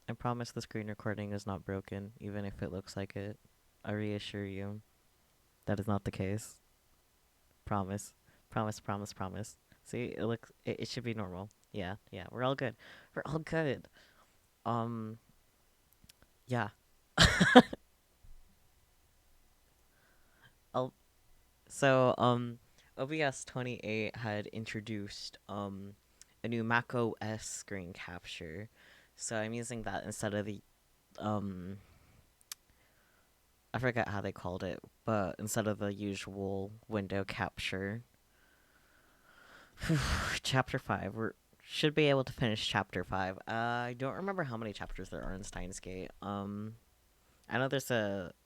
I promise the screen recording is not broken, even if it looks like it. I reassure you, that is not the case. Promise. Promise, promise, promise. See, it should be normal. Yeah, yeah, we're all good. We're all good. Um, yeah. I'll, OBS 28 had introduced, a new Mac OS screen capture. So I'm using that instead of the, um, I forget how they called it, but instead of the usual window capture. Chapter 5. We should be able to finish Chapter 5. I don't remember how many chapters there are in Steins Gate. I know there's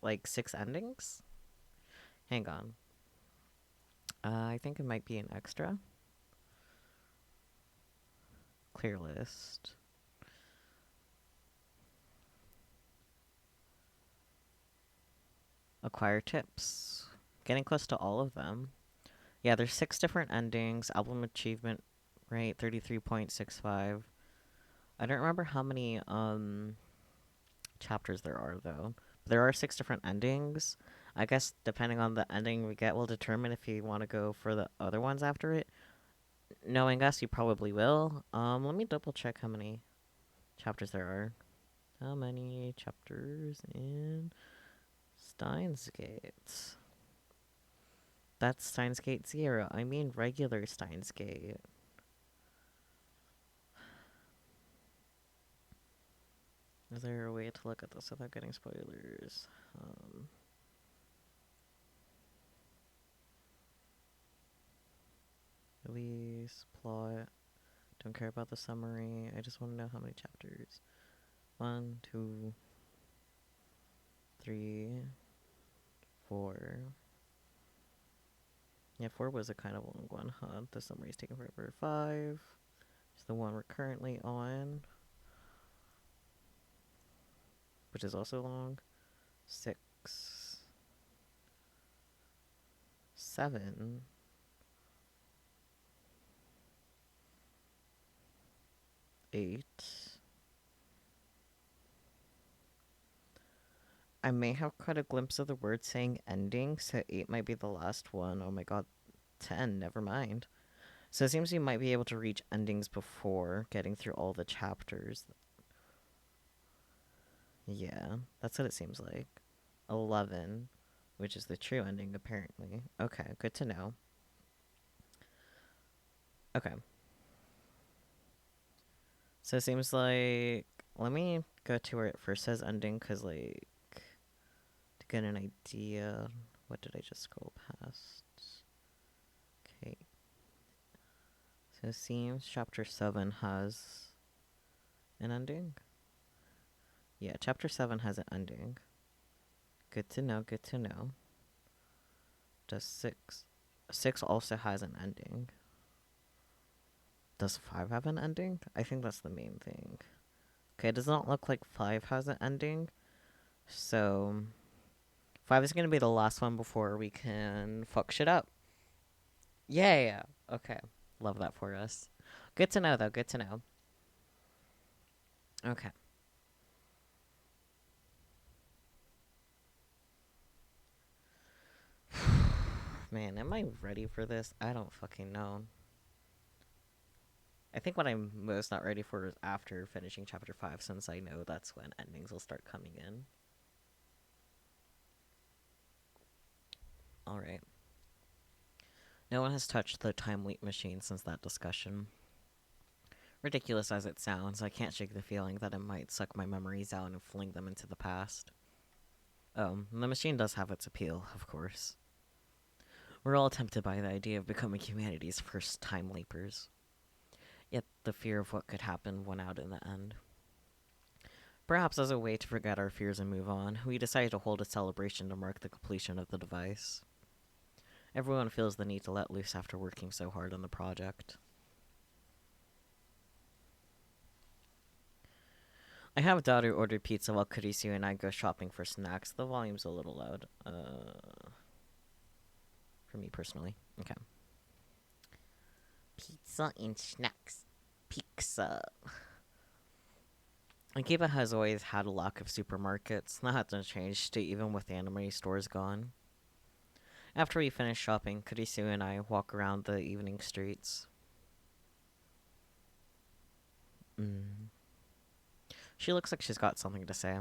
like 6 endings. Hang on. I think it might be an extra. Clear list. Acquire tips. Getting close to all of them. Yeah, there's 6 different endings. Album achievement rate 33.65. I don't remember how many chapters there are though. There are 6 different endings. I guess depending on the ending we get will determine if you want to go for the other ones after it. Knowing us, you probably will. Let me double check how many chapters there are. How many chapters in Steins Gate? That's Steins Gate 0. I mean regular Steins Gate. Is there a way to look at this without getting spoilers? Release, plot. Don't care about the summary. I just want to know how many chapters. 1, 2, 3, 4. Yeah, 4 was a kind of long one, huh? The summary's taking forever. 5 is the one we're currently on, which is also long. 6, 7, 8. I may have caught a glimpse of the word saying ending, so 8 might be the last one. Oh my god, 10, never mind. So it seems you might be able to reach endings before getting through all the chapters. Yeah, that's what it seems like. 11, which is the true ending, apparently. Okay, good to know. Okay. So it seems like... Let me go to where it first says ending, because, like, to get an idea... What did I just scroll past? Okay. So it seems chapter 7 has an ending. Yeah, chapter 7 has an ending. Good to know, good to know. Does 6... 6 also has an ending. Does 5 have an ending? I think that's the main thing. Okay, it does not look like 5 has an ending. So 5 is going to be the last one before we can fuck shit up. Yeah. Okay. Love that for us. Good to know, though. Good to know. Okay. Man, am I ready for this? I don't fucking know. I think what I'm most not ready for is after finishing chapter 5, since I know that's when endings will start coming in. Alright. No one has touched the time leap machine since that discussion. Ridiculous as it sounds, I can't shake the feeling that it might suck my memories out and fling them into the past. Oh, the machine does have its appeal, of course. We're all tempted by the idea of becoming humanity's first time leapers. Yet the fear of what could happen won out in the end. Perhaps as a way to forget our fears and move on, we decided to hold a celebration to mark the completion of the device. Everyone feels the need to let loose after working so hard on the project. I have daughter order pizza while Kurisu and I go shopping for snacks. The volume's a little loud. For me personally. Okay. Pizza and snacks. Pizza. Akiba has always had a lack of supermarkets. That hasn't changed even with anime stores gone. After we finish shopping, Kurisu and I walk around the evening streets. She looks like she's got something to say.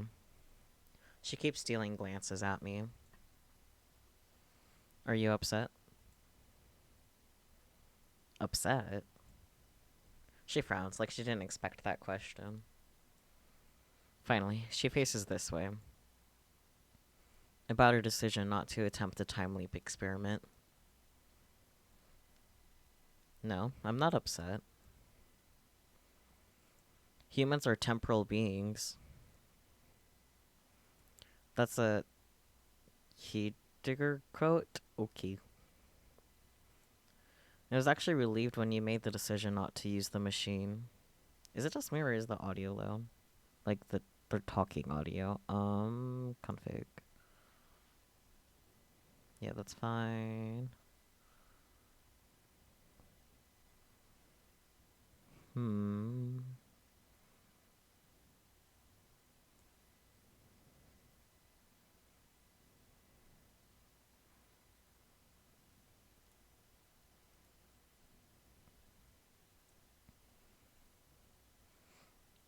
She keeps stealing glances at me. Are you upset? Upset? She frowns like she didn't expect that question. Finally, she faces this way. About her decision not to attempt a time leap experiment. No, I'm not upset. Humans are temporal beings. That's a Heidegger quote? Okay. I was actually relieved when you made the decision not to use the machine. Is it just me or is the audio low? Like the talking audio. Config. Yeah, that's fine.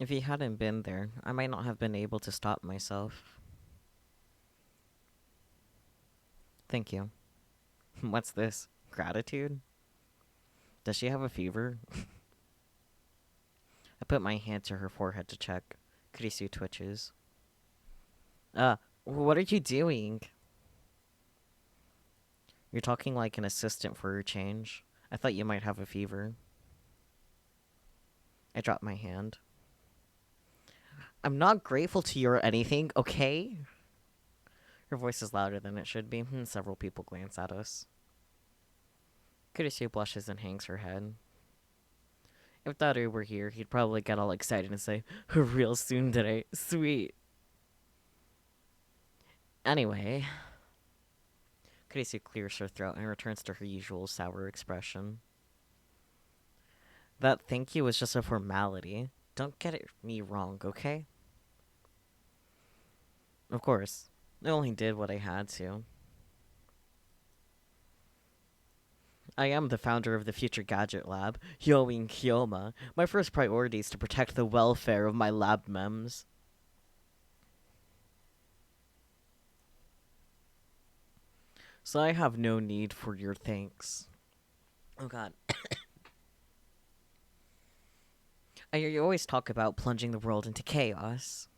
If he hadn't been there, I might not have been able to stop myself. Thank you. What's this? Gratitude? Does she have a fever? I put my hand to her forehead to check. Kurisu twitches. What are you doing? You're talking like an assistant for a change. I thought you might have a fever. I dropped my hand. I'm not grateful to you or anything, okay? Her voice is louder than it should be. Several people glance at us. Kurisu blushes and hangs her head. If Daru were here, he'd probably get all excited and say, real soon today. Sweet. Anyway. Kurisu clears her throat and returns to her usual sour expression. That thank you was just a formality. Don't get me wrong, okay? Of course. I only did what I had to. I am the founder of the Future Gadget Lab, Hyoin Kyoma. My first priority is to protect the welfare of my lab mems. So I have no need for your thanks. Oh god. You always talk about plunging the world into chaos.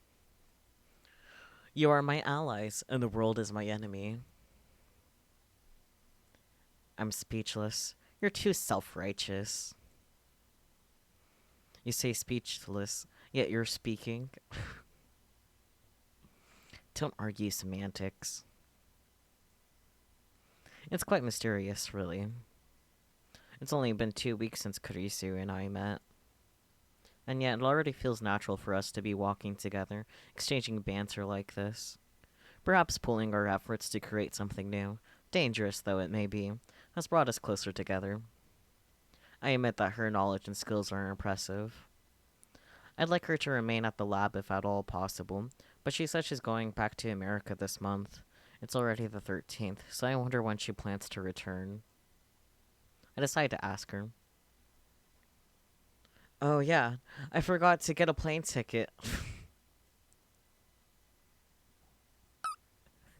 You are my allies, and the world is my enemy. I'm speechless. You're too self-righteous. You say speechless, yet you're speaking. Don't argue semantics. It's quite mysterious, really. It's only been 2 weeks since Kurisu and I met. And yet it already feels natural for us to be walking together, exchanging banter like this. Perhaps pooling our efforts to create something new, dangerous though it may be, has brought us closer together. I admit that her knowledge and skills are impressive. I'd like her to remain at the lab if at all possible, but she said she's going back to America this month. It's already the 13th, so I wonder when she plans to return. I decide to ask her. Oh yeah, I forgot to get a plane ticket.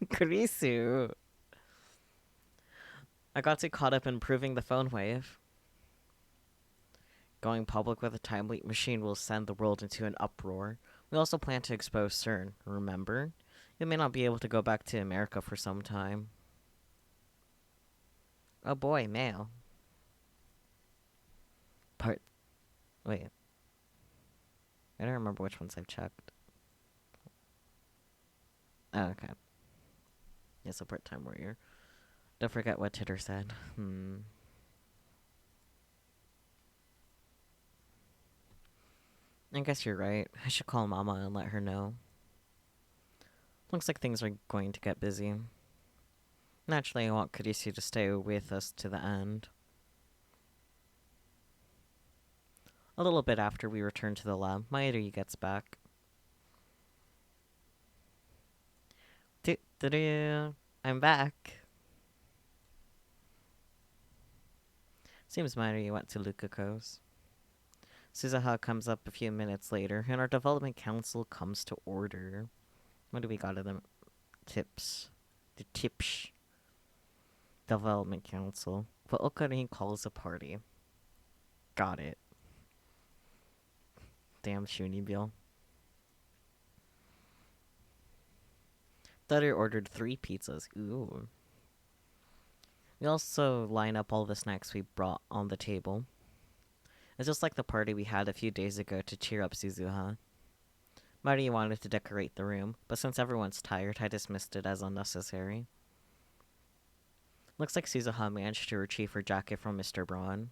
Kurisu. I got too caught up in proving the phone wave. Going public with a time leap machine will send the world into an uproar. We also plan to expose CERN, remember? You may not be able to go back to America for some time. Oh boy, mail. Wait. I don't remember which ones I've checked. Oh, okay. Yes, a part-time warrior. Don't forget what Titter said. I guess you're right. I should call Mama and let her know. Looks like things are going to get busy. Naturally, I want Kurisu to stay with us to the end. A little bit after we return to the lab, Mairi gets back. I'm back. Seems Mairi went to Lukako's. Suzuha comes up a few minutes later, and our development council comes to order. What do we got in the tips? The tips. Development council. What Okarin calls a party. Got it. Damn Shunibil. Dutter ordered 3 pizzas. Ooh. We also line up all the snacks we brought on the table. It's just like the party we had a few days ago to cheer up Suzuha. Mari wanted to decorate the room, but since everyone's tired, I dismissed it as unnecessary. Looks like Suzuha managed to retrieve her jacket from Mr. Braun.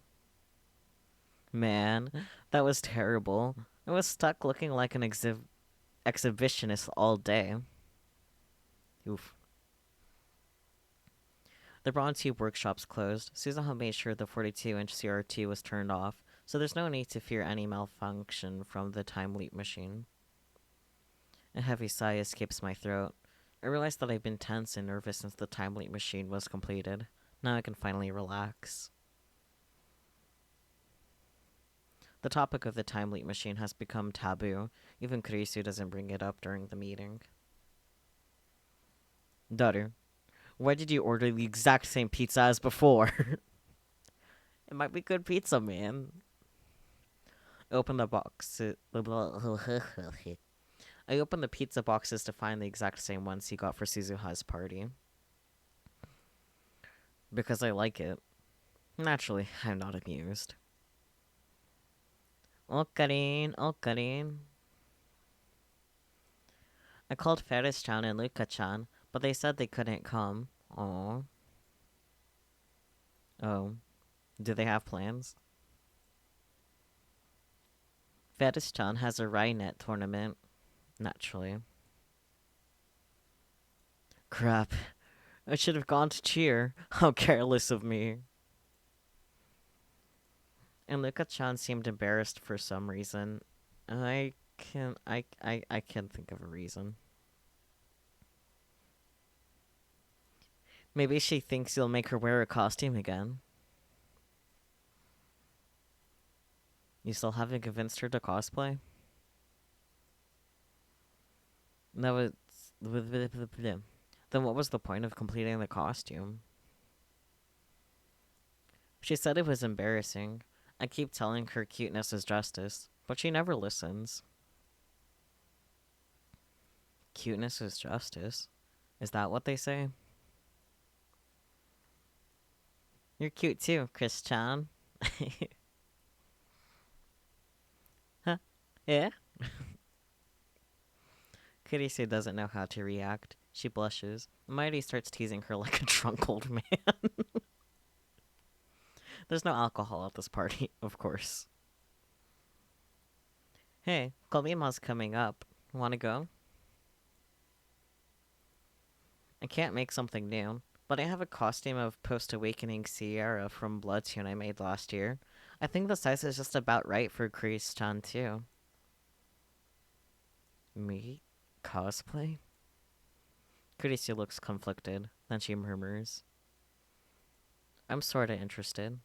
Man, that was terrible. I was stuck looking like an exhibitionist all day. Oof. The Braun Tube workshop's closed. Suzuha made sure the 42-inch CRT was turned off, so there's no need to fear any malfunction from the time leap machine. A heavy sigh escapes my throat. I realized that I've been tense and nervous since the time leap machine was completed. Now I can finally relax. The topic of the time leap machine has become taboo. Even Kurisu doesn't bring it up during the meeting. Daughter, why did you order the exact same pizza as before? It might be good pizza, man. Open the box. I opened the pizza boxes to find the exact same ones he got for Suzuha's party. Because I like it. Naturally, I'm not amused. Okarin. I called Ferris-chan and Luka-chan, but they said they couldn't come. Oh. Do they have plans? Ferris-chan has a Rainet tournament. Naturally. Crap. I should have gone to cheer. How careless of me. And Luka-chan seemed embarrassed for some reason. I can't think of a reason. Maybe she thinks you'll make her wear a costume again. You still haven't convinced her to cosplay? No, it's... Then what was the point of completing the costume? She said it was embarrassing. I keep telling her cuteness is justice, but she never listens. Cuteness is justice? Is that what they say? You're cute too, Chris-chan. Huh? Yeah? Kurisu doesn't know how to react. She blushes. Mighty starts teasing her like a drunk old man. There's no alcohol at this party, of course. Hey, Komima's coming up. Wanna go? I can't make something new, but I have a costume of post-awakening Sierra from Bloodtune I made last year. I think the size is just about right for Chris-chan too. Me? Cosplay? Kurisu looks conflicted, then she murmurs. I'm sorta interested.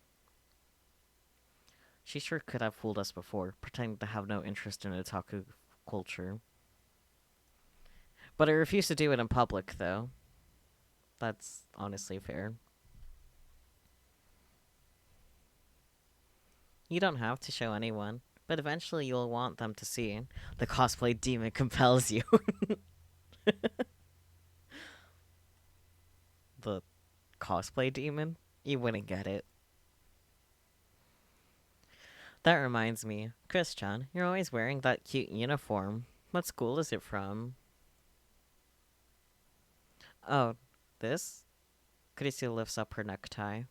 She sure could have fooled us before, pretending to have no interest in otaku culture. But I refuse to do it in public, though. That's honestly fair. You don't have to show anyone, but eventually you'll want them to see. The cosplay demon compels you. The cosplay demon? You wouldn't get it. That reminds me, Chris-chan, you're always wearing that cute uniform. What school is it from? Oh, this? Kurisu lifts up her necktie.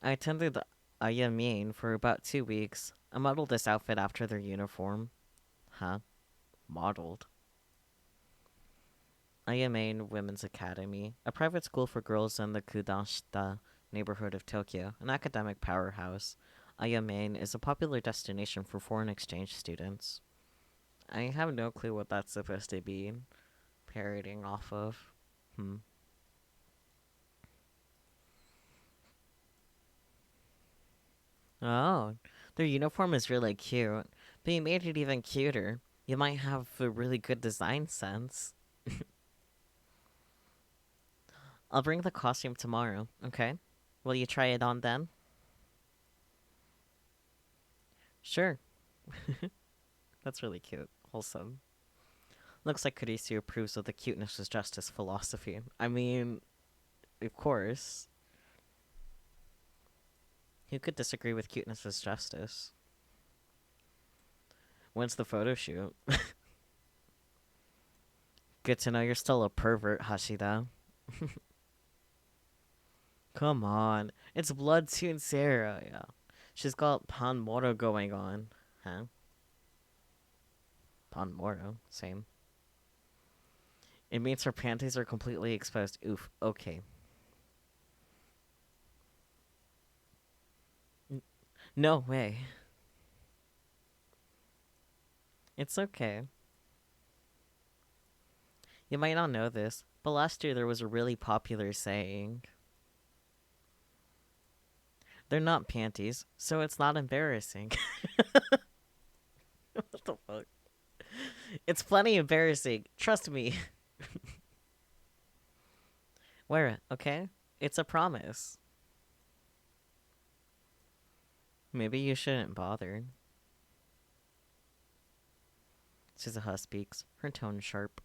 I attended Ayamin for about 2 weeks. I modeled this outfit after their uniform. Huh? Modeled. Ayamain Women's Academy, a private school for girls in the Kudashita neighborhood of Tokyo, an academic powerhouse. Ayamain is a popular destination for foreign exchange students. I have no clue what that's supposed to be parroting off of. Hmm. Oh, their uniform is really cute, but you made it even cuter. You might have a really good design sense. I'll bring the costume tomorrow, okay? Will you try it on then? Sure. That's really cute. Wholesome. Looks like Kurisu approves of the cuteness is justice philosophy. I mean, of course. Who could disagree with cuteness is justice? When's the photo shoot? Good to know you're still a pervert, Hashida. Come on. It's Bloodtoon Sarah, yeah. She's got Panmoro going on. Huh? Panmoro? Same. It means her panties are completely exposed. Oof. Okay. No way. It's okay. You might not know this, but last year there was a really popular saying. They're not panties, so it's not embarrassing. What the fuck? It's plenty embarrassing. Trust me. Wear it, okay? It's a promise. Maybe you shouldn't bother. Suzuha speaks, her tone sharp.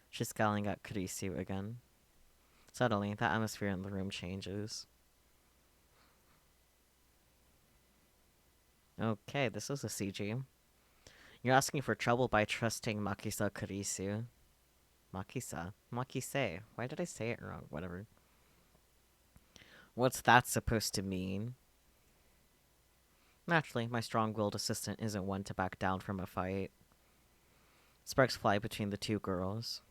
She's scowling at Kurisu again. Suddenly, the atmosphere in the room changes. Okay, this is a CG. You're asking for trouble by trusting Makisa Kurisu. Makisa? Makise. Why did I say it wrong? Whatever. What's that supposed to mean? Naturally, my strong-willed assistant isn't one to back down from a fight. Sparks fly between the two girls.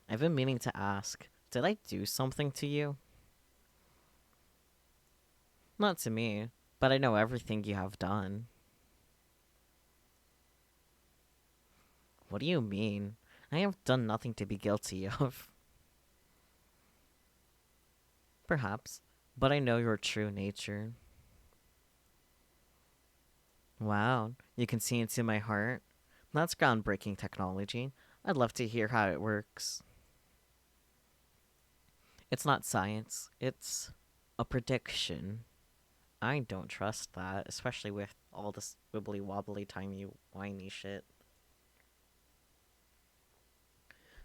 I've been meaning to ask, did I do something to you? Not to me, but I know everything you have done. What do you mean? I have done nothing to be guilty of. Perhaps, but I know your true nature. Wow, you can see into my heart? That's groundbreaking technology. I'd love to hear how it works. It's not science, it's a prediction. I don't trust that, especially with all this wibbly wobbly timey whiny shit.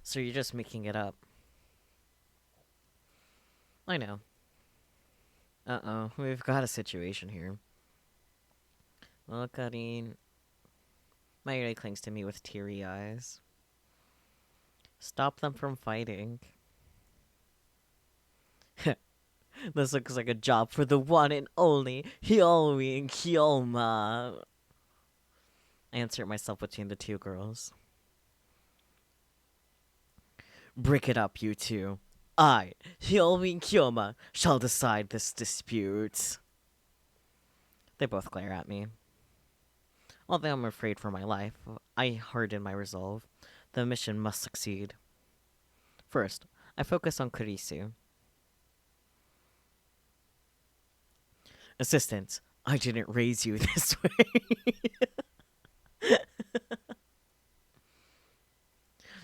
So you're just making it up. I know. Uh-oh, we've got a situation here. Well, Karin... Mayuri clings to me with teary eyes. Stop them from fighting. This looks like a job for the one and only Hyomi Kyoma. I insert myself between the two girls. Break it up, you two. I, Hyomi Kyoma, shall decide this dispute. They both glare at me. Although I'm afraid for my life, I harden my resolve. The mission must succeed. First, I focus on Kurisu. Assistant, I didn't raise you this way.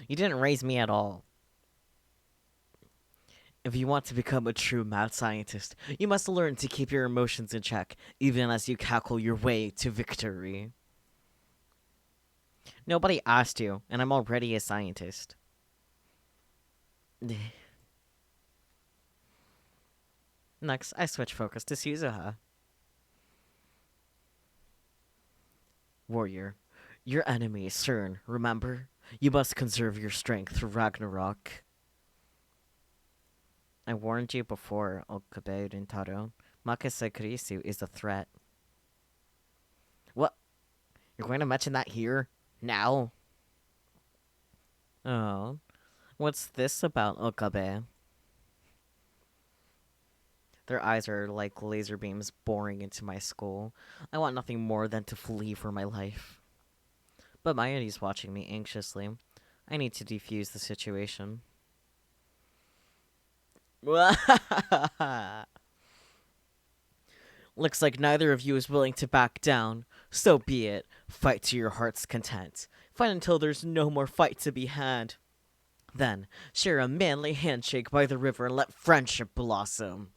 You didn't raise me at all. If you want to become a true mad scientist, you must learn to keep your emotions in check, even as you cackle your way to victory. Nobody asked you, and I'm already a scientist. Next, I switch focus to Suzuha. Warrior, your enemy is CERN, remember? You must conserve your strength through Ragnarok. I warned you before, Okabe Rintaro. Makase Kurisu is a threat. You're going to mention that here? Now? Oh. What's this about, Okabe? Their eyes are like laser beams boring into my skull. I want nothing more than to flee for my life. But Mayuri's watching me anxiously. I need to defuse the situation. Looks like neither of you is willing to back down. So be it. Fight to your heart's content. Fight until there's no more fight to be had. Then, share a manly handshake by the river and let friendship blossom.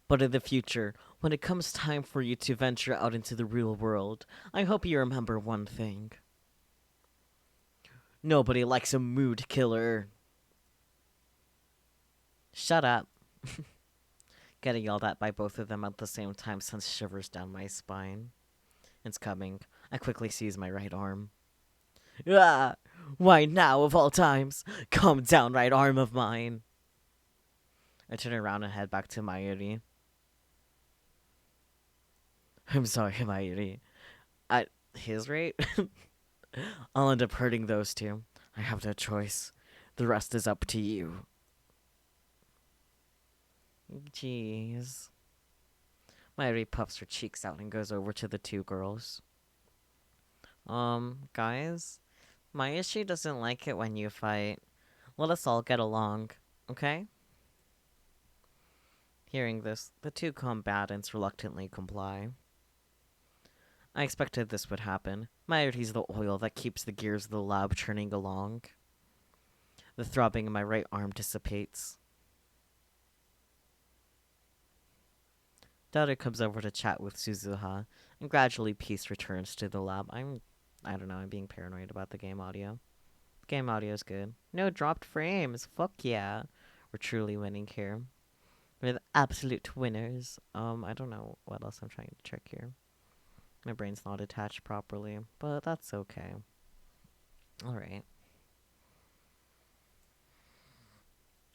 But in the future, when it comes time for you to venture out into the real world, I hope you remember one thing. Nobody likes a mood killer. Shut up. Getting yelled at by both of them at the same time sends shivers down my spine. It's coming. I quickly seize my right arm. Ah! Why now, of all times? Calm down, right arm of mine. I turn around and head back to Mayuri. I'm sorry, Mayuri. At his rate, I'll end up hurting those two. I have no choice. The rest is up to you. Jeez. Mayuri puffs her cheeks out and goes over to the two girls. Guys? Mayashi doesn't like it when you fight. Let us all get along, okay? Hearing this, the two combatants reluctantly comply. I expected this would happen. Mayuri's the oil that keeps the gears of the lab churning along. The throbbing in my right arm dissipates. Daru comes over to chat with Suzuha, and gradually peace returns to the lab. I don't know, I'm being paranoid about the game audio. Game audio's good. No dropped frames. Fuck yeah. We're truly winning here. We're the absolute winners. I don't know what else I'm trying to check here. My brain's not attached properly, but that's okay. Alright.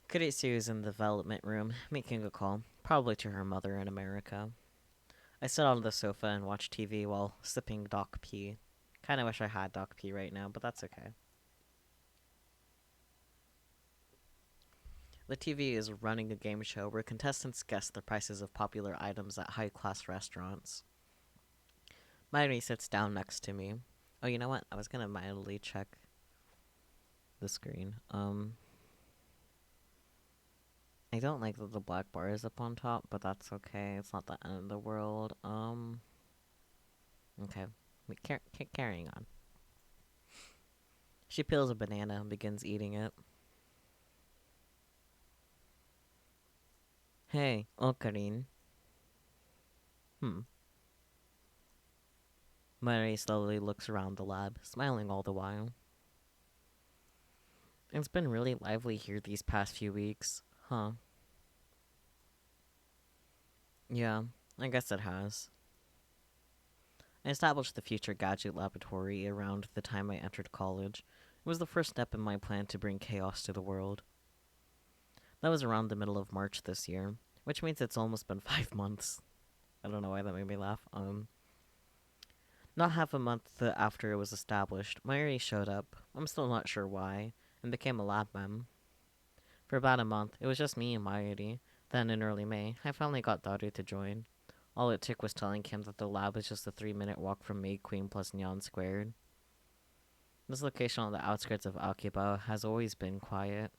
Kuritsu is in the development room, making a call, probably to her mother in America. I sit on the sofa and watch TV while sipping Doc P. Kinda wish I had Doc P right now, but that's okay. The TV is running a game show where contestants guess the prices of popular items at high-class restaurants. Mayuri sits down next to me. Oh, you know what? I was gonna mildly check the screen. I don't like that the black bar is up on top, but that's okay. It's not the end of the world. Okay. Carrying on. She peels a banana and begins eating it. Hey, Okarin. Mary slowly looks around the lab, smiling all the while. It's been really lively here these past few weeks. Huh. Yeah, I guess it has. I established the Future Gadget Laboratory around the time I entered college. It was the first step in my plan to bring chaos to the world. That was around the middle of March this year, which means it's almost been 5 months. I don't know why that made me laugh. Not half a month after it was established, Mayuri showed up. I'm still not sure why, and became a lab mem. For about a month, it was just me and Mayuri. Then in early May, I finally got Daru to join. All it took was telling him that the lab was just a 3-minute walk from Maid Queen plus Nyan Squared. This location on the outskirts of Akiba has always been quiet.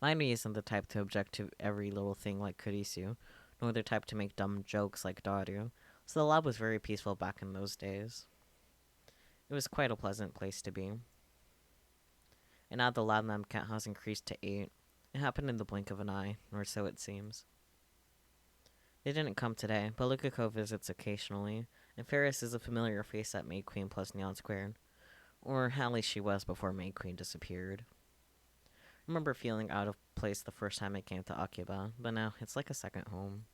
Mayuri isn't the type to object to every little thing like Kurisu, nor the type to make dumb jokes like Daru, so the lab was very peaceful back in those days. It was quite a pleasant place to be. And now the lab mem count has increased to 8. It happened in the blink of an eye, or so it seems. They didn't come today, but Lukako visits occasionally, and Ferris is a familiar face at Maid Queen plus Neon Squared. Or at least she was before Maid Queen disappeared. I remember feeling out of place the first time I came to Akiba, but now it's like a second home.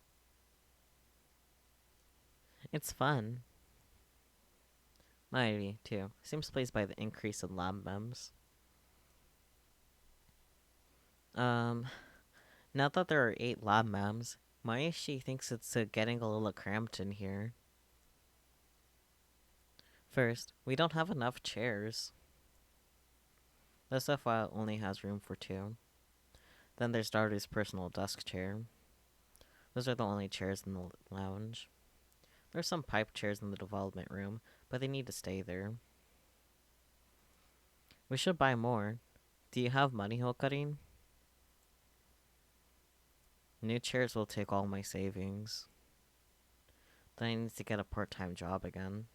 It's fun. Mayuri, too, seems pleased by the increase in lab mems. Now that there are 8 lab mems, Mayashi thinks it's getting a little cramped in here. First, we don't have enough chairs. The sofa file only has room for two. Then there's Daru's personal desk chair. Those are the only chairs in the lounge. There's some pipe chairs in the development room, but they need to stay there. We should buy more. Do you have money, Hokarin? New chairs will take all my savings. Then I need to get a part-time job again.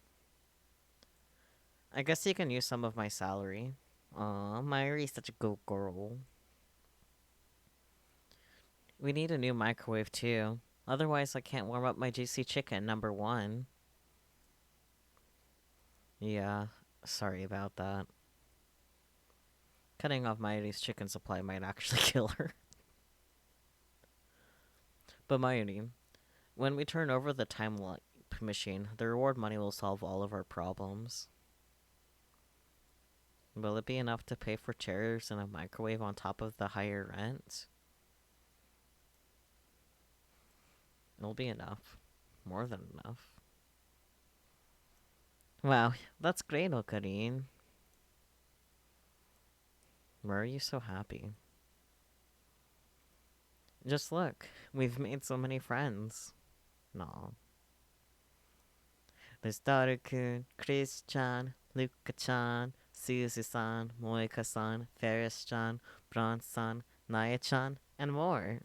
I guess you can use some of my salary. Aw, Mayuri's such a good girl. We need a new microwave too. Otherwise, I can't warm up my juicy chicken, number one. Yeah, sorry about that. Cutting off Mayuri's chicken supply might actually kill her. But Mayuri, when we turn over the time machine, the reward money will solve all of our problems. Will it be enough to pay for chairs and a microwave on top of the higher rent? It'll be enough. More than enough. Wow, that's great, Okarin. Why are you so happy? Just look, we've made so many friends. No. There's Daru-kun, Chris-chan, Luka-chan, Suzu-san, Moeka-san, Ferris-chan, Bronze-san, Naya-chan, and more.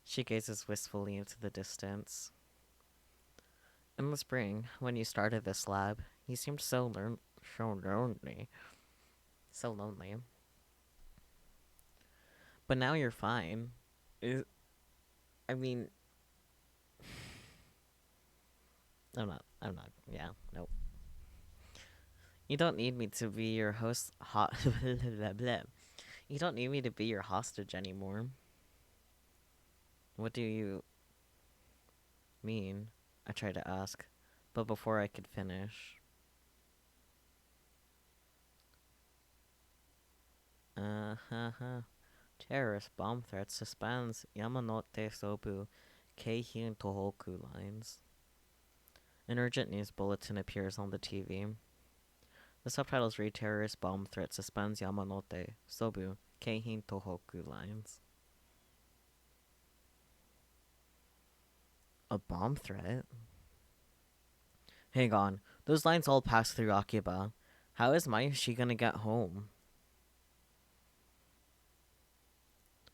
She gazes wistfully into the distance. In the spring, when you started this lab, you seemed so lonely. So lonely. But now you're fine. I mean, I'm not, yeah, nope. You don't need me to be your host, You don't need me to be your hostage anymore. What do you mean? I tried to ask, but before I could finish. Terrorist bomb threat suspends Yamanote Sobu Keihin Tohoku lines. An urgent news bulletin appears on the TV. The subtitles read Terrorist bomb threat suspends Yamanote Sobu Keihin Tohoku lines. A bomb threat? Hang on, those lines all pass through Akiba. How is Mayushi gonna get home?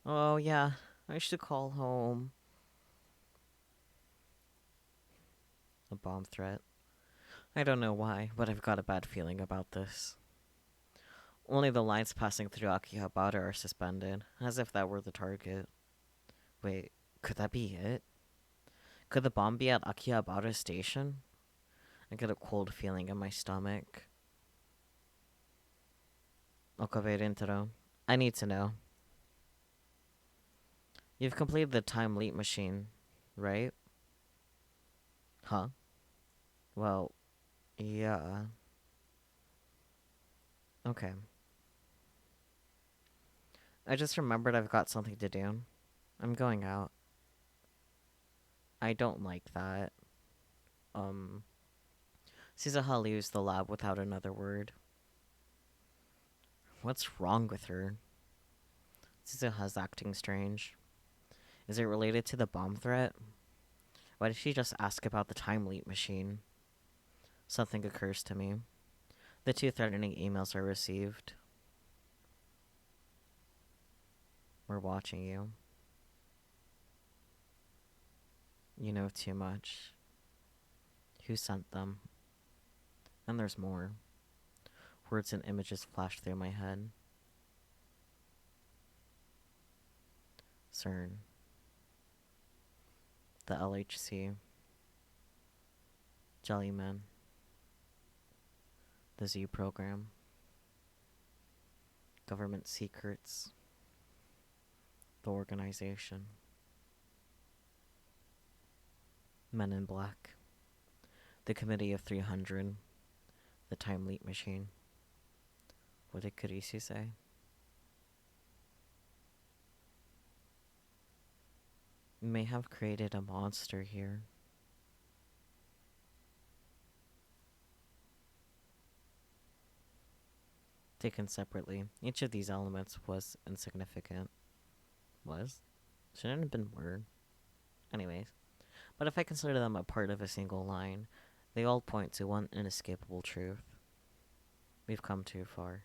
Oh yeah, I should call home. A bomb threat. I don't know why, but I've got a bad feeling about this. Only the lines passing through Akihabara are suspended, as if that were the target. Wait, could that be it? Could the bomb be at Akihabara station? I get a cold feeling in my stomach. Okabe Rintaro, I need to know. You've completed the time leap machine, right? Huh? Well, yeah. Okay. I just remembered I've got something to do. I'm going out. I don't like that. Suzuha leaves the lab without another word. What's wrong with her? Suzuha's acting strange. Is it related to the bomb threat? Why did she just ask about the time leap machine? Something occurs to me. The two threatening emails are received. We're watching you. You know too much. Who sent them? And there's more. Words and images flash through my head. CERN. The LHC. Jellymen. The Z program. Government secrets. The organization. Men in Black. The Committee of 300. The Time Leap Machine. What did Kurisu say? We may have created a monster here. Taken separately, each of these elements was insignificant. Was? Shouldn't it have been word? Anyways. But if I consider them a part of a single line, they all point to one inescapable truth. We've come too far.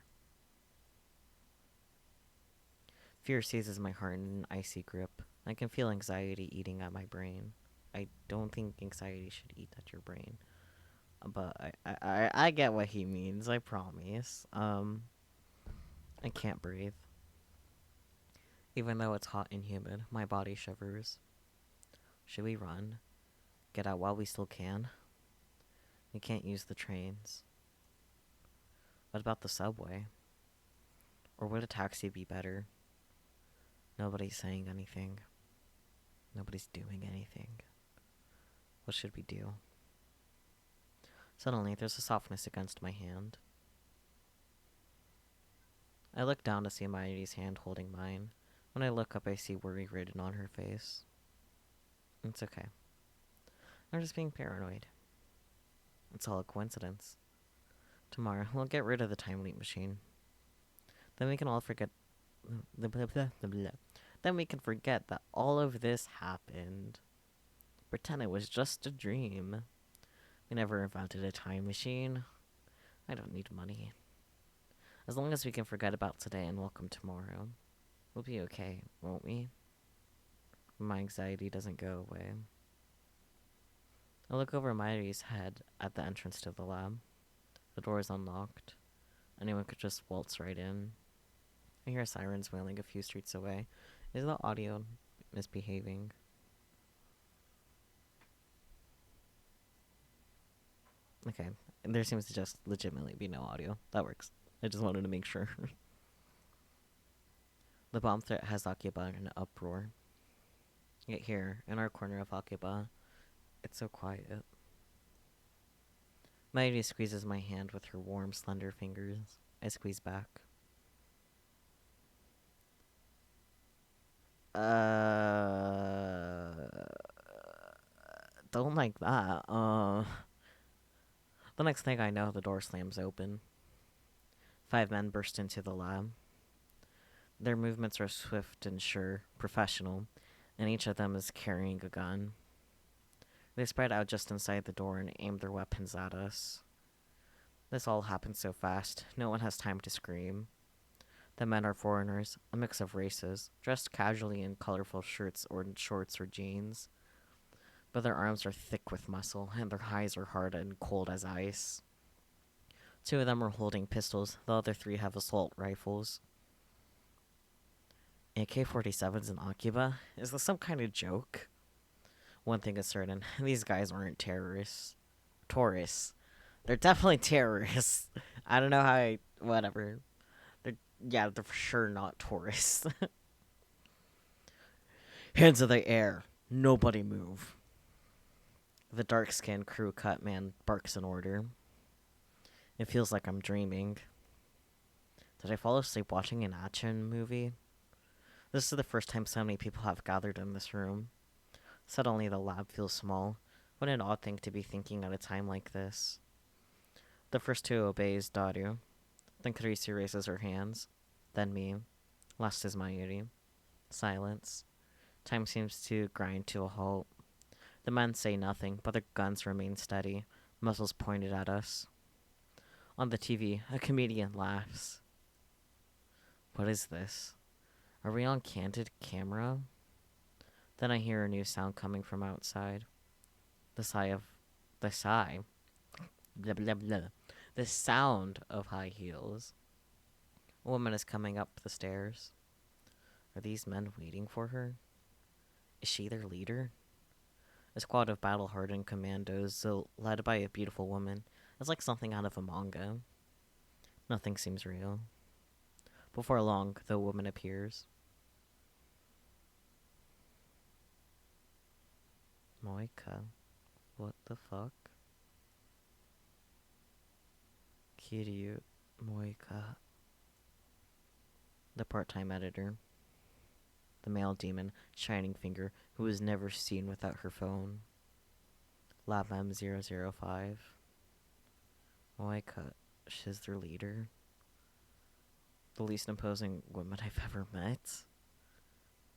Fear seizes my heart in an icy grip. I can feel anxiety eating at my brain. I don't think anxiety should eat at your brain. But I get what he means, I promise. I can't breathe. Even though it's hot and humid, my body shivers. Should we run? Get out while we still can? We can't use the trains. What about the subway? Or would a taxi be better? Nobody's saying anything. Nobody's doing anything. What should we do? Suddenly, there's a softness against my hand. I look down to see Mairi's hand holding mine. When I look up, I see worry written on her face. It's okay. I'm just being paranoid. It's all a coincidence. Tomorrow, we'll get rid of the time leap machine. Then we can all forget... Then we can forget that all of this happened. Pretend it was just a dream. We never invented a time machine. I don't need money. As long as we can forget about today and welcome tomorrow, we'll be okay, won't we? My anxiety doesn't go away. I look over Mairi's head at the entrance to the lab. The door is unlocked. Anyone could just waltz right in. I hear sirens wailing a few streets away. Is the audio misbehaving? Okay, and there seems to just legitimately be no audio. That works. I just wanted to make sure. The bomb threat has Akiba in an uproar. Yet here, in our corner of Akiba, it's so quiet. Mairi squeezes my hand with her warm, slender fingers. I squeeze back. Don't like that. The next thing I know, the door slams open. 5 men burst into the lab. Their movements are swift and sure, professional, and each of them is carrying a gun. They spread out just inside the door and aim their weapons at us. This all happens so fast, no one has time to scream. The men are foreigners, a mix of races, dressed casually in colorful shirts or in shorts or jeans. But their arms are thick with muscle, and their eyes are hard and cold as ice. 2 of them are holding pistols, the other 3 have assault rifles. AK-47s in Akiba? Is this some kind of joke? One thing is certain, these guys aren't terrorists. Tourists. They're definitely terrorists. I don't know how whatever. They're for sure not tourists. Hands in the air. Nobody move. The dark-skinned crew-cut man barks an order. It feels like I'm dreaming. Did I fall asleep watching an action movie? This is the first time so many people have gathered in this room. Suddenly the lab feels small. What an odd thing to be thinking at a time like this. The first to obey is Daru. Then Carisi raises her hands. Then me. Last is Mayuri. Silence. Time seems to grind to a halt. The men say nothing, but their guns remain steady, muzzles pointed at us. On the TV, a comedian laughs. What is this? Are we on candid camera? Then I hear a new sound coming from outside. The sigh. Blah, blah, blah. The sound of high heels. A woman is coming up the stairs. Are these men waiting for her? Is she their leader? A squad of battle-hardened commandos, led by a beautiful woman. It's like something out of a manga. Nothing seems real. Before long, the woman appears. Moika. What the fuck? Kiryu Moika. The part-time editor. The male demon, Shining Finger, who is never seen without her phone. Lab M005. Moika. She's their leader. The least imposing woman I've ever met.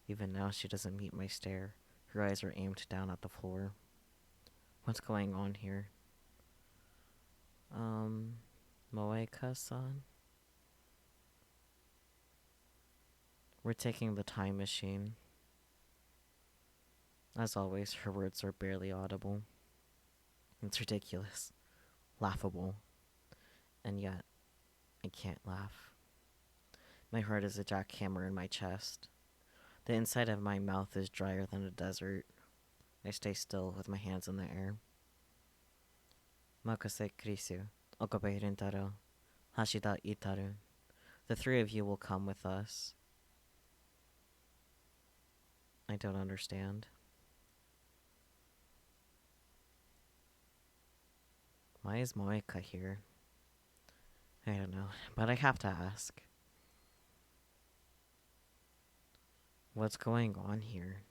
Even now, she doesn't meet my stare. Her eyes are aimed down at the floor. What's going on here? Moeka-san? We're taking the time machine. As always, her words are barely audible. It's ridiculous. Laughable. And yet, I can't laugh. My heart is a jackhammer in my chest. The inside of my mouth is drier than a desert. I stay still with my hands in the air. Makase Krisu, Okabe Rintaro, Hashida Itaru. The three of you will come with us. I don't understand. Why is Moeka here? I don't know, but I have to ask. What's going on here?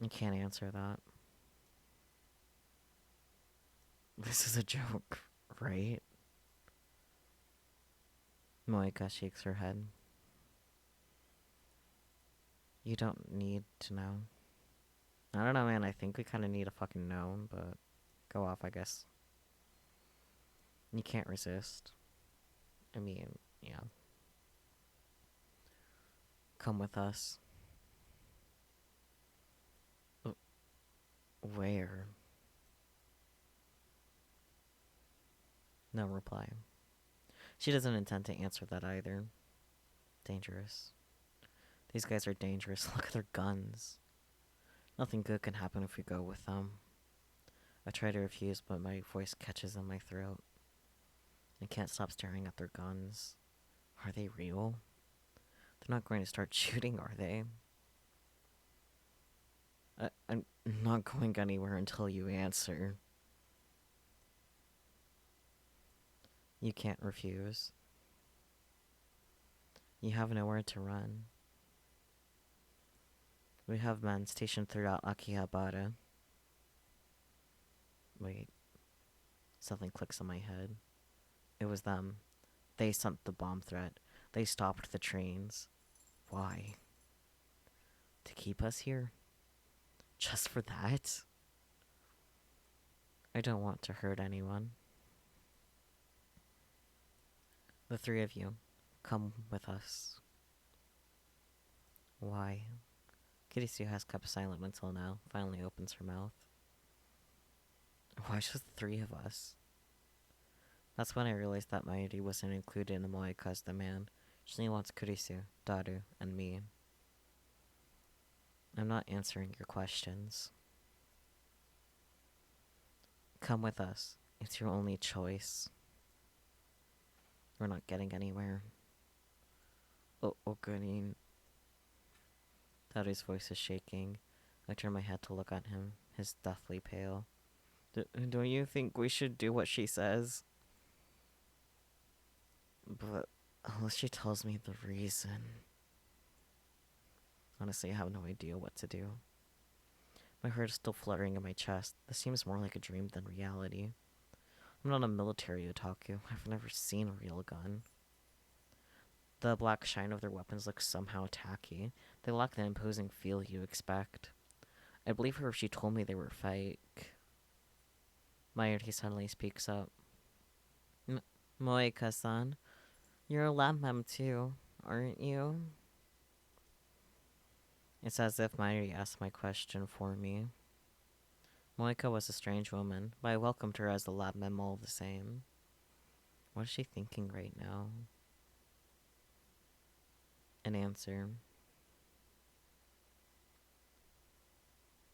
I can't answer that. This is a joke, right? Moeka shakes her head. You don't need to know. I don't know, man. I think we kind of need a fucking know, but go off, I guess. You can't resist. I mean, yeah. Come with us. Where? No reply. She doesn't intend to answer that either. Dangerous. These guys are dangerous. Look at their guns. Nothing good can happen if we go with them. I try to refuse, but my voice catches in my throat. I can't stop staring at their guns. Are they real? They're not going to start shooting, are they? I'm not going anywhere until you answer. You can't refuse. You have nowhere to run. We have men stationed throughout Akihabara. Wait. Something clicks in my head. It was them. They sent the bomb threat. They stopped the trains. Why? To keep us here? Just for that? I don't want to hurt anyone. The three of you, come with us. Why? Kirisu has kept silent until now, finally opens her mouth. Why just the three of us? That's when I realized that Mayuri wasn't included in the Moeka's demand. She only wants Kurisu, Daru, and me. I'm not answering your questions. Come with us. It's your only choice. We're not getting anywhere. Okunin. Daru's voice is shaking. I turn my head to look at him. He's deathly pale. Don't you think we should do what she says? But unless she tells me the reason. Honestly, I have no idea what to do. My heart is still fluttering in my chest. This seems more like a dream than reality. I'm not a military otaku. I've never seen a real gun. The black shine of their weapons looks somehow tacky. They lack the imposing feel you expect. I'd believe her if she told me they were fake. Mayuri suddenly speaks up. Moeka-san, you're a lab mem too, aren't you? It's as if Mayuri asked my question for me. Moeka was a strange woman, but I welcomed her as a lab mem all the same. What is she thinking right now? An answer.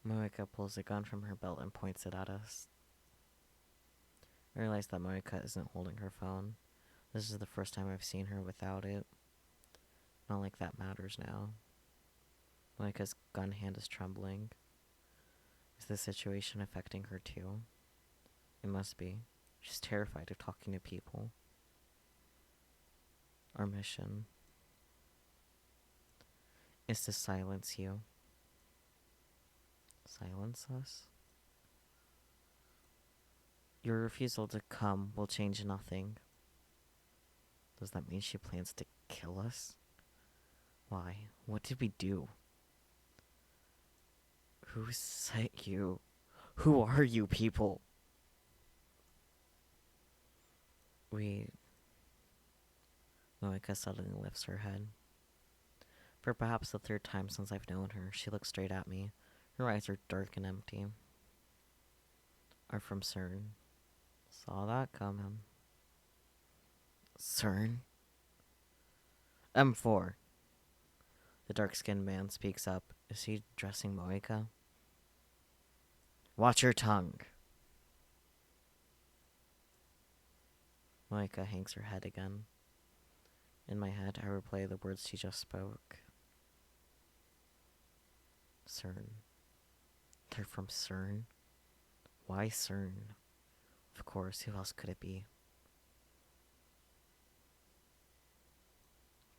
Moeka pulls a gun from her belt and points it at us. I realize that Moeka isn't holding her phone. This is the first time I've seen her without it. Not like that matters now. Moeka's gun hand is trembling. Is the situation affecting her too? It must be. She's terrified of talking to people. Our mission is to silence you. Silence us? Your refusal to come will change nothing. Does that mean she plans to kill us? Why? What did we do? Who sent you? Who are you people? We... Moeka suddenly lifts her head. For perhaps the third time since I've known her, she looks straight at me. Her eyes are dark and empty. Are from CERN. Saw that coming. CERN? M4. The dark-skinned man speaks up. Is he addressing Moeka? Watch your tongue. Moeka hangs her head again. In my head, I replay the words she just spoke. CERN. They're from CERN? Why CERN? Of course, who else could it be?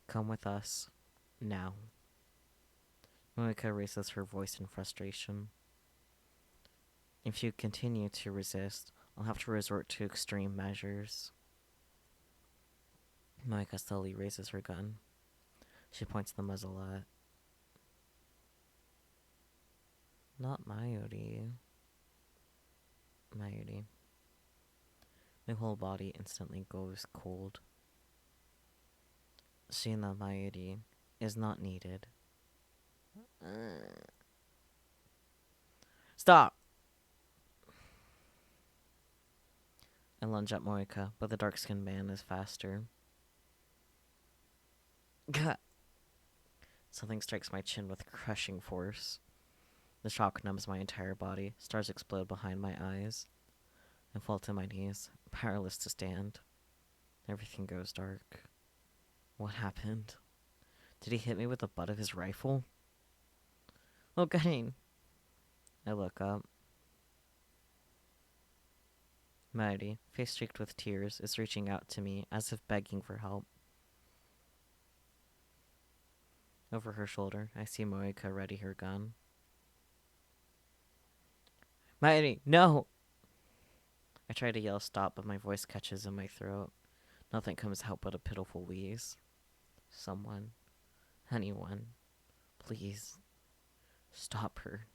Come with us. Now. Moeka raises her voice in frustration. If you continue to resist, I'll have to resort to extreme measures. Moeka slowly raises her gun. She points the muzzle at... Not Mayuri. Mayuri. My whole body instantly goes cold. Shina Mayuri is not needed. Stop! I lunge at Moeka, but the dark-skinned man is faster. Gah! Something strikes my chin with crushing force. The shock numbs my entire body. Stars explode behind my eyes. I fall to my knees, powerless to stand. Everything goes dark. What happened? Did he hit me with the butt of his rifle? Oh, Gain! I look up. Maddie, face streaked with tears, is reaching out to me as if begging for help. Over her shoulder, I see Moeka ready her gun. Maddie, no! I try to yell stop, but my voice catches in my throat. Nothing comes out but a pitiful wheeze. Someone, anyone, please, stop her.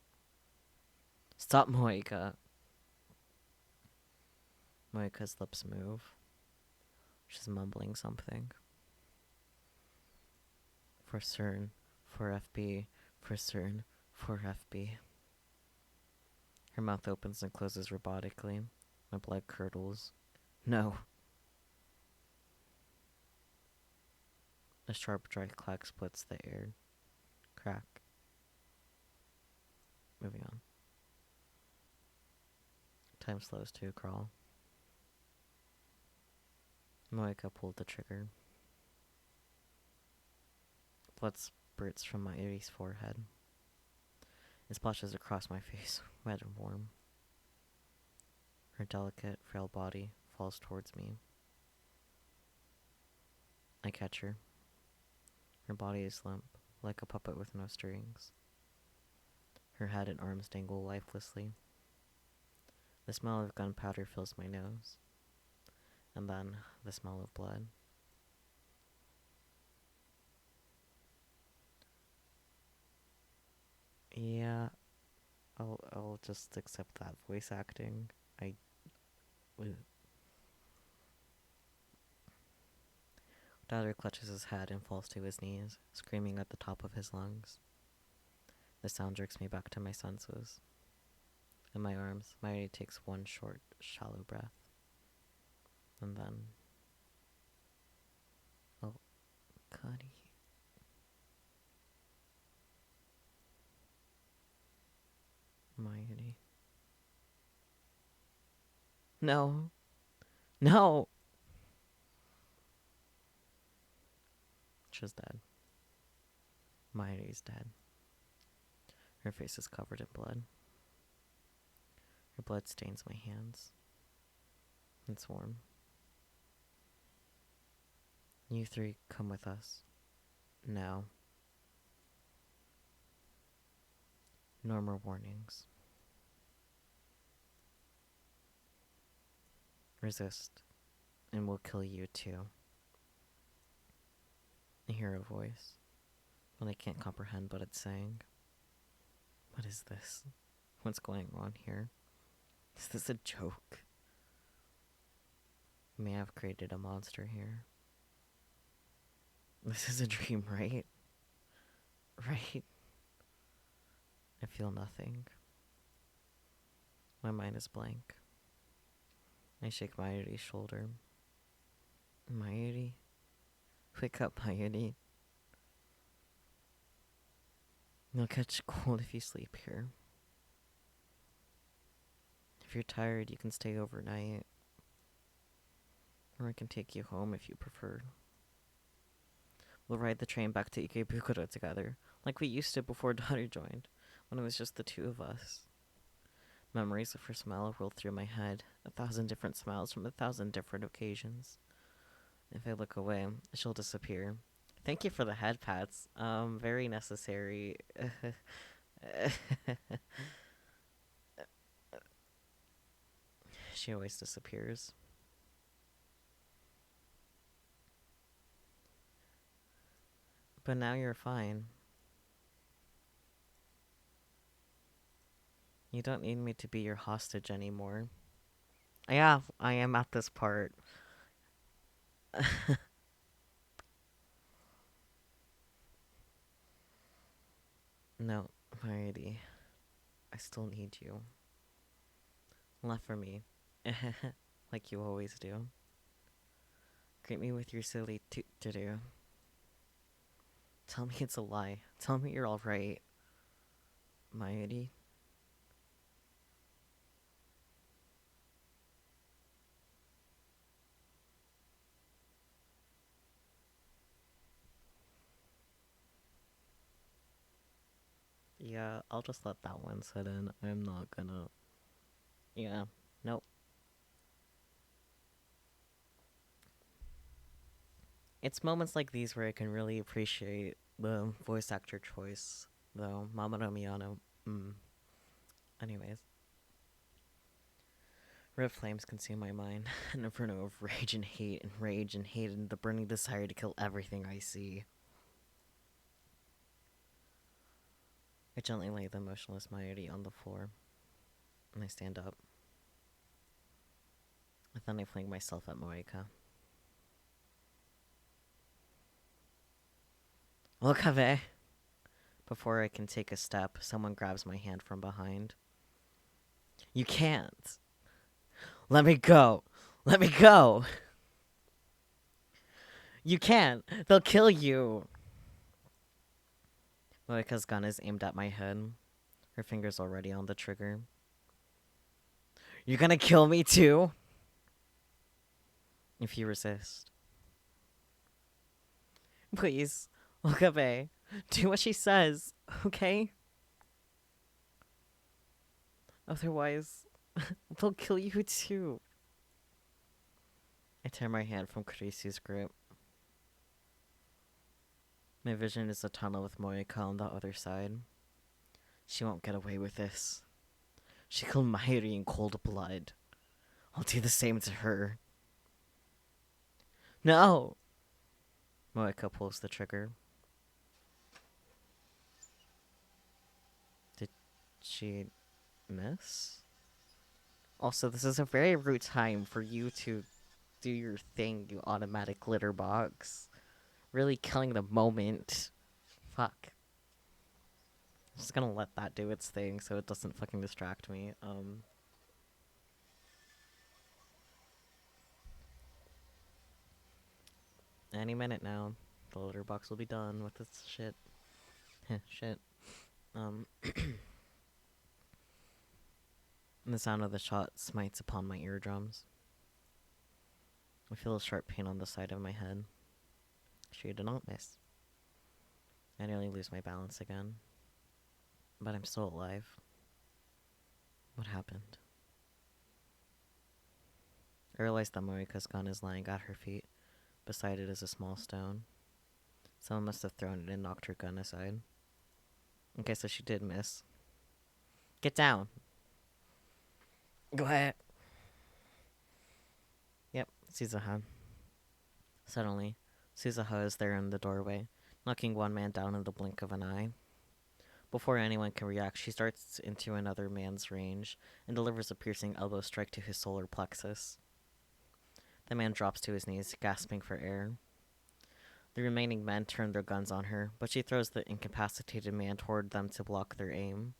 Stop Moeka. Moeka's lips move. She's mumbling something. For CERN, for FB, for CERN, for FB. Her mouth opens and closes robotically. My blood curdles. No. A sharp, dry clack splits the air. Crack. Moving on. Time slows to a crawl. Moeka pulled the trigger. Blood spurts from my Marie's forehead. It splashes across my face, wet and warm. Her delicate, frail body falls towards me. I catch her. Her body is limp, like a puppet with no strings. Her head and arms dangle lifelessly. The smell of gunpowder fills my nose. And then the smell of blood. Yeah, I'll just accept that voice acting. Tyler clutches his head and falls to his knees, screaming at the top of his lungs. The sound jerks me back to my senses. In my arms, Mairi takes one short, shallow breath. And then... Oh, Cuddy. Mairi. No. No! She's dead. Mairi's dead. Her face is covered in blood. Her blood stains my hands. It's warm. You three, come with us. Now. No more warnings. Resist, and we'll kill you too. I hear a voice, but I can't comprehend what it's saying. What is this? What's going on here? Is this a joke? May I have created a monster here? This is a dream, right? Right? I feel nothing. My mind is blank. I shake Mayuri's shoulder. Mayuri? Wake up, Mayuri. You'll catch cold if you sleep here. If you're tired, you can stay overnight. Or I can take you home if you prefer. We'll ride the train back to Ikebukuro together, like we used to before daughter joined, when it was just the two of us. Memories of her smile roll through my head, 1,000 different smiles from 1,000 different occasions. If I look away, she'll disappear. Thank you for the head pats. Very necessary. She always disappears. But now you're fine. You don't need me to be your hostage anymore. Yeah, I am at this part. No, Heidi. I still need you. Left for me. Like you always do. Greet me with your silly toot-to-do. Tell me it's a lie. Tell me you're alright. Heidi. Yeah, I'll just let that one sit in. I'm not gonna... Yeah, nope. It's moments like these where I can really appreciate the voice actor choice, though. Mamoru Miyano. Anyways. Red flames consume my mind. An inferno of rage and hate and the burning desire to kill everything I see. I gently lay the motionless Mayuri on the floor, and I stand up. And then I fling myself at Moeka. Okabe! Before I can take a step, someone grabs my hand from behind. You can't! Let me go! Let me go! You can't! They'll kill you! Moeka's gun is aimed at my head. Her finger's already on the trigger. You're gonna kill me too? If you resist. Please, Okabe, do what she says, okay? Otherwise, they'll kill you too. I tear my hand from Kurisu's grip. My vision is a tunnel with Moeka on the other side. She won't get away with this. She killed Mayuri in cold blood. I'll do the same to her. No! Moeka pulls the trigger. Did she miss? Also, this is a very rude time for you to do your thing, you automatic litter box. Really killing the moment. Fuck. I'm just gonna let that do its thing so it doesn't fucking distract me. Any minute now, the litter box will be done with this shit. Shit. The sound of the shot smites upon my eardrums. I feel a sharp pain on the side of my head. She did not miss. I nearly lose my balance again. But I'm still alive. What happened? I realized that Morika's gun is lying at her feet. Beside it is a small stone. Someone must have thrown it and knocked her gun aside. Okay, so she did miss. Get down! Go ahead! Yep, Suzuhan. Suddenly, Suzuha is there in the doorway, knocking one man down in the blink of an eye. Before anyone can react, she darts into another man's range and delivers a piercing elbow strike to his solar plexus. The man drops to his knees, gasping for air. The remaining men turn their guns on her, but she throws the incapacitated man toward them to block their aim.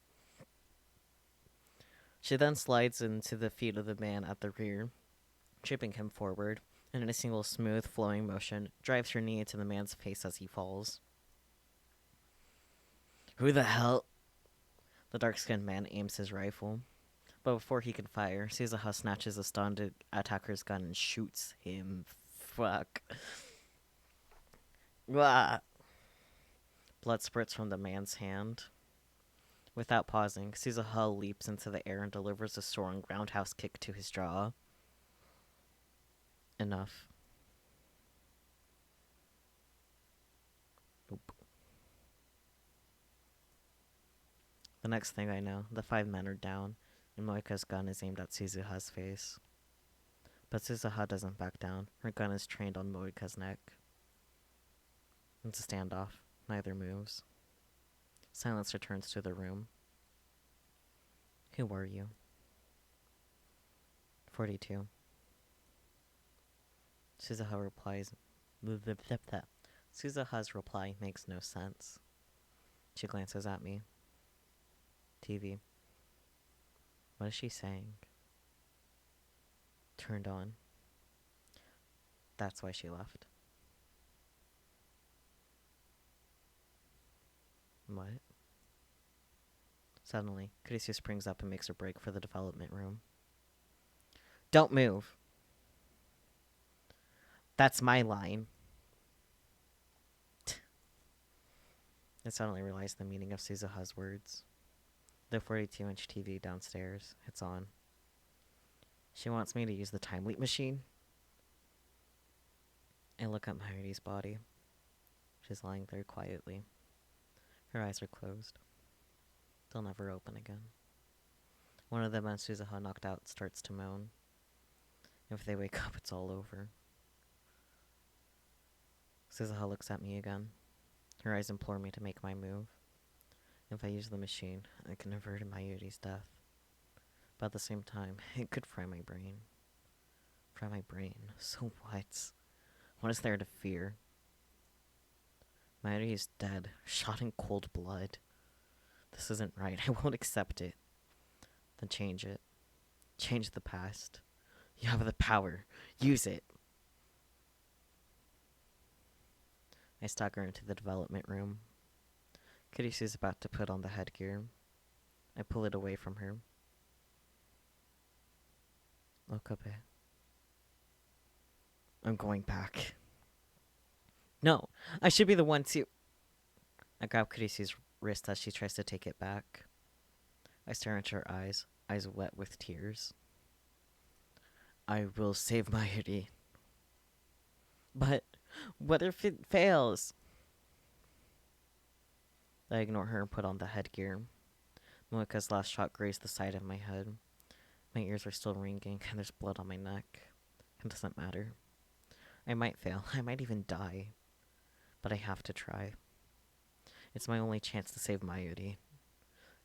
She then slides into the feet of the man at the rear, tripping him forward, and in a single smooth, flowing motion, drives her knee into the man's face as he falls. Who the hell? The dark-skinned man aims his rifle, but before he can fire, Suzuha snatches a stunned attacker's gun and shoots him. Fuck. Blah. Blood spurts from the man's hand. Without pausing, Suzuha leaps into the air and delivers a soaring roundhouse kick to his jaw. Enough. Nope. The next thing I know, the 5 men are down, and Moika's gun is aimed at Suzuha's face. But Suzuha doesn't back down. Her gun is trained on Moika's neck. It's a standoff. Neither moves. Silence returns to the room. Who are you? 42. Suzuha replies. Suzuha's reply makes no sense. She glances at me. TV. What is she saying? Turned on. That's why she left. What? Suddenly, Kurisu springs up and makes a break for the development room. Don't move! That's my line. I suddenly realized the meaning of Suzuha's words. The 42-inch TV downstairs. It's on. She wants me to use the time leap machine? I look at Mayuri's body. She's lying there quietly. Her eyes are closed. They'll never open again. One of the men Suzuha knocked out starts to moan. If they wake up, it's all over. Suzuha looks at me again. Her eyes implore me to make my move. If I use the machine, I can avert Mayuri's death. But at the same time, it could fry my brain. Fry my brain. So what? What is there to fear? Mayuri is dead, shot in cold blood. This isn't right. I won't accept it. Then change it. Change the past. You have the power. Use it. I stagger into the development room. Kurisu's about to put on the headgear. I pull it away from her. Okabe. I'm going back. No, I should be the one to... I grab Kurisu's wrist as she tries to take it back. I stare into her eyes wet with tears. I will save Mayuri. But what if it fails? I ignore her and put on the headgear. Moika's last shot grazed the side of my head. My ears are still ringing, and there's blood on my neck. It doesn't matter. I might fail. I might even die. But I have to try. It's my only chance to save Mayuri.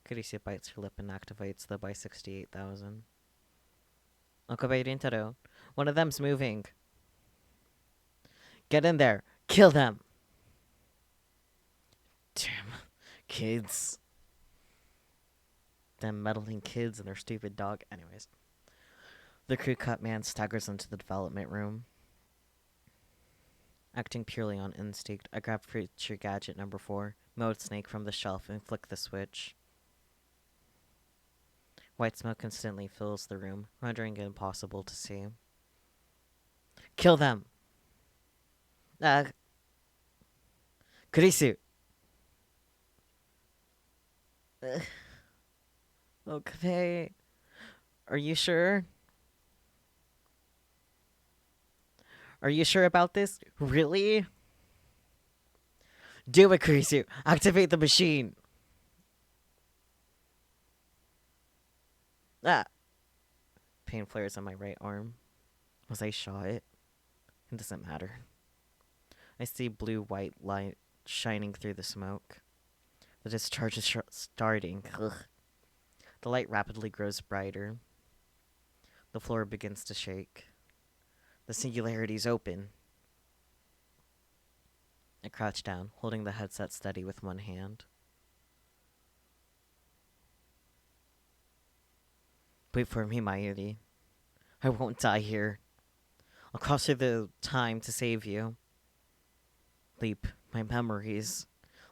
Kurisu bites her lip and activates the by 68,000. Okabe Rintaro, one of them's moving. Get in there. Kill them. Damn. Kids. Them meddling kids and their stupid dog. Anyways. The crew cut man staggers into the development room. Acting purely on instinct, I grab feature gadget number 4, mode snake from the shelf, and flick the switch. White smoke instantly fills the room, rendering it impossible to see. Kill them! Kurisu! Okay. Are you sure? Are you sure about this? Really? Do it, Kurisu! Activate the machine! Pain flares on my right arm. Was I shot? It doesn't matter. I see blue-white light shining through the smoke. The discharge is starting. Ugh. The light rapidly grows brighter. The floor begins to shake. The singularity's open. I crouch down, holding the headset steady with one hand. Wait for me, Mayuri. I won't die here. I'll cross through the time to save you. Leap my memories.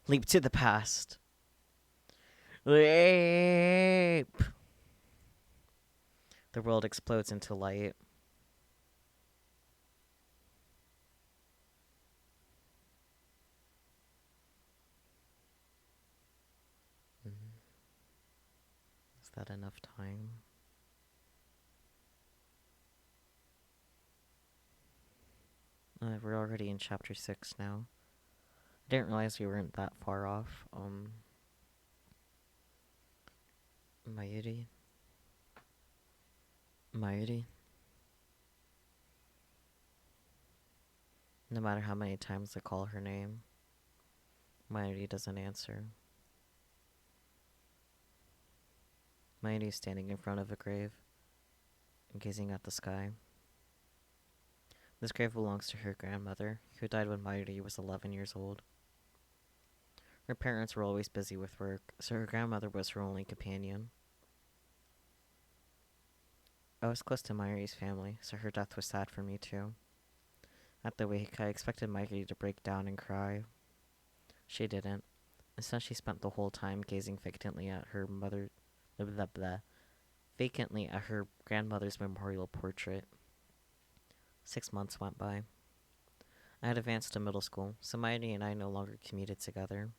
Leap to the past. Leap! The world explodes into light. Is that enough time? We're already in chapter 6 now. I didn't realize we weren't that far off. Mayuri? Mayuri? No matter how many times I call her name, Mayuri doesn't answer. Mayuri is standing in front of a grave, gazing at the sky. This grave belongs to her grandmother, who died when Mayuri was 11 years old. Her parents were always busy with work, so her grandmother was her only companion. I was close to Mayuri's family, so her death was sad for me too. At the wake, I expected Mayuri to break down and cry. She didn't. Instead, she spent the whole time gazing vacantly at her grandmother's memorial portrait. 6 months went by. I had advanced to middle school, so Mayuri and I no longer commuted together.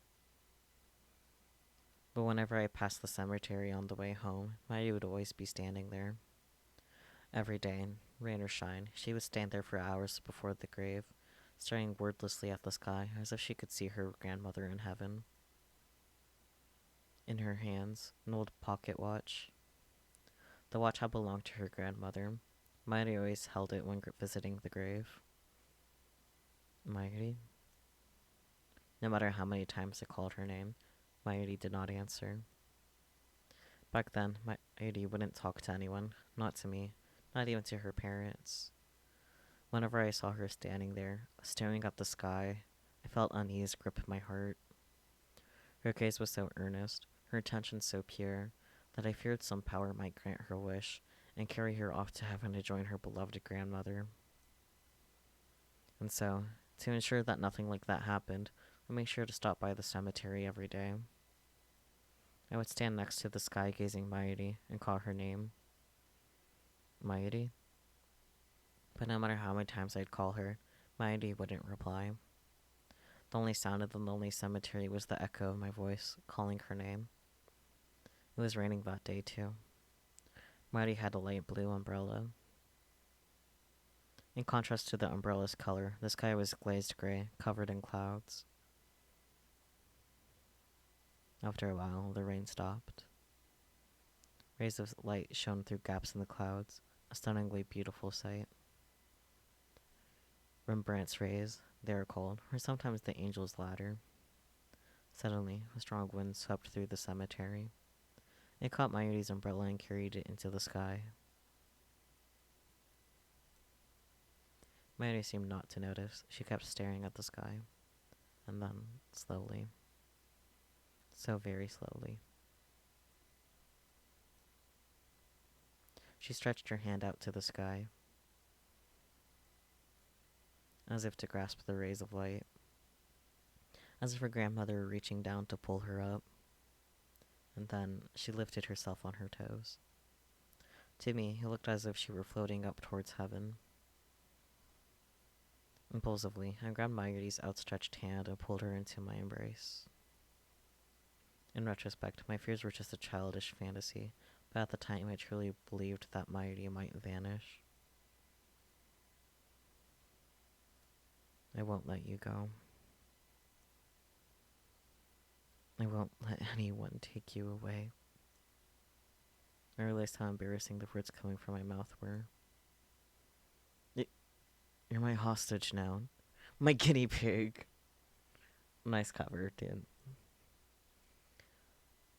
But whenever I passed the cemetery on the way home, Mayuri would always be standing there. Every day, rain or shine, she would stand there for hours before the grave, staring wordlessly at the sky as if she could see her grandmother in heaven. In her hands, an old pocket watch. The watch had belonged to her grandmother. Mayuri always held it when visiting the grave. Mayuri? No matter how many times I called her name, Mayuri did not answer. Back then, Mayuri wouldn't talk to anyone, not to me, not even to her parents. Whenever I saw her standing there, staring at the sky, I felt unease grip my heart. Her gaze was so earnest, her intention so pure, that I feared some power might grant her wish and carry her off to heaven to join her beloved grandmother. And so, to ensure that nothing like that happened, I made sure to stop by the cemetery every day. I would stand next to the sky-gazing Mayuri and call her name. Mayuri? But no matter how many times I'd call her, Mayuri wouldn't reply. The only sound in the lonely cemetery was the echo of my voice, calling her name. It was raining that day, too. Mayuri had a light blue umbrella. In contrast to the umbrella's color, the sky was glazed gray, covered in clouds. After a while, the rain stopped. Rays of light shone through gaps in the clouds, a stunningly beautiful sight. Rembrandt's rays, they are called, were sometimes the angel's ladder. Suddenly, a strong wind swept through the cemetery. It caught Mayuri's umbrella and carried it into the sky. Mayuri seemed not to notice. She kept staring at the sky. And then, slowly, so very slowly, she stretched her hand out to the sky, as if to grasp the rays of light, as if her grandmother were reaching down to pull her up. And then she lifted herself on her toes. To me, it looked as if she were floating up towards heaven. Impulsively, I grabbed Mayuri's outstretched hand and pulled her into my embrace. In retrospect, my fears were just a childish fantasy, but at the time I truly believed that Mayuri might vanish. I won't let you go. I won't let anyone take you away. I realized how embarrassing the words coming from my mouth were. You're my hostage now. My guinea pig. Nice cover, dude.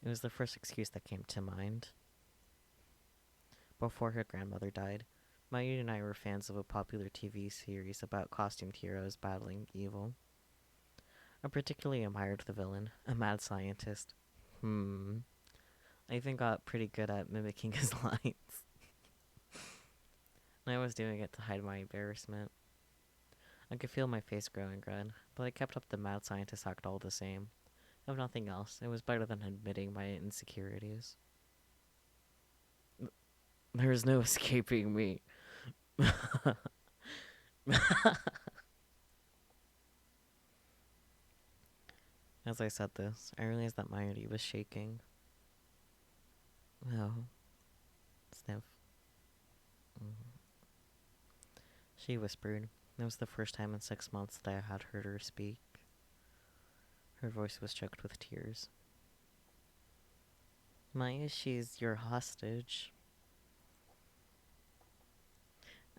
It was the first excuse that came to mind. Before her grandmother died, Mayuri and I were fans of a popular TV series about costumed heroes battling evil. I particularly admired the villain, a mad scientist. I even got pretty good at mimicking his lines. I was doing it to hide my embarrassment. I could feel my face growing red, but I kept up the mad scientist act all the same. If nothing else, it was better than admitting my insecurities. There is no escaping me. As I said this, I realized that Mayuri was shaking. Oh, sniff. She whispered. It was the first time in 6 months that I had heard her speak. Her voice was choked with tears. Maya, she's your hostage.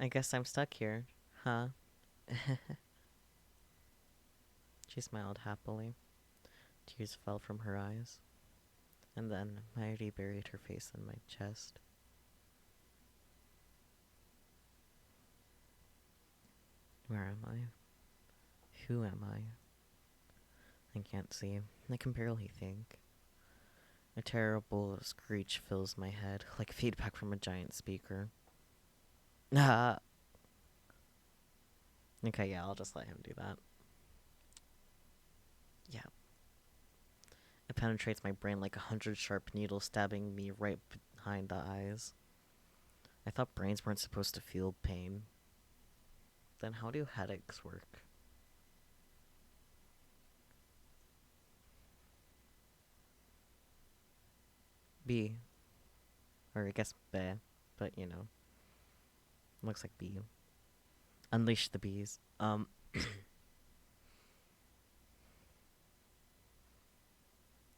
I guess I'm stuck here, huh? She smiled happily. Tears fell from her eyes. And then Mayuri buried her face in my chest. Where am I? Who am I? I can't see. I can barely think. A terrible screech fills my head, like feedback from a giant speaker. Ah! Okay, yeah, I'll just let him do that. Yeah. It penetrates my brain like 100 sharp needles stabbing me right behind the eyes. I thought brains weren't supposed to feel pain. Then how do headaches work? B. Or I guess B. But, you know. Looks like B. Unleash the bees.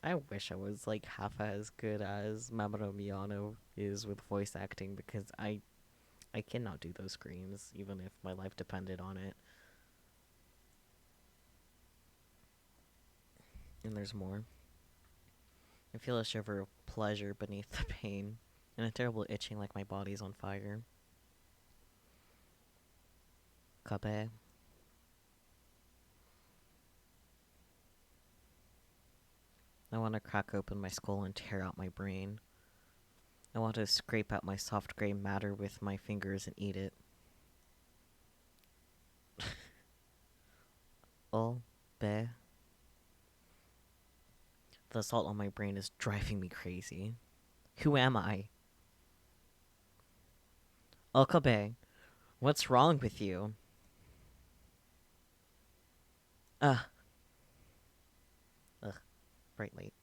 I wish I was like half as good as Mamoru Miyano is with voice acting because I cannot do those screams even if my life depended on it. And there's more. I feel a shiver of pleasure beneath the pain and a terrible itching like my body's on fire. Kabe. I want to crack open my skull and tear out my brain. I want to scrape out my soft gray matter with my fingers and eat it. Oh, be. The assault on my brain is driving me crazy. Who am I? Okabe, what's wrong with you? Ugh. Ugh. Bright light.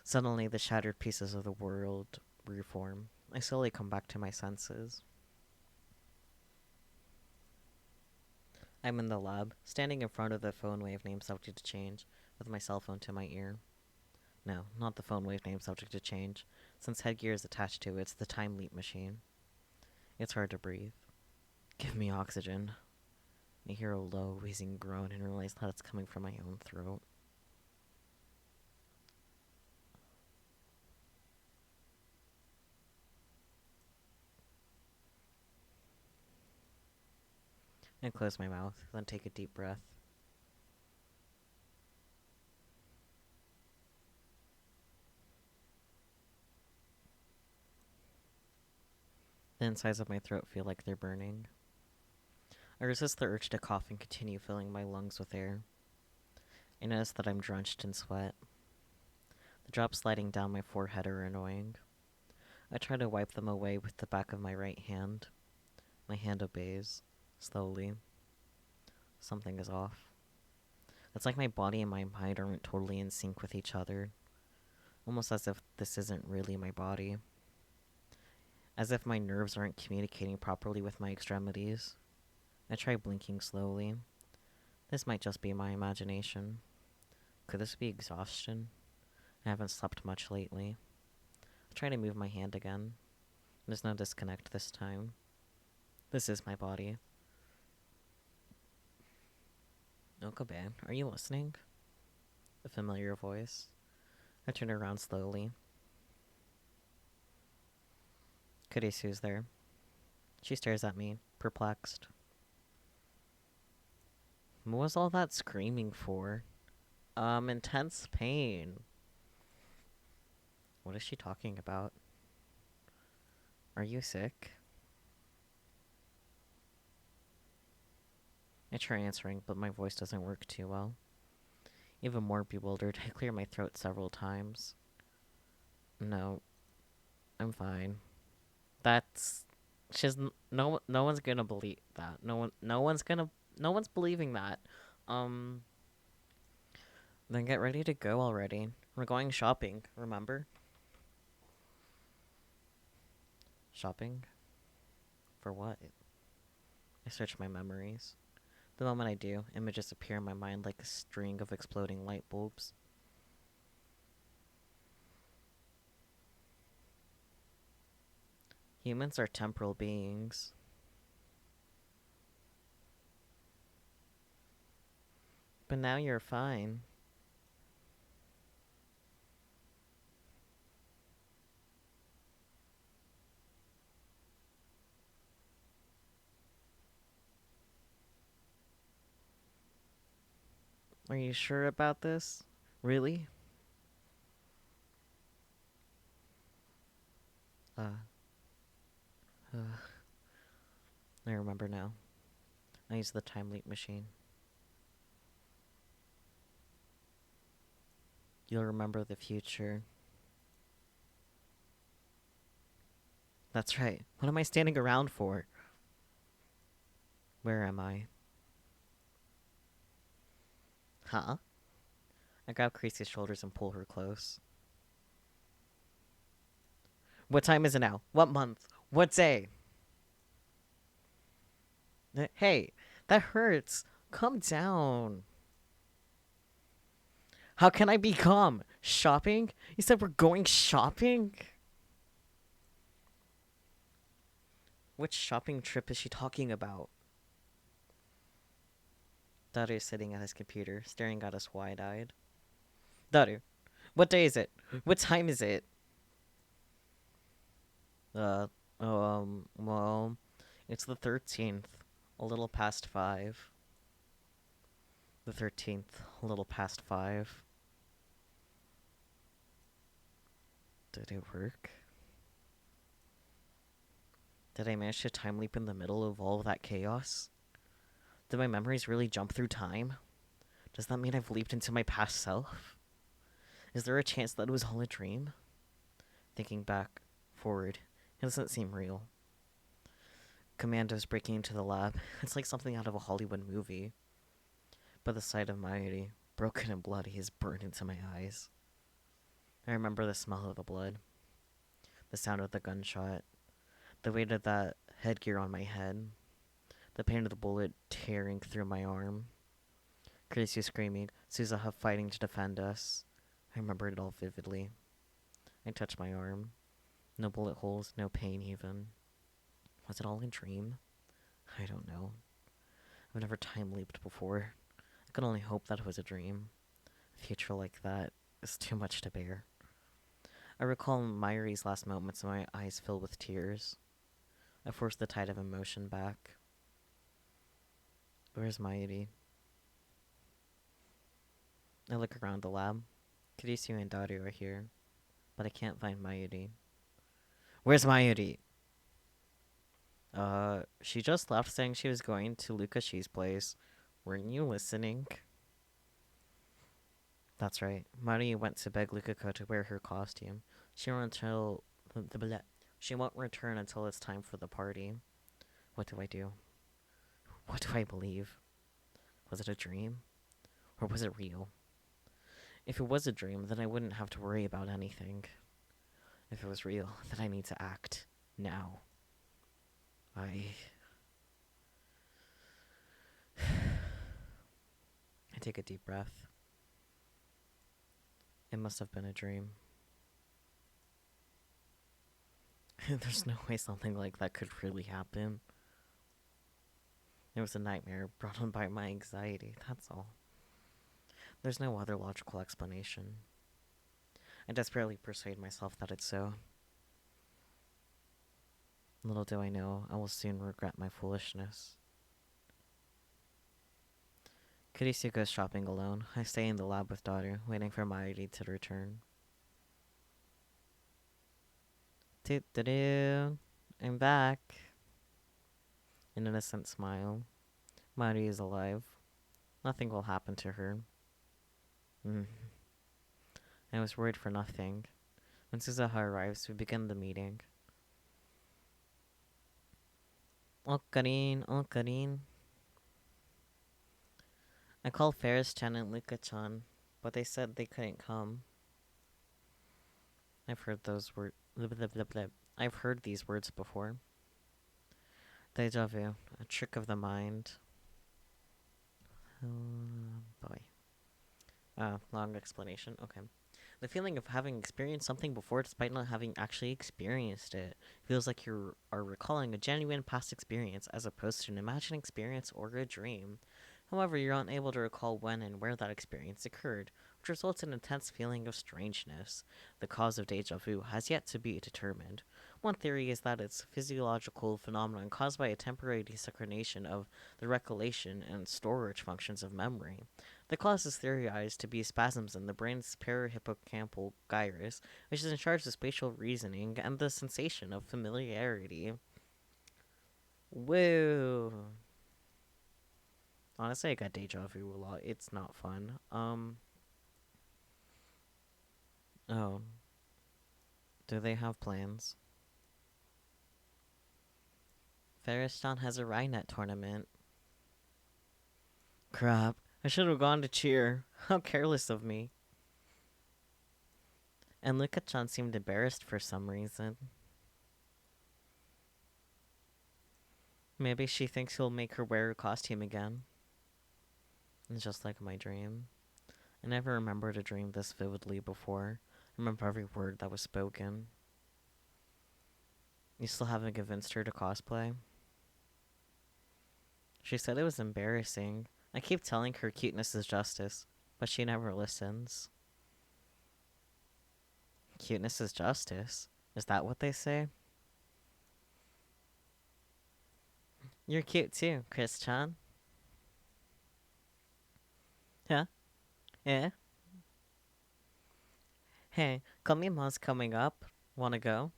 Suddenly, the shattered pieces of the world reform. I slowly come back to my senses. I'm in the lab, standing in front of the phone wave name subject to change, with my cell phone to my ear. No, not the phone wave name subject to change. Since headgear is attached to it, it's the time leap machine. It's hard to breathe. Give me oxygen. I hear a low, wheezing groan and realize that it's coming from my own throat. I close my mouth, then take a deep breath. The insides of my throat feel like they're burning. I resist the urge to cough and continue filling my lungs with air. I notice that I'm drenched in sweat. The drops sliding down my forehead are annoying. I try to wipe them away with the back of my right hand. My hand obeys, slowly. Something is off. It's like my body and my mind aren't totally in sync with each other. Almost as if this isn't really my body. As if my nerves aren't communicating properly with my extremities. I try blinking slowly. This might just be my imagination. Could this be exhaustion? I haven't slept much lately. I try to move my hand again. There's no disconnect this time. This is my body. Okabe, are you listening? A familiar voice. I turn around slowly. Kurisu's there. She stares at me, perplexed. What was all that screaming for? Intense pain. What is she talking about? Are you sick? I try answering, but my voice doesn't work too well. Even more bewildered, I clear my throat several times. No, I'm fine. That's no one's gonna believe that. No one's believing that. Um then get ready to go already. We're going shopping, remember? Shopping? For what? I search my memories. The moment I do, images appear in my mind like a string of exploding light bulbs. Humans are temporal beings. But now you're fine. Are you sure about this? Really? Uh, I remember now. I use the time leap machine. You'll remember the future. That's right. What am I standing around for? Where am I? Huh? I grab Creasy's shoulders and pull her close. What time is it now? What month? What day? Hey, that hurts. Calm down. How can I be calm? Shopping? You said we're going shopping? Which shopping trip is she talking about? Daru is sitting at his computer, staring at us wide-eyed. Daru, what day is it? What time is it? Uh, well, it's the 13th, a little past 5. The 13th, a little past 5. Did it work? Did I manage to time leap in the middle of all of that chaos? Did my memories really jump through time? Does that mean I've leaped into my past self? Is there a chance that it was all a dream? Thinking back, forward, it doesn't seem real. Commandos breaking into the lab. It's like something out of a Hollywood movie. But the sight of Mayuri, broken and bloody, is burned into my eyes. I remember the smell of the blood, the sound of the gunshot, the weight of that headgear on my head, the pain of the bullet tearing through my arm. Crazy screaming, Suzuha fighting to defend us. I remember it all vividly. I touched my arm. No bullet holes, no pain even. Was it all a dream? I don't know. I've never time leaped before. I could only hope that it was a dream. A future like that is too much to bear. I recall Mayuri's last moments and my eyes fill with tears. I force the tide of emotion back. Where's Mayuri? I look around the lab. Kurisu and Daru are here, but I can't find Mayuri. Where's Mayuri? She just left saying she was going to Lukashi's place. Weren't you listening? That's right. Mayuri went to beg Lukako to wear her costume. She won't until she won't return until it's time for the party. What do I do? What do I believe? Was it a dream? Or was it real? If it was a dream, then I wouldn't have to worry about anything. If it was real, then I need to act. Now. I take a deep breath. It must have been a dream. There's no way something like that could really happen. It was a nightmare brought on by my anxiety, that's all. There's no other logical explanation. I desperately persuade myself that it's so. Little do I know, I will soon regret my foolishness. Kurisu goes shopping alone. I stay in the lab with daughter, waiting for Mayuri to return. Toot-toot-doo. I'm back. An innocent smile. Mayuri is alive. Nothing will happen to her. I was worried for nothing. When Suzaha arrives, we begin the meeting. Oh, Karin. I called Ferris-chan and Luka-chan, but they said they couldn't come. I've heard those words. I've heard these words before. Deja vu, a trick of the mind. Oh, boy. Long explanation. Okay. The feeling of having experienced something before despite not having actually experienced it feels like you are recalling a genuine past experience as opposed to an imagined experience or a dream. However, you're unable to recall when and where that experience occurred, which results in an intense feeling of strangeness. The cause of deja vu has yet to be determined. One theory is that it's a physiological phenomenon caused by a temporary desynchronization of the recollection and storage functions of memory. The cause is theorized to be spasms in the brain's parahippocampal gyrus, which is in charge of spatial reasoning and the sensation of familiarity. Woo! Honestly, I got deja vu a lot. It's not fun. Oh. Do they have plans? Ferriston has a Rhinet tournament. Crap. I should have gone to cheer. How careless of me. And Luka-chan seemed embarrassed for some reason. Maybe she thinks he'll make her wear a costume again. It's just like my dream. I never remembered a dream this vividly before. I remember every word that was spoken. You still haven't convinced her to cosplay? She said it was embarrassing. I keep telling her cuteness is justice, but she never listens. Cuteness is justice? Is that what they say? You're cute too, Chris-chan. Huh? Yeah? Hey, Komima's coming up. Wanna go?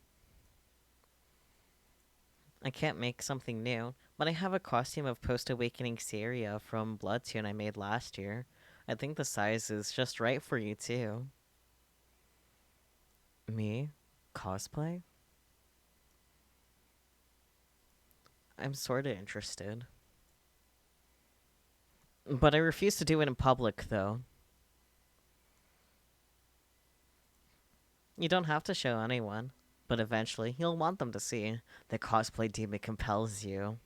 I can't make something new, but I have a costume of post-awakening Saria from Bloodtune I made last year. I think the size is just right for you too. Me? Cosplay? I'm sorta interested. But I refuse to do it in public, though. You don't have to show anyone, but eventually you'll want them to see. The cosplay demon compels you.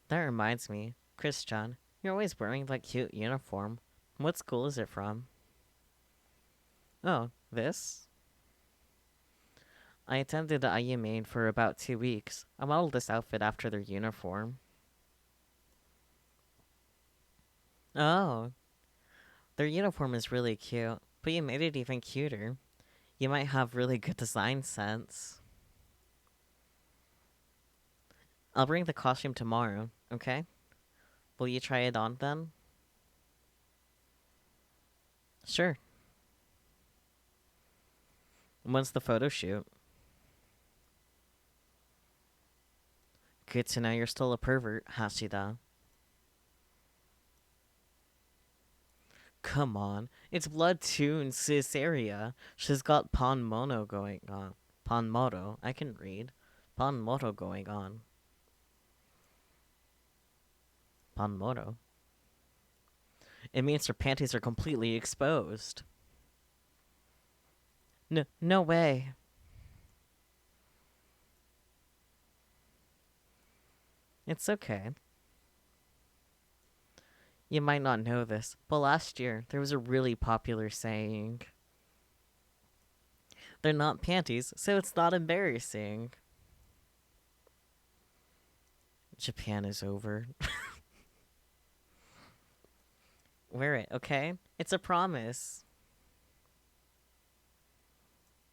That reminds me, Chris-chan, you're always wearing that cute uniform. What school is it from? Oh, this? I attended the IU main for about 2 weeks. I modeled this outfit after their uniform. Oh, their uniform is really cute, but you made it even cuter. You might have really good design sense. I'll bring the costume tomorrow, okay? Will you try it on then? Sure. When's the photo shoot? Good to know you're still a pervert, Hashida. Come on, it's Bloodtoon Caesarea. She's got Pon Mono going on. Pon Moto, I can read. Pon Moto going on. Pon Moto? It means her panties are completely exposed. No way. It's okay. You might not know this, but last year there was a really popular saying. They're not panties, so it's not embarrassing. Japan is over. Wear it, okay? It's a promise.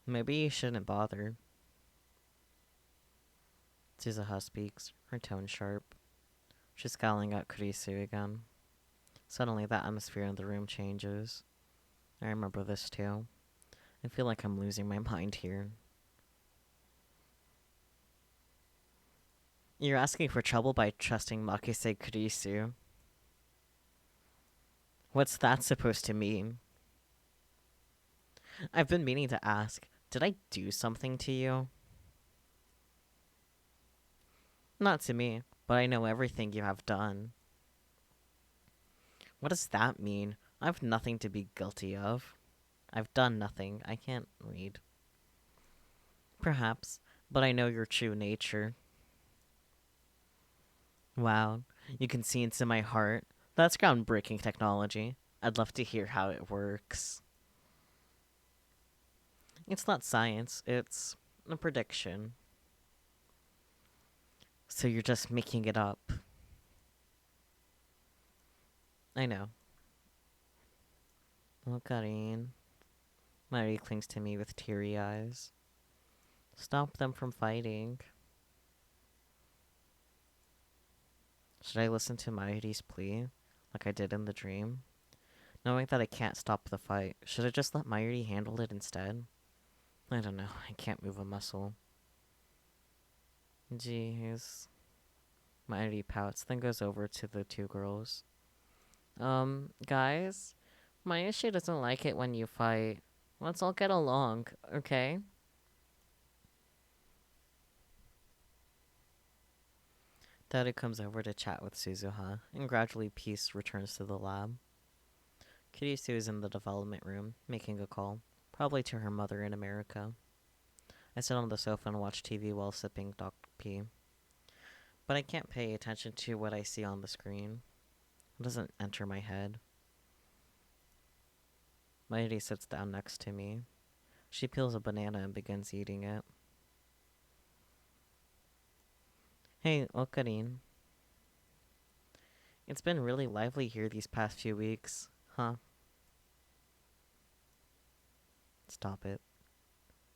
Maybe you shouldn't bother. Suzuha speaks, her tone sharp. She's scowling at Kurisu again. Suddenly, the atmosphere in the room changes. I remember this too. I feel like I'm losing my mind here. You're asking for trouble by trusting Makise Kurisu. What's that supposed to mean? I've been meaning to ask, did I do something to you? Not to me, but I know everything you have done. What does that mean? I've nothing to be guilty of. I've done nothing. I can't read. Perhaps, but I know your true nature. Wow, you can see into my heart. That's groundbreaking technology. I'd love to hear how it works. It's not science, it's a prediction. So you're just making it up. I know. Oh, Karin. Mary clings to me with teary eyes. Stop them from fighting. Should I listen to Mayuri's plea, like I did in the dream? Knowing that I can't stop the fight, should I just let Mayuri handle it instead? I don't know, I can't move a muscle. Jeez. Mayuri pouts, then goes over to the two girls. Guys? Mayushi doesn't like it when you fight. Let's all get along, okay? Daru comes over to chat with Suzuha, and gradually peace returns to the lab. Kirisu is in the development room, making a call, probably to her mother in America. I sit on the sofa and watch TV while sipping Doc P. But I can't pay attention to what I see on the screen. It doesn't enter my head. Mayuri sits down next to me. She peels a banana and begins eating it. Hey, Okarin. It's been really lively here these past few weeks, huh? Stop it.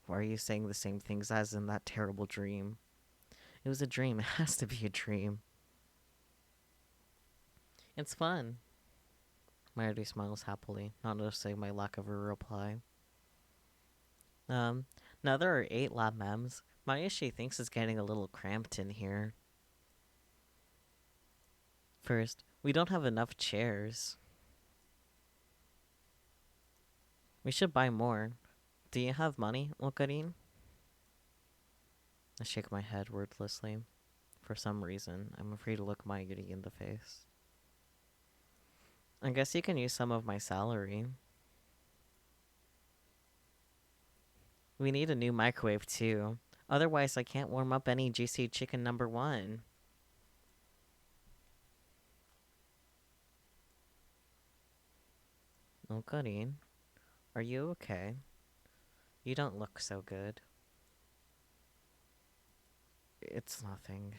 Why are you saying the same things as in that terrible dream? It was a dream. It has to be a dream. It's fun. Mayuri smiles happily, not noticing my lack of a reply. Now there are 8 lab mems. Mayushi thinks it's getting a little cramped in here. First, we don't have enough chairs. We should buy more. Do you have money, Okarin? I shake my head wordlessly. For some reason, I'm afraid to look Mayuri in the face. I guess you can use some of my salary. We need a new microwave too. Otherwise, I can't warm up any juicy chicken #1. Okarin, are you okay? You don't look so good. It's nothing.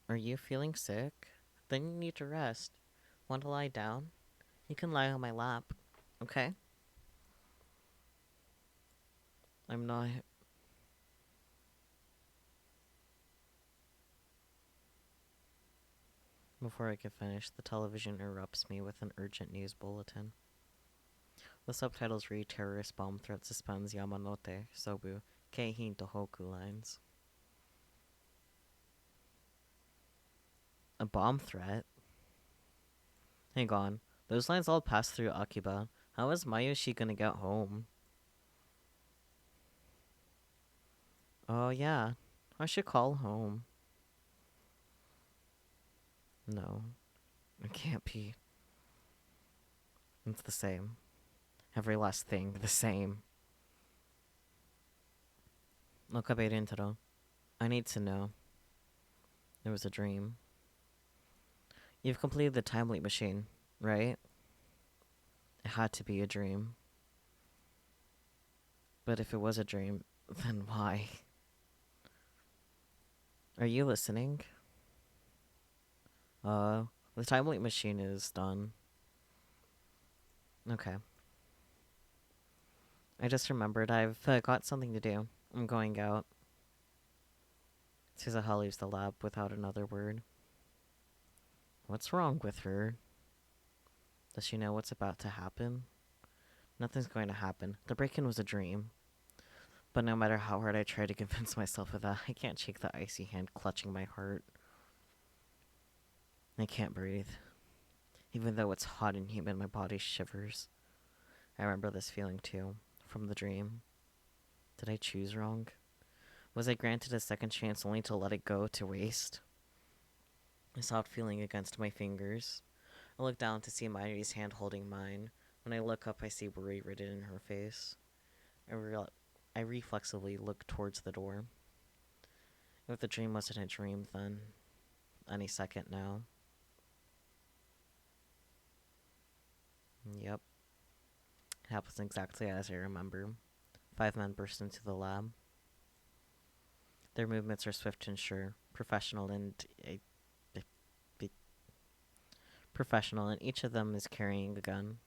Are you feeling sick? Then you need to rest. Want to lie down? You can lie on my lap, okay? I'm not. Before I can finish, the television erupts me with an urgent news bulletin. The subtitles read Terrorist bomb threat suspends Yamanote, Sobu, Keihin Tohoku lines. A bomb threat? Hang on. Those lines all pass through Akiba. How is Mayushi gonna get home? Oh, yeah. I should call home. No. It can't be. It's the same. Every last thing, the same. Okabe Rintaro. I need to know. It was a dream. You've completed the time leap machine, right? It had to be a dream. But if it was a dream, then why? Are you listening? Uh, the time leap machine is done. Okay. I just remembered I've got something to do. I'm going out. Suzaha leaves the lab without another word. What's wrong with her? Does she know what's about to happen? Nothing's going to happen. The break-in was a dream. But no matter how hard I try to convince myself of that, I can't shake the icy hand clutching my heart. I can't breathe. Even though it's hot and humid, my body shivers. I remember this feeling too, from the dream. Did I choose wrong? Was I granted a second chance only to let it go to waste? I sobbed feeling against my fingers. I look down to see Mayuri's hand holding mine. When I look up, I see worry written in her face. I reflexively look towards the door. If the dream wasn't a dream, then any second now. Yep. It happens exactly as I remember. 5 men burst into the lab. Their movements are swift and sure, professional, and each of them is carrying a gun.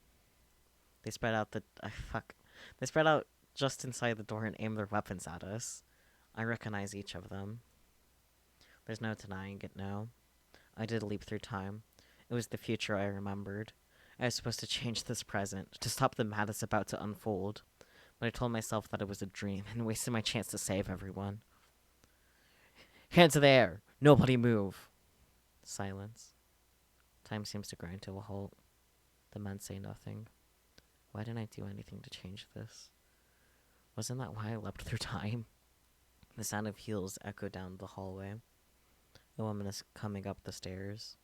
They spread out They spread out just inside the door and aim their weapons at us. I recognize each of them. There's no denying it now. I did leap through time. It was the future I remembered. I was supposed to change this present, to stop the madness about to unfold. But I told myself that it was a dream and wasted my chance to save everyone. Hands in the air! Nobody move! Silence. Time seems to grind to a halt. The men say nothing. Why didn't I do anything to change this? Wasn't that why I leapt through time? The sound of heels echo down the hallway. A woman is coming up the stairs.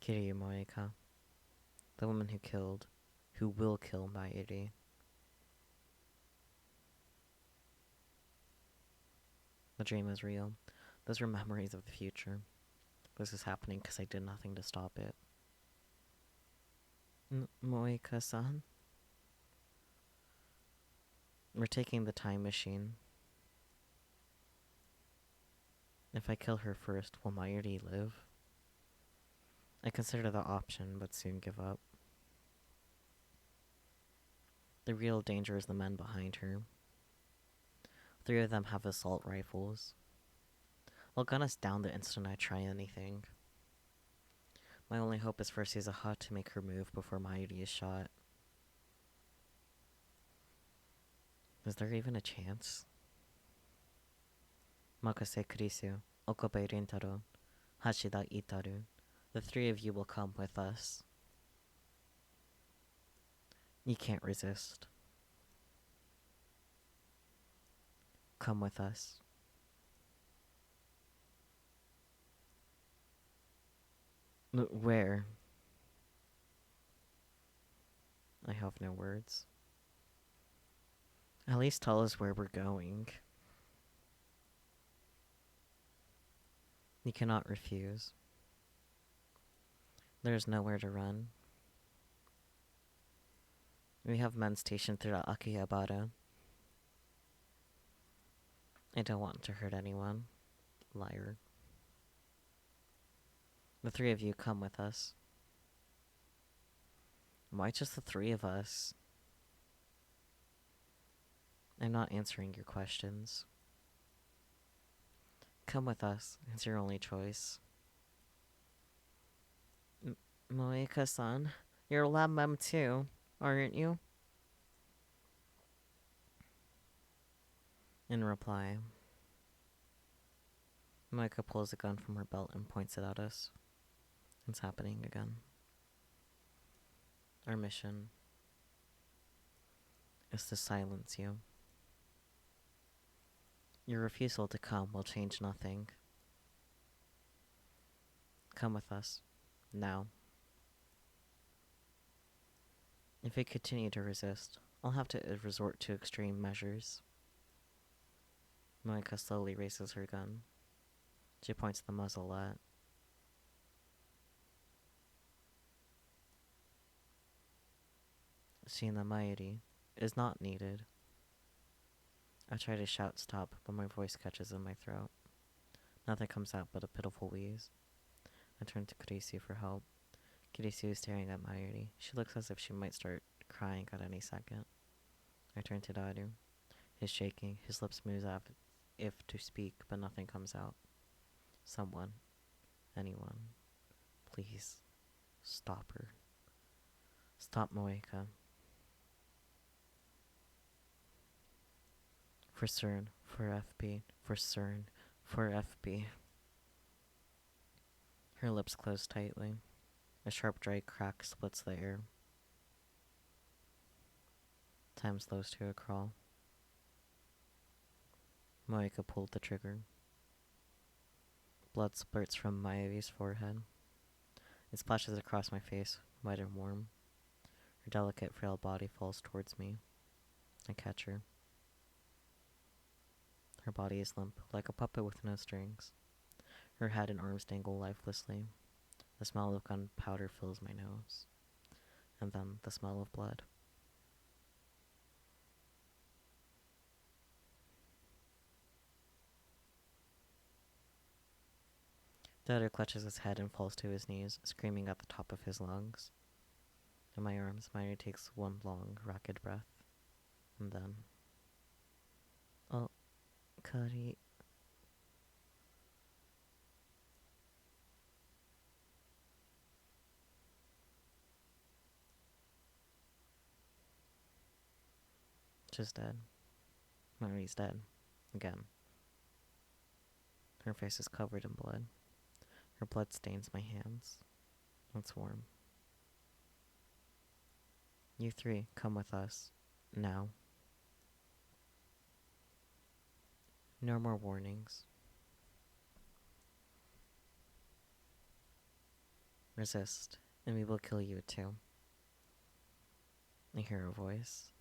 Kiryu Moeka. The woman who will kill Mayuri. The dream is real. Those were memories of the future. This is happening because I did nothing to stop it. Moeka-san? We're taking the time machine. If I kill her first, will Mayuri live? I consider the option, but soon give up. The real danger is the men behind her. 3 of them have assault rifles. They'll gun us down the instant I try anything. My only hope is for Suzaha to make her move before Mayuri is shot. Is there even a chance? Makase Kurisu, Okobe Rintaro, Hashida Itaru. The 3 of you will come with us. You can't resist. Come with us. Where? I have no words. At least tell us where we're going. You cannot refuse. There is nowhere to run. We have men stationed throughout Akihabara. I don't want to hurt anyone. Liar. The 3 of you come with us. Why just the 3 of us? I'm not answering your questions. Come with us. It's your only choice. Moeka-san, you're a lab mem too, aren't you? In reply, Moeka pulls a gun from her belt and points it at us. It's happening again. Our mission is to silence you. Your refusal to come will change nothing. Come with us. Now. If you continue to resist, I'll have to resort to extreme measures. Moeka slowly raises her gun. She points the muzzle at Shina Mayuri is not needed. I try to shout stop, but my voice catches in my throat. Nothing comes out but a pitiful wheeze. I turn to Kurisu for help. Kurisu is staring at Mayuri. She looks as if she might start crying at any second. I turn to Daru. He's shaking. His lips move as if to speak, but nothing comes out. Someone. Anyone. Please. Stop her. Stop Moeka. For CERN. For FB. For CERN. For FB. Her lips close tightly. A sharp, dry crack splits the air. Time slows to a crawl. Moeka pulled the trigger. Blood spurts from Mayuri's forehead. It splashes across my face, white and warm. Her delicate, frail body falls towards me. I catch her. Her body is limp, like a puppet with no strings. Her head and arms dangle lifelessly. The smell of gunpowder fills my nose. And then the smell of blood. The other clutches his head and falls to his knees, screaming at the top of his lungs. In my arms, Mayuri takes one long, rapid breath. And then... Oh, Kari... She's dead. Mayuri's dead. Again. Her face is covered in blood. Her blood stains my hands. It's warm. You three, come with us. Now. No more warnings. Resist, and we will kill you too. I hear a voice,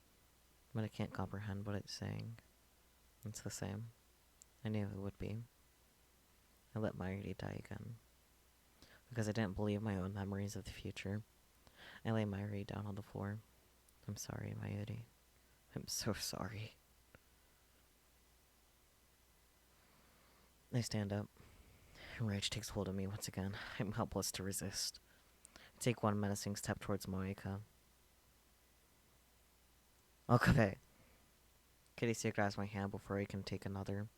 but I can't comprehend what it's saying. It's the same. I knew it would be. I let Mayuri die again. Because I didn't believe my own memories of the future. I lay Mayuri down on the floor. I'm sorry, Mayuri. I'm so sorry. I stand up. Rage takes hold of me once again. I'm helpless to resist. I take one menacing step towards Moeka. Okabe! Kurisu grabs my hand before I can take another.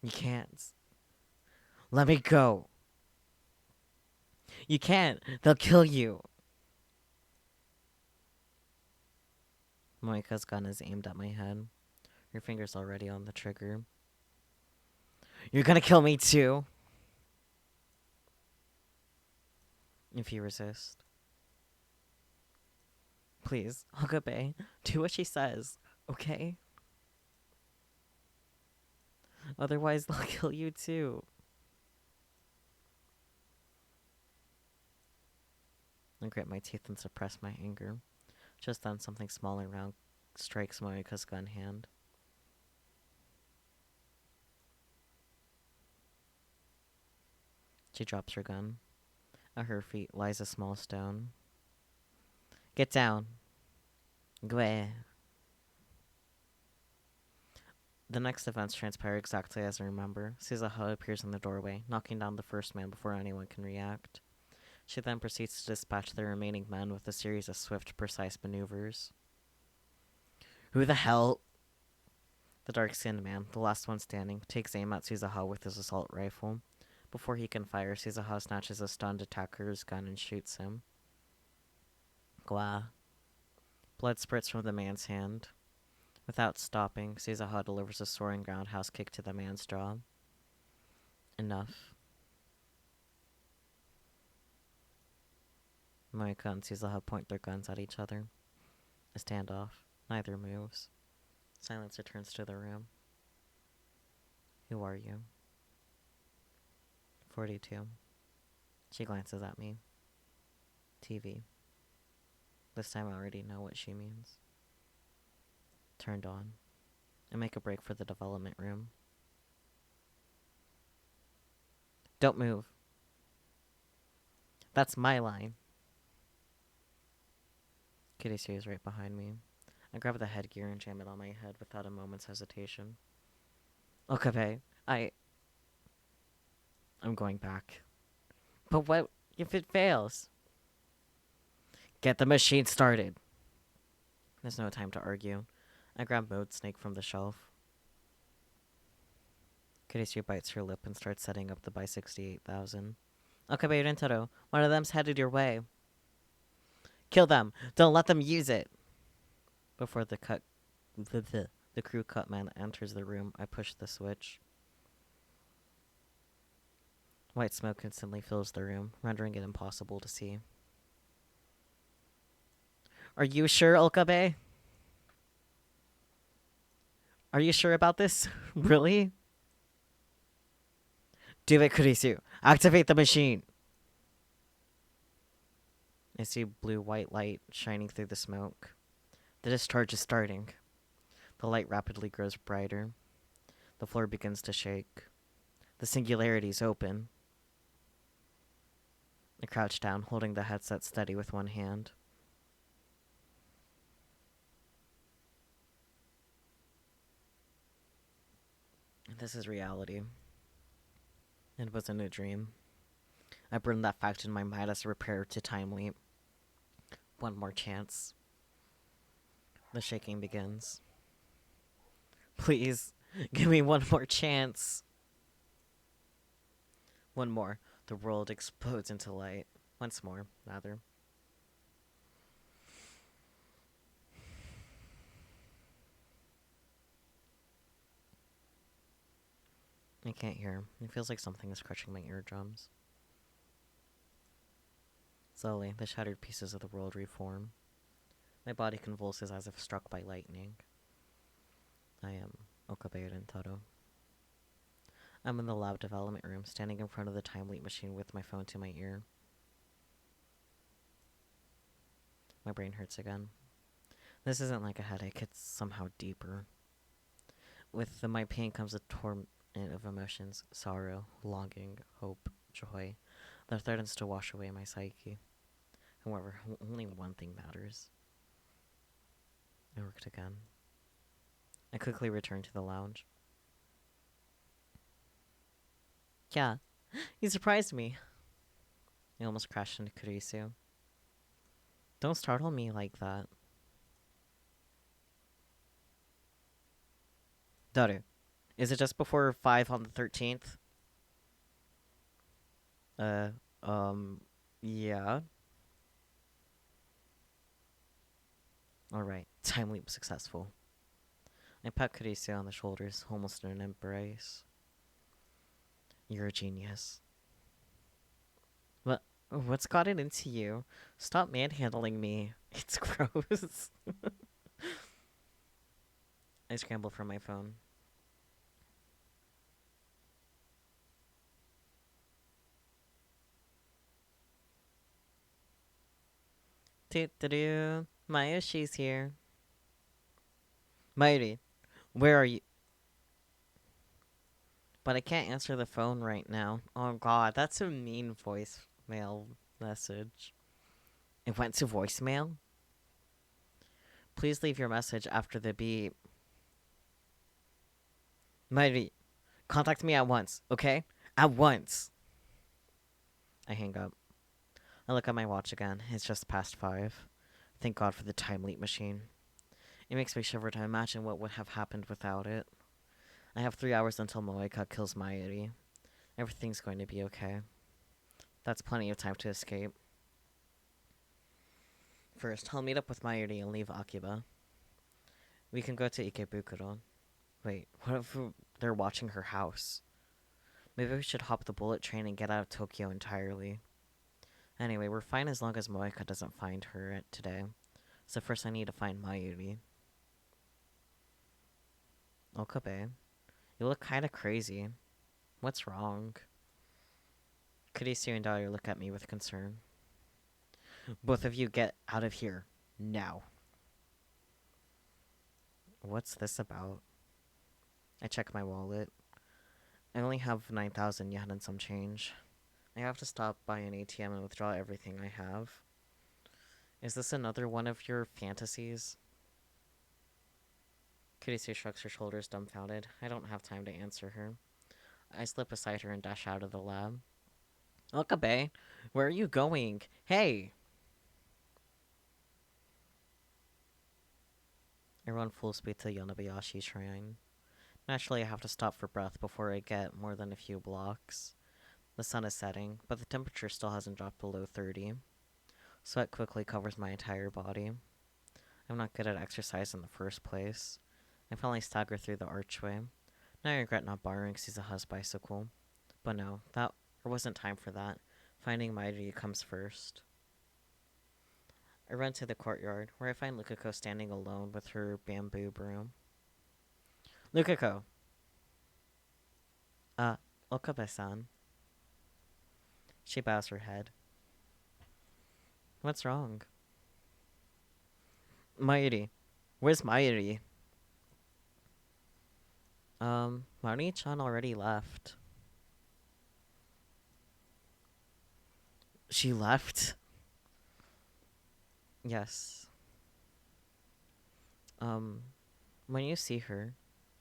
You can't. Let me go! You can't! They'll kill you! Moeka's gun is aimed at my head. Her finger's already on the trigger. You're gonna kill me too? If you resist. Please, Okabe, do what she says, okay? Otherwise, they'll kill you too. I grit my teeth and suppress my anger. Just then, something small and round strikes Moeka's gun hand. She drops her gun. At her feet lies a small stone. Get down. Gue. The next events transpire exactly as I remember. Suzuha appears in the doorway, knocking down the first man before anyone can react. She then proceeds to dispatch the remaining men with a series of swift, precise maneuvers. Who the hell? The dark-skinned man, the last one standing, takes aim at Suzuha with his assault rifle. Before he can fire, Suzuha snatches a stunned attacker's gun and shoots him. Gwa. Blood spurts from the man's hand. Without stopping, Suzuha delivers a soaring roundhouse kick to the man's jaw. Enough. Moeka and Suzuha point their guns at each other. A standoff. Neither moves. Silence returns to the room. Who are you? 42. She glances at me. TV. This time I already know what she means. Turned on. I make a break for the development room. Don't move. That's my line. Kurisu is right behind me. I grab the headgear and jam it on my head without a moment's hesitation. Okabe, I'm going back. But what if it fails? Get the machine started. There's no time to argue. I grab Mode Snake from the shelf. Kirisu bites her lip and starts setting up the by 68,000. Okay, Rentaro, one of them's headed your way. Kill them! Don't let them use it! Before the crew cut man enters the room, I push the switch. White smoke instantly fills the room, rendering it impossible to see. Are you sure, Okabe? Are you sure about this? Really? Do it, Kurisu. Activate the machine. I see blue-white light shining through the smoke. The discharge is starting. The light rapidly grows brighter. The floor begins to shake. The singularity's open. I crouch down, holding the headset steady with one hand. This is reality. It wasn't a dream. I burned that fact in my mind as I prepared to time leap. One more chance. The shaking begins. Please, give me one more chance. One more. The world explodes into light. Once more, rather. I can't hear. It feels like something is crushing my eardrums. Slowly, the shattered pieces of the world reform. My body convulses as if struck by lightning. I am Okabe Rentaro. I'm in the lab development room, standing in front of the time leap machine with my phone to my ear. My brain hurts again. This isn't like a headache, it's somehow deeper. With my pain comes a torment of emotions, sorrow, longing, hope, joy, that threatens to wash away my psyche. However, only one thing matters. It worked again. I quickly returned to the lounge. Yeah, you surprised me. I almost crashed into Kurisu. Don't startle me like that. Daru, is it just before 5 on the 13th? Uh, yeah. Alright, time leap successful. I pat Kurisu on the shoulders, almost in an embrace. You're a genius. What? What's gotten into you? Stop manhandling me. It's gross. I scramble for my phone. Tutturuing. Maya, she's here. Mayuri, where are you? But I can't answer the phone right now. Oh god, that's a mean voicemail message. It went to voicemail? Please leave your message after the beep. Mayuri, contact me at once, okay? At once! I hang up. I look at my watch again. It's just past 5. Thank God for the time leap machine. It makes me shiver to imagine what would have happened without it. I have 3 hours until Moeka kills Mayuri. Everything's going to be okay. That's plenty of time to escape. First, I'll meet up with Mayuri and leave Akiba. We can go to Ikebukuro. Wait, what if they're watching her house? Maybe we should hop the bullet train and get out of Tokyo entirely. Anyway, we're fine as long as Moeka doesn't find her today. So first I need to find Mayuri. Okabe, you look kinda crazy. What's wrong? Kurisu and Dario look at me with concern. Both of you get out of here. Now. What's this about? I check my wallet. I only have 9,000 yen and some change. I have to stop by an ATM and withdraw everything I have. Is this another one of your fantasies? Kurisu shrugs her shoulders, dumbfounded. I don't have time to answer her. I slip beside her and dash out of the lab. Okabe, where are you going? Hey! I run full speed to Yonebayashi Shrine. Naturally, I have to stop for breath before I get more than a few blocks. The sun is setting, but the temperature still hasn't dropped below 30. Sweat quickly covers my entire body. I'm not good at exercise in the first place. I finally stagger through the archway. Now I regret not borrowing Suzuha's bicycle. But no, there wasn't time for that. Finding Mairi comes first. I run to the courtyard, where I find Lukako standing alone with her bamboo broom. Lukako! Okabe-san. She bows her head. What's wrong? Mairi. Where's Mairi? Mairi-chan already left. She left? Yes. When you see her,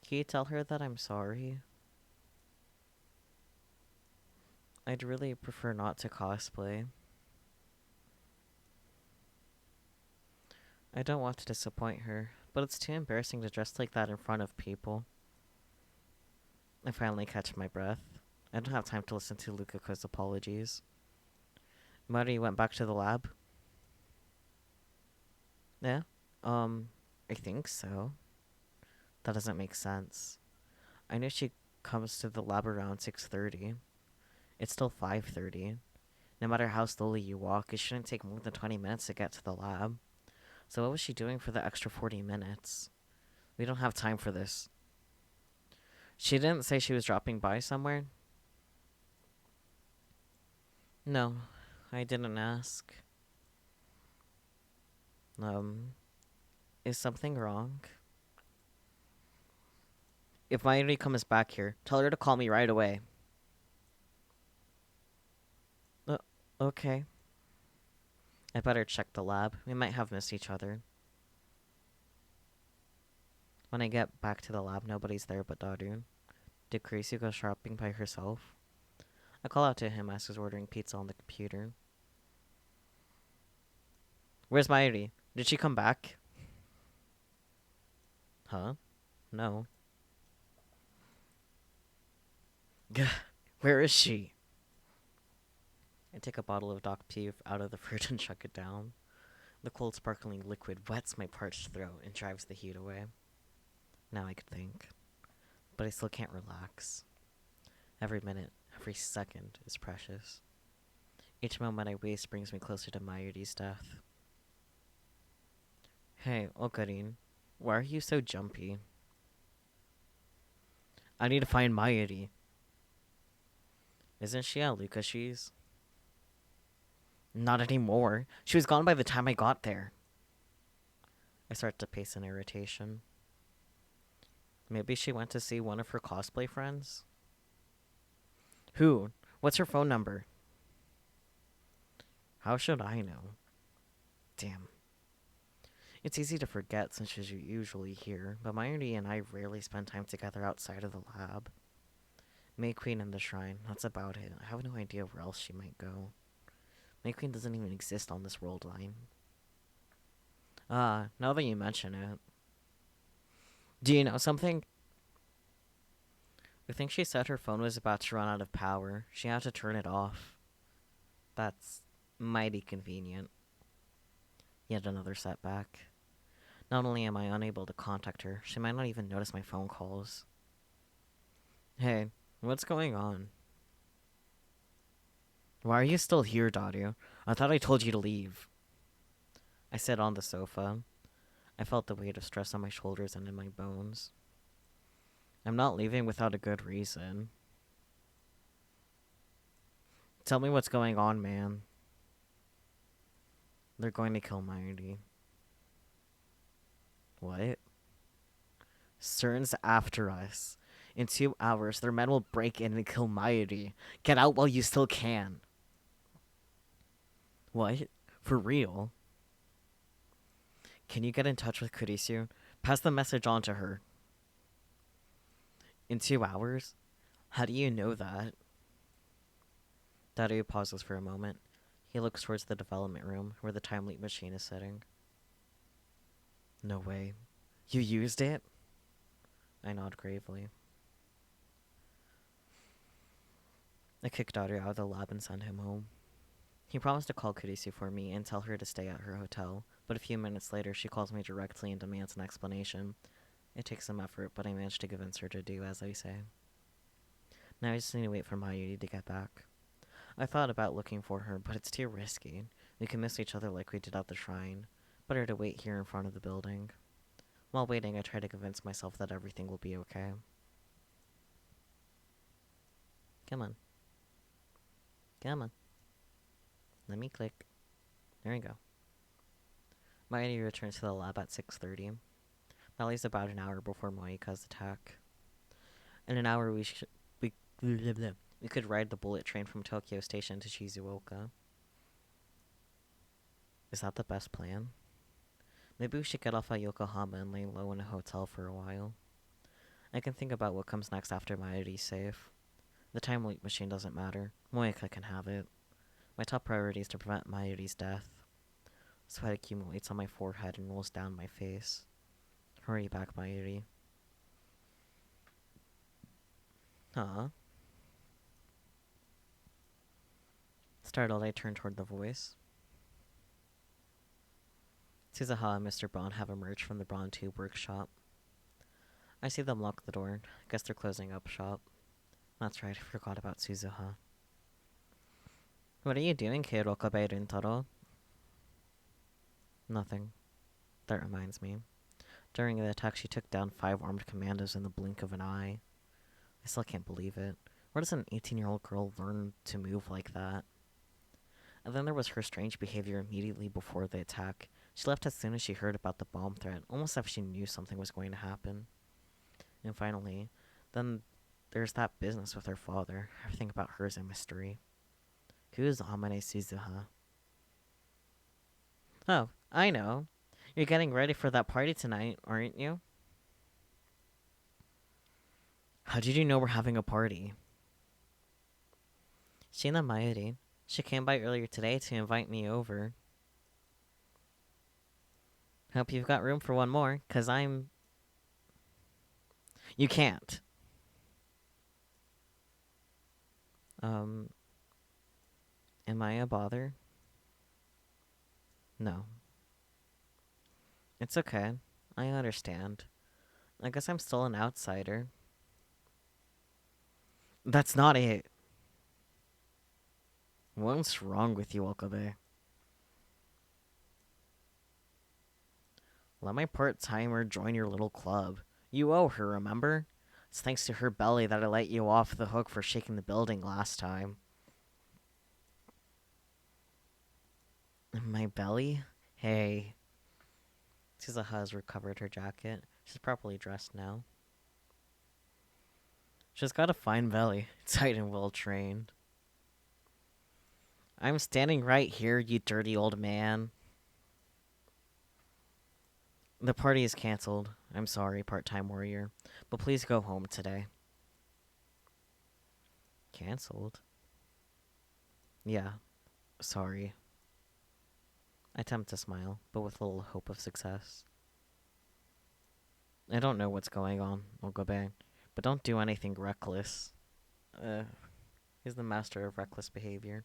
can you tell her that I'm sorry? I'd really prefer not to cosplay. I don't want to disappoint her, but it's too embarrassing to dress like that in front of people. I finally catch my breath. I don't have time to listen to Lukako's apologies. Mari went back to the lab? Yeah? I think so. That doesn't make sense. I knew she comes to the lab around 6:30. It's still 5:30. No matter how slowly you walk, it shouldn't take more than 20 minutes to get to the lab. So what was she doing for the extra 40 minutes? We don't have time for this. She didn't say she was dropping by somewhere? No, I didn't ask. Is something wrong? If Mayuri comes back here, tell her to call me right away. Okay. I better check the lab. We might have missed each other. When I get back to the lab, nobody's there but Darun. Did Crazy go shopping by herself? I call out to him as he's ordering pizza on the computer. Where's Mayuri? Did she come back? Huh? No. Where is she? I take a bottle of Doc P out of the fridge and chuck it down. The cold sparkling liquid wets my parched throat and drives the heat away. Now I could think. But I still can't relax. Every minute, every second is precious. Each moment I waste brings me closer to Mayuri's death. Hey, Okarin, why are you so jumpy? I need to find Mayuri. Isn't she at Lukashi's? Not anymore. She was gone by the time I got there. I start to pace in irritation. Maybe she went to see one of her cosplay friends? Who? What's her phone number? How should I know? Damn. It's easy to forget since she's usually here, but Mayuri and I rarely spend time together outside of the lab. May Queen and the shrine, that's about it. I have no idea where else she might go. May Queen doesn't even exist on this world line. Now that you mention it. Do you know something? I think she said her phone was about to run out of power. She had to turn it off. That's mighty convenient. Yet another setback. Not only am I unable to contact her, she might not even notice my phone calls. Hey, what's going on? Why are you still here, Dario? I thought I told you to leave. I sit on the sofa. I felt the weight of stress on my shoulders and in my bones. I'm not leaving without a good reason. Tell me what's going on, man. They're going to kill Mayuri. What? CERN's after us. In 2 hours, their men will break in and kill Mayuri. Get out while you still can. What? For real? Can you get in touch with Kurisu? Pass the message on to her. In 2 hours? How do you know that? Dario pauses for a moment. He looks towards the development room, where the time leap machine is sitting. No way. You used it? I nod gravely. I kick Dario out of the lab and send him home. He promised to call Kurisu for me and tell her to stay at her hotel, but a few minutes later she calls me directly and demands an explanation. It takes some effort, but I manage to convince her to do as I say. Now I just need to wait for Mayuri to get back. I thought about looking for her, but it's too risky. We can miss each other like we did at the shrine. Better to wait here in front of the building. While waiting, I try to convince myself that everything will be okay. Come on. Come on. Let me click. There we go. Mayuri returns to the lab at 6:30. That leaves about an hour before Moika's attack. In an hour, we could ride the bullet train from Tokyo Station to Shizuoka. Is that the best plan? Maybe we should get off at Yokohama and lay low in a hotel for a while. I can think about what comes next after Mayuri's safe. The time leap machine doesn't matter. Moika can have it. My top priority is to prevent Mayuri's death. Sweat accumulates on my forehead and rolls down my face. Hurry back, Mayuri. Huh? Startled, I turn toward the voice. Suzuha and Mr. Braun have emerged from the Braun Tube workshop. I see them lock the door. Guess they're closing up shop. That's right, I forgot about Suzuha. What are you doing, Keirokabe Rintaro? Nothing. That reminds me. During the attack, she took down 5 armed commandos in the blink of an eye. I still can't believe it. Where does an 18-year-old girl learn to move like that? And then there was her strange behavior immediately before the attack. She left as soon as she heard about the bomb threat, almost as if she knew something was going to happen. And finally, then there's that business with her father. Everything about her is a mystery. Who's Amane Suzuha? Oh, I know. You're getting ready for that party tonight, aren't you? How did you know we're having a party? Shina Mayuri. She came by earlier today to invite me over. Hope you've got room for one more, 'cause I'm... You can't. Am I a bother? No. It's okay. I understand. I guess I'm still an outsider. That's not it. What's wrong with you, Okabe? Let my part-timer join your little club. You owe her, remember? It's thanks to her belly that I let you off the hook for shaking the building last time. My belly? Hey. Suzuha has recovered her jacket. She's properly dressed now. She's got a fine belly, tight and well trained. I'm standing right here, you dirty old man. The party is cancelled. I'm sorry, part-time warrior. But please go home today. Cancelled? Yeah, sorry. I attempt to smile, but with little hope of success. I don't know what's going on, Okabe, but don't do anything reckless. He's the master of reckless behavior.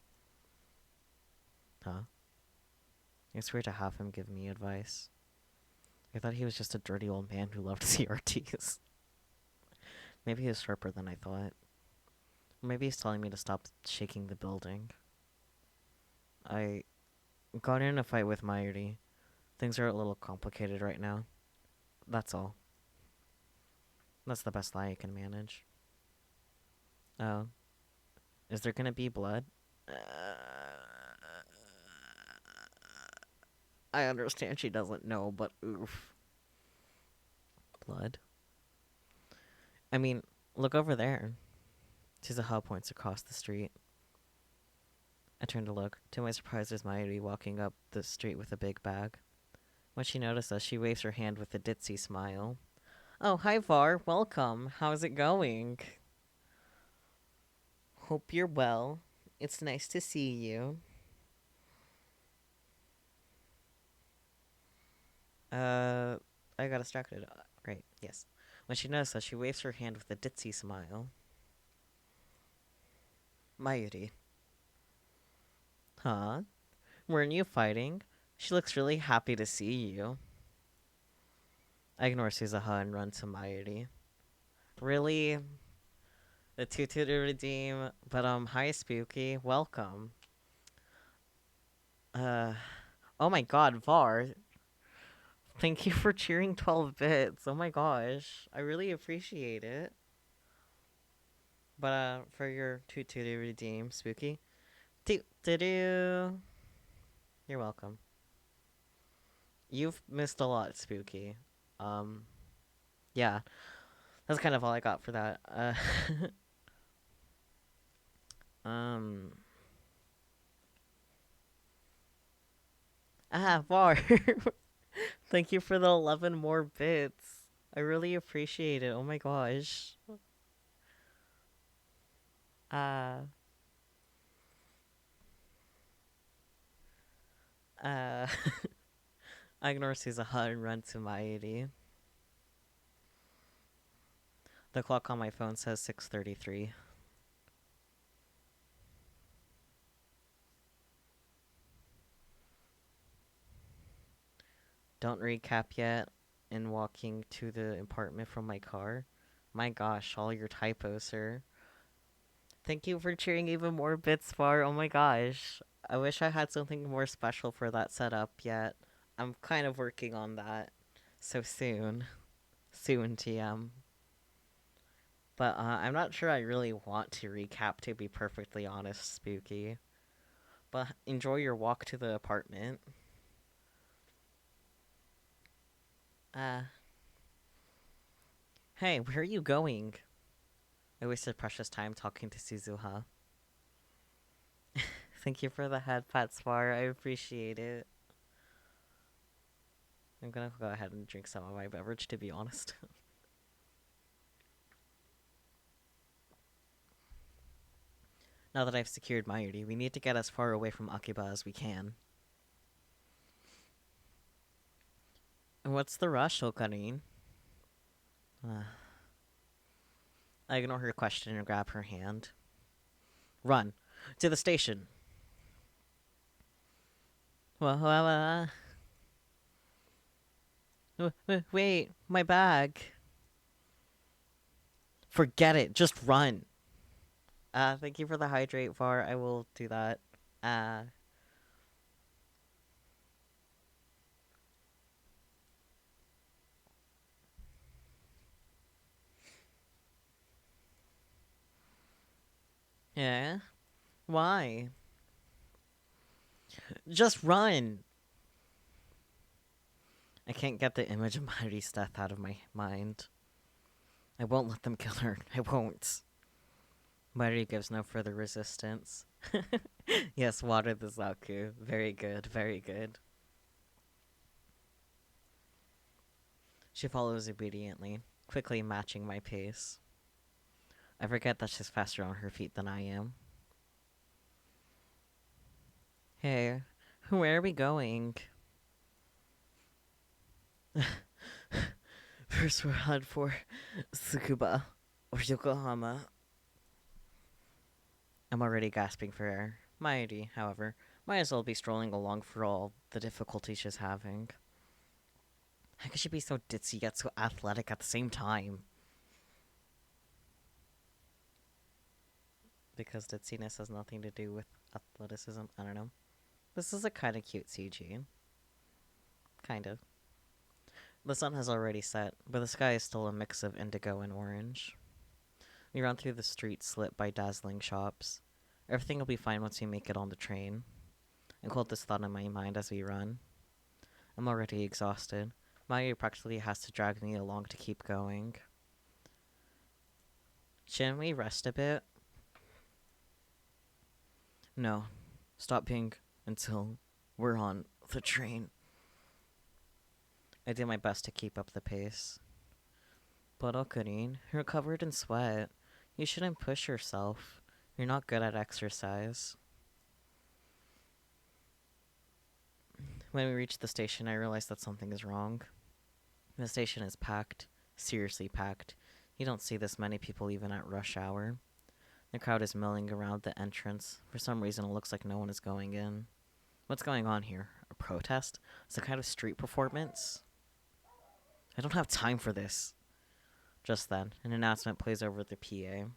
Huh? It's weird to have him give me advice. I thought he was just a dirty old man who loved CRTs. Maybe he's sharper than I thought. Or maybe he's telling me to stop shaking the building. I got in a fight with Mayuri. Things are a little complicated right now. That's all. That's the best lie I can manage. Oh. Is there gonna be blood? I understand she doesn't know, but oof. Blood? I mean, look over there. Suzuha points across the street. I turn to look. To my surprise, there's Mayuri walking up the street with a big bag. When she notices us, she waves her hand with a ditzy smile. Oh, hi, Var. Welcome. How's it going? Hope you're well. It's nice to see you. Uh, I got distracted. Right, yes. When she noticed us, she waves her hand with a ditzy smile. Mayuri. Huh? Weren't you fighting? She looks really happy to see you. I ignore Suzaha and run to Mayuri. Really? The tutu to redeem? But, hi Spooky. Welcome. Uh, oh my god, Var. Thank you for cheering 12 bits. Oh my gosh. I really appreciate it. But, for your tutu to redeem, Spooky. Toot-to-doo. You're welcome. You've missed a lot, Spooky. Um, yeah. That's kind of all I got for that. Um, Var. Thank you for the 11 more bits. I really appreciate it. Oh my gosh. Uh, uh, I ignore Suzaha and run to my 80. The clock on my phone says 6:33. Don't recap yet. In walking to the apartment from my car. My gosh, all your typos, sir. Thank you for cheering even more bits, Far. Oh my gosh. I wish I had something more special for that setup yet. I'm kind of working on that. So soon. Soon, TM. But I'm not sure I really want to recap, to be perfectly honest, Spooky. But enjoy your walk to the apartment. Uh, hey, where are you going? I wasted precious time talking to Suzuha. Thank you for the head pat, Spar. I appreciate it. I'm gonna go ahead and drink some of my beverage, to be honest. Now that I've secured Mayuri, we need to get as far away from Akiba as we can. What's the rush, Okarin? I ignore her question and grab her hand. Run! To the station! Wait, my bag. Forget it, just run. Thank you for the hydrate, Var. I will do that. Uh, yeah? Why? Just run! I can't get the image of Mayuri's death out of my mind. I won't let them kill her. I won't. Mayuri gives no further resistance. Yes, water the Zaku. Very good, very good. She follows obediently, quickly matching my pace. I forget that she's faster on her feet than I am. Hey, where are we going? First we're head for Tsukuba or Yokohama. I'm already gasping for air. Mighty, however, might as well be strolling along for all the difficulty she's having. How could she be so ditzy yet so athletic at the same time? Because ditziness has nothing to do with athleticism. I don't know. This is a kind of cute CG. Kind of. The sun has already set, but the sky is still a mix of indigo and orange. We run through the streets lit by dazzling shops. Everything will be fine once we make it on the train. I quote this thought in my mind as we run. I'm already exhausted. Maya practically has to drag me along to keep going. Shouldn't we rest a bit? No. Stop being until we're on the train. I do my best to keep up the pace. But Okarin, you're covered in sweat. You shouldn't push yourself. You're not good at exercise. When we reach the station, I realize that something is wrong. The station is packed. Seriously packed. You don't see this many people even at rush hour. The crowd is milling around the entrance. For some reason, it looks like no one is going in. What's going on here? A protest? Some kind of street performance? I don't have time for this. Just then, an announcement plays over the PA.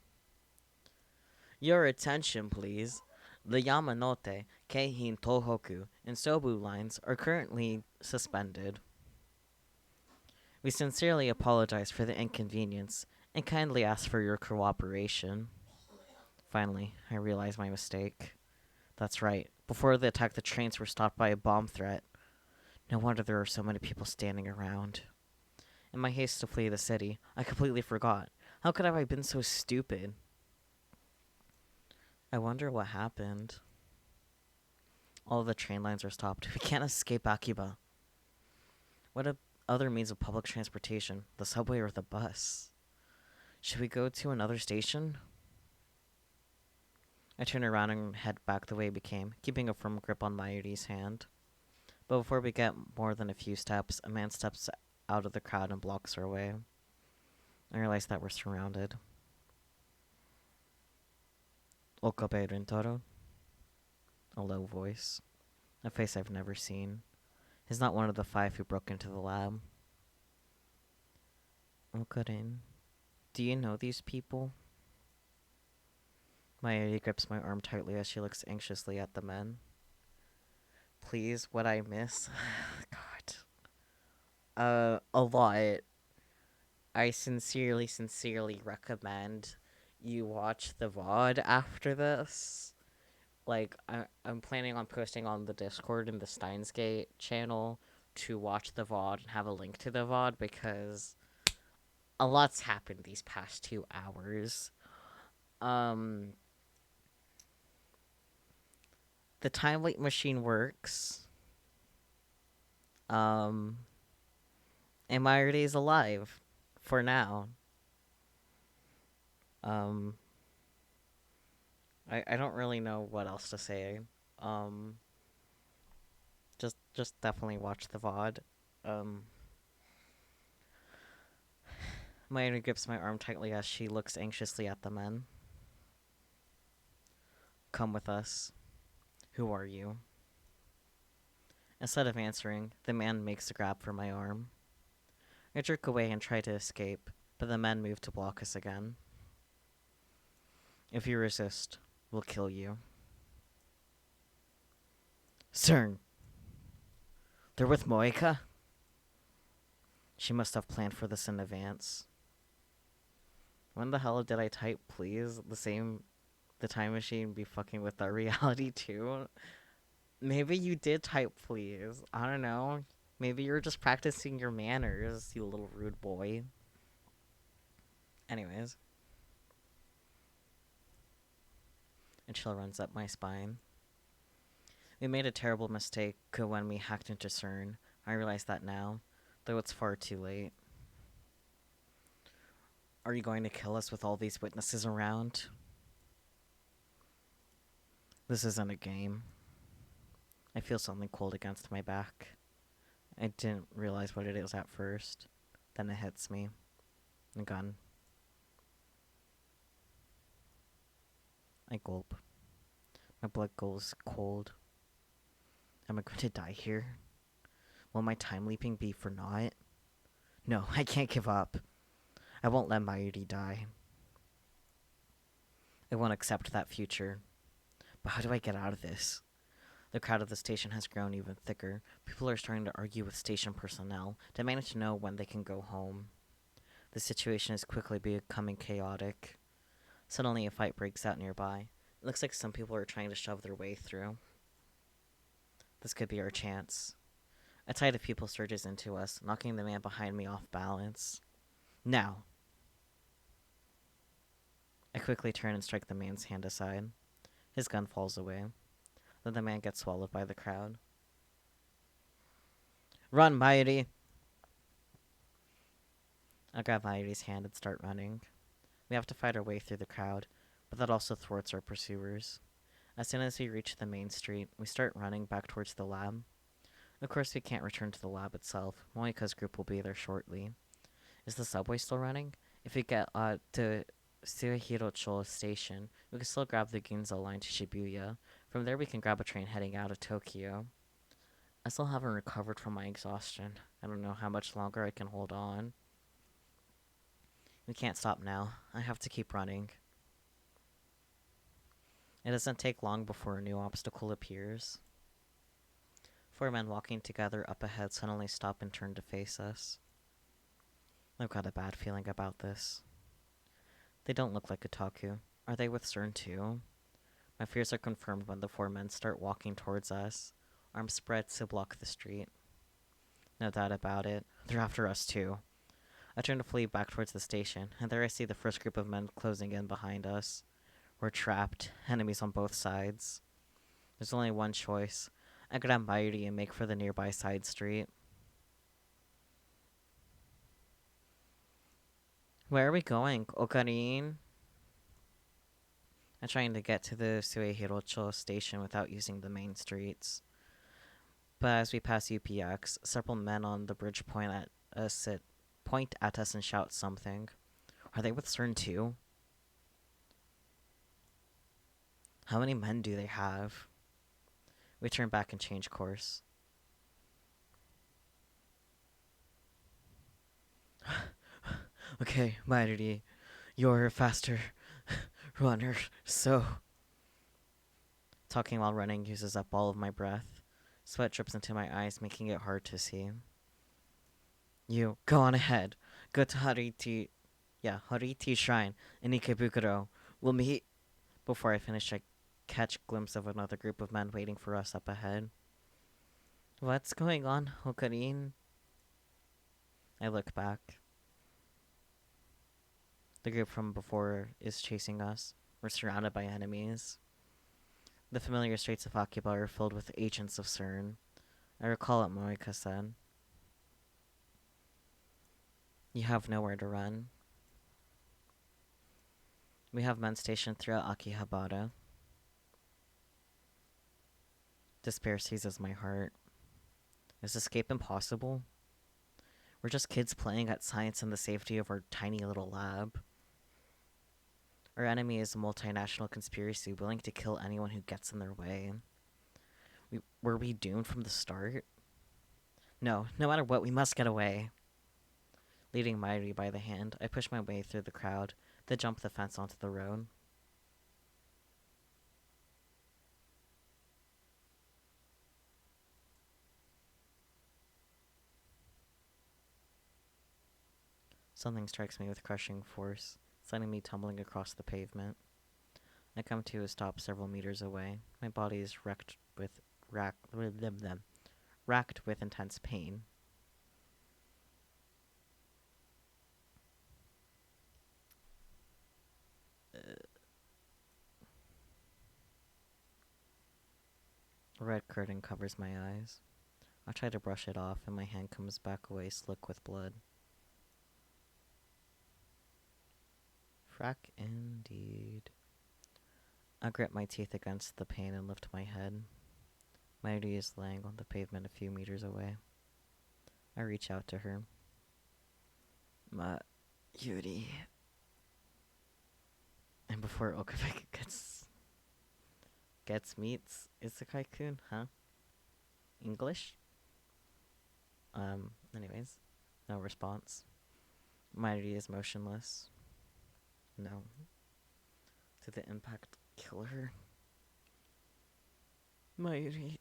Your attention, please. The Yamanote, Keihin Tohoku, and Sobu lines are currently suspended. We sincerely apologize for the inconvenience and kindly ask for your cooperation. Finally, I realize my mistake. That's right. Before the attack, the trains were stopped by a bomb threat. No wonder there are so many people standing around. In my haste to flee the city, I completely forgot. How could I have been so stupid? I wonder what happened. All of the train lines are stopped. We can't escape Akiba. What other means of public transportation? The subway or the bus? Should we go to another station? I turn around and head back the way we came, keeping a firm grip on Mayuri's hand. But before we get more than a few steps, a man steps out of the crowd and blocks our way. I realize that we're surrounded. Okabe Rintaro? A low voice. A face I've never seen. He's not one of the 5 who broke into the lab. Okarin, do you know these people? Mayuri grips my arm tightly as she looks anxiously at the men. Please, what I miss? God. A lot. I sincerely recommend you watch the VOD after this. Like, I'm planning on posting on the Discord and the Steins channel to watch the VOD and have a link to the VOD because a lot's happened these past 2 hours. The time leap machine works. And Mayuri is alive. For now. I don't really know what else to say. Just definitely watch the VOD. Mayuri grips my arm tightly as she looks anxiously at the men. Come with us. Who are you? Instead of answering, the man makes a grab for my arm. I jerk away and try to escape, but the men move to block us again. If you resist, we'll kill you. CERN! They're with Moeka? She must have planned for this in advance. When the hell did I type please? The time machine be fucking with our reality too? Maybe you did type please. I don't know. Maybe you're just practicing your manners, you little rude boy. Anyways. A chill runs up my spine. We made a terrible mistake when we hacked into CERN. I realize that now, though it's far too late. Are you going to kill us with all these witnesses around? This isn't a game. I feel something cold against my back. I didn't realize what it is at first. Then it hits me. A gun. I gulp. My blood goes cold. Am I going to die here? Will my time leaping be for naught? No, I can't give up. I won't let Mayuri die. I won't accept that future. But how do I get out of this? The crowd of the station has grown even thicker. People are starting to argue with station personnel, demanding to know when they can go home. The situation is quickly becoming chaotic. Suddenly a fight breaks out nearby. It looks like some people are trying to shove their way through. This could be our chance. A tide of people surges into us, knocking the man behind me off balance. Now! I quickly turn and strike the man's hand aside. His gun falls away. Then the man gets swallowed by the crowd. Run, Mayuri! I grab Mayuri's hand and start running. We have to fight our way through the crowd. but that also thwarts our pursuers. As soon as we reach the main street, we start running back towards the lab. Of course, we can't return to the lab itself. Moika's group will be there shortly. Is the subway still running? If we get to Suihirocho Station, we can still grab the Ginza line to Shibuya. From there, we can grab a train heading out of Tokyo. I still haven't recovered from my exhaustion. I don't know how much longer I can hold on. We can't stop now. I have to keep running. It doesn't take long before a new obstacle appears. Four men walking together up ahead suddenly stop and turn to face us. I've got a bad feeling about this. They don't look like Otaku. Are they with CERN too? My fears are confirmed when the four men start walking towards us, arms spread to block the street. No doubt about it. They're after us too. I turn to flee back towards the station, and there I see the first group of men closing in behind us. We're trapped, enemies on both sides. There's only one choice. I grab Mayuri and make for the nearby side street. Where are we going, Okarin? I'm trying to get to the Suihirocho station without using the main streets. But as we pass UPX, several men on the bridge point at us and shout something. Are they with CERN too? How many men do they have? We turn back and change course. Okay, Mayuri, you're a faster runner, so... Talking while running uses up all of my breath. Sweat drips into my eyes, making it hard to see. You, go on ahead. Go to Hariti Shrine in Ikebukuro. We'll meet... Before I finish, I catch a glimpse of another group of men waiting for us up ahead. What's going on, Hokarin? I look back. The group from before is chasing us. We're surrounded by enemies. The familiar streets of Akiba are filled with agents of CERN. I recall what Moika said. You have nowhere to run. We have men stationed throughout Akihabara. Despair seizes my heart. Is escape impossible? We're just kids playing at science in the safety of our tiny little lab. Our enemy is a multinational conspiracy willing to kill anyone who gets in their way. Were we doomed from the start? No matter what, we must get away. Leading Mayuri by the hand, I push my way through the crowd, then jump the fence onto the road. Something strikes me with crushing force, sending me tumbling across the pavement. I come to a stop several meters away. My body is racked with intense pain. A red curtain covers my eyes. I try to brush it off, and my hand comes back away slick with blood. Frack indeed. I grit my teeth against the pain and lift my head. Mayuri is laying on the pavement a few meters away. I reach out to her. Mayuri. And before Okavik meets Isekai-kun, huh? English? Anyways. No response. Mayuri is motionless. No. Did the impact kill her? Mayuri.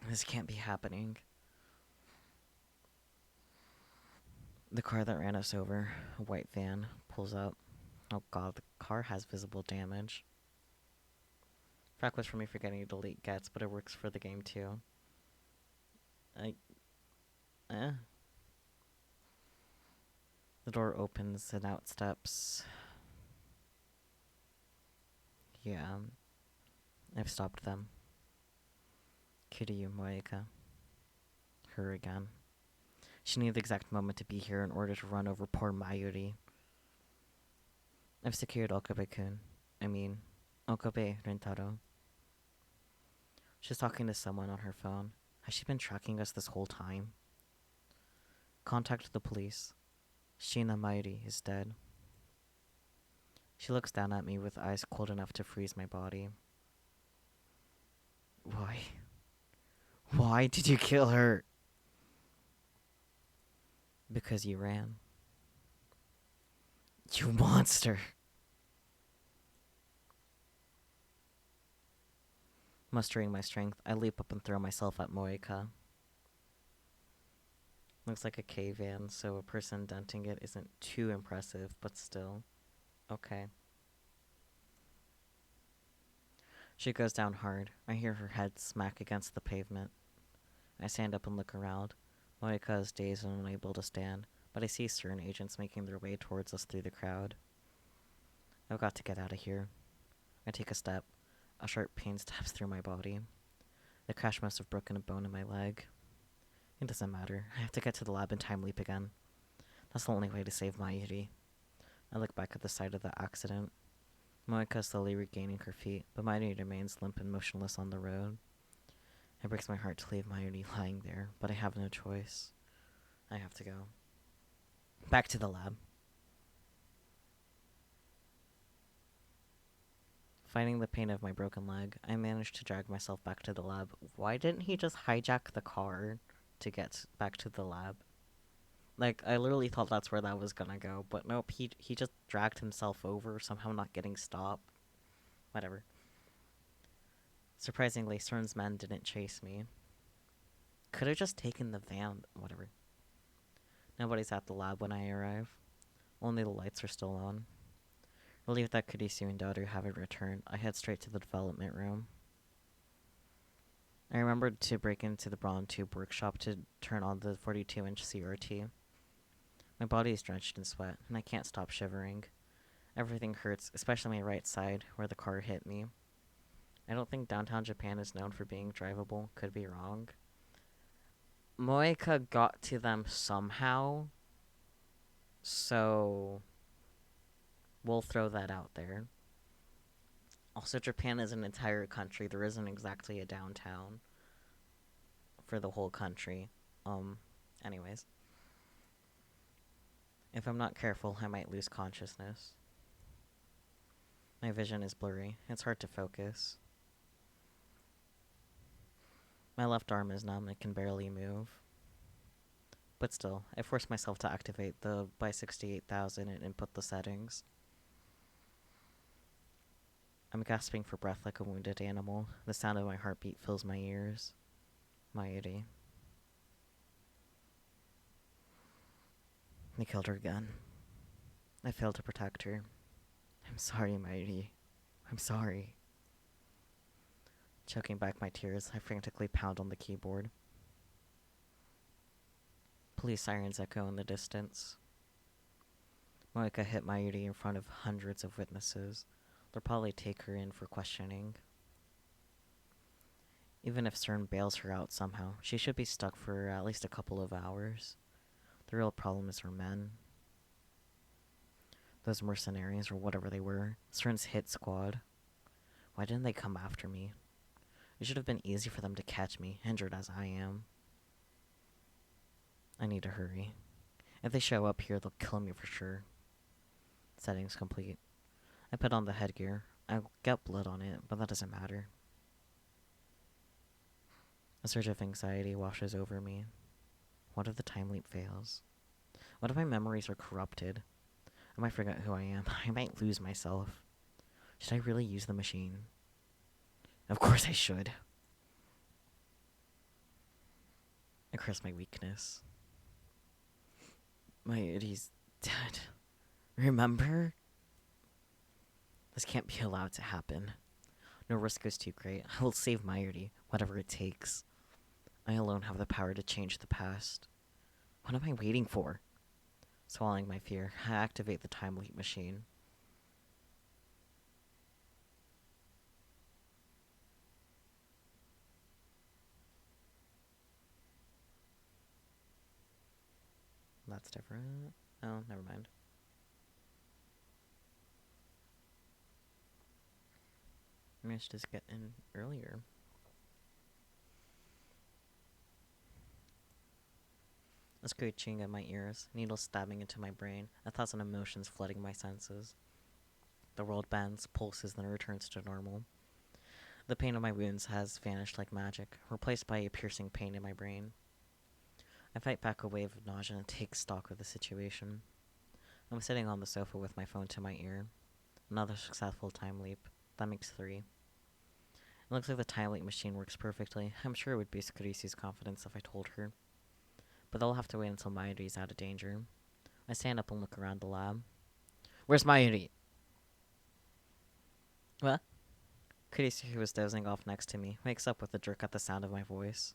This can't be happening. The car that ran us over, a white van, pulls up. Oh god, the car has visible damage. Frack was for me forgetting to delete gets, but it works for the game too. The door opens and out steps. Yeah. I've stopped them. Kiryu Moeka. Her again. She needed the exact moment to be here in order to run over poor Mayuri. I've secured Okabe-kun. I mean, Okabe Rentaro. She's talking to someone on her phone. Has she been tracking us this whole time? Contact the police. Shina Mairi is dead. She looks down at me with eyes cold enough to freeze my body. Why? Why did you kill her? Because you ran. You monster! Mustering my strength, I leap up and throw myself at Moeka. Looks like a cave-in, so a person denting it isn't too impressive, but still. Okay. She goes down hard. I hear her head smack against the pavement. I stand up and look around. Moeka is dazed and unable to stand, but I see certain agents making their way towards us through the crowd. I've got to get out of here. I take a step. A sharp pain stabs through my body. The crash must have broken a bone in my leg. It doesn't matter. I have to get to the lab and time leap again. That's the only way to save Mayuri. I look back at the site of the accident. Moeka is slowly regaining her feet, but Mayuri remains limp and motionless on the road. It breaks my heart to leave Mayuri lying there, but I have no choice. I have to go. Back to the lab. Fighting the pain of my broken leg, I managed to drag myself back to the lab. Why didn't he just hijack the car to get back to the lab? Like, I literally thought that's where that was gonna go, but nope, he just dragged himself over, somehow not getting stopped. Whatever. Surprisingly, Stern's men didn't chase me. Could have just taken the van. Whatever. Nobody's at the lab when I arrive. Only the lights are still on. Relieved that Kurisu and daughter haven't returned, I head straight to the development room. I remembered to break into the Braun Tube workshop to turn on the 42-inch CRT. My body is drenched in sweat, and I can't stop shivering. Everything hurts, especially my right side, where the car hit me. I don't think downtown Japan is known for being drivable. Could be wrong. Moeka got to them somehow, so we'll throw that out there. Also, Japan is an entire country. There isn't exactly a downtown for the whole country. Anyways. If I'm not careful, I might lose consciousness. My vision is blurry. It's hard to focus. My left arm is numb and can barely move. But still, I force myself to activate the by 68,000 and input the settings. I'm gasping for breath like a wounded animal. The sound of my heartbeat fills my ears. Mayuri. They killed her again. I failed to protect her. I'm sorry, Mayuri. I'm sorry. Choking back my tears, I frantically pound on the keyboard. Police sirens echo in the distance. Moeka hit Mayuri in front of hundreds of witnesses. They'll probably take her in for questioning. Even if Stern bails her out somehow, she should be stuck for at least a couple of hours. The real problem is her men. Those mercenaries, or whatever they were, Stern's hit squad. Why didn't they come after me? It should have been easy for them to catch me, injured as I am. I need to hurry. If they show up here, they'll kill me for sure. Settings complete. I put on the headgear. I'll get blood on it, but that doesn't matter. A surge of anxiety washes over me. What if the time leap fails? What if my memories are corrupted? I might forget who I am. I might lose myself. Should I really use the machine? Of course I should. I curse my weakness. Mayuri's dead. Remember? This can't be allowed to happen. No risk is too great. I will save Mayuri, whatever it takes. I alone have the power to change the past. What am I waiting for? Swallowing my fear, I activate the time leap machine. That's different. Oh, never mind. managed to get in earlier. A screeching in my ears, needles stabbing into my brain, 1,000 emotions flooding my senses. The world bends, pulses, then returns to normal. The pain of my wounds has vanished like magic, replaced by a piercing pain in my brain. I fight back a wave of nausea and take stock of the situation. I'm sitting on the sofa with my phone to my ear. Another successful time leap. That makes 3. It looks like the time leap machine works perfectly. I'm sure it would boost Carisi's confidence if I told her. But they'll have to wait until Mayuri's out of danger. I stand up and look around the lab. Where's Mayuri? What? Carisi, who was dozing off next to me, wakes up with a jerk at the sound of my voice.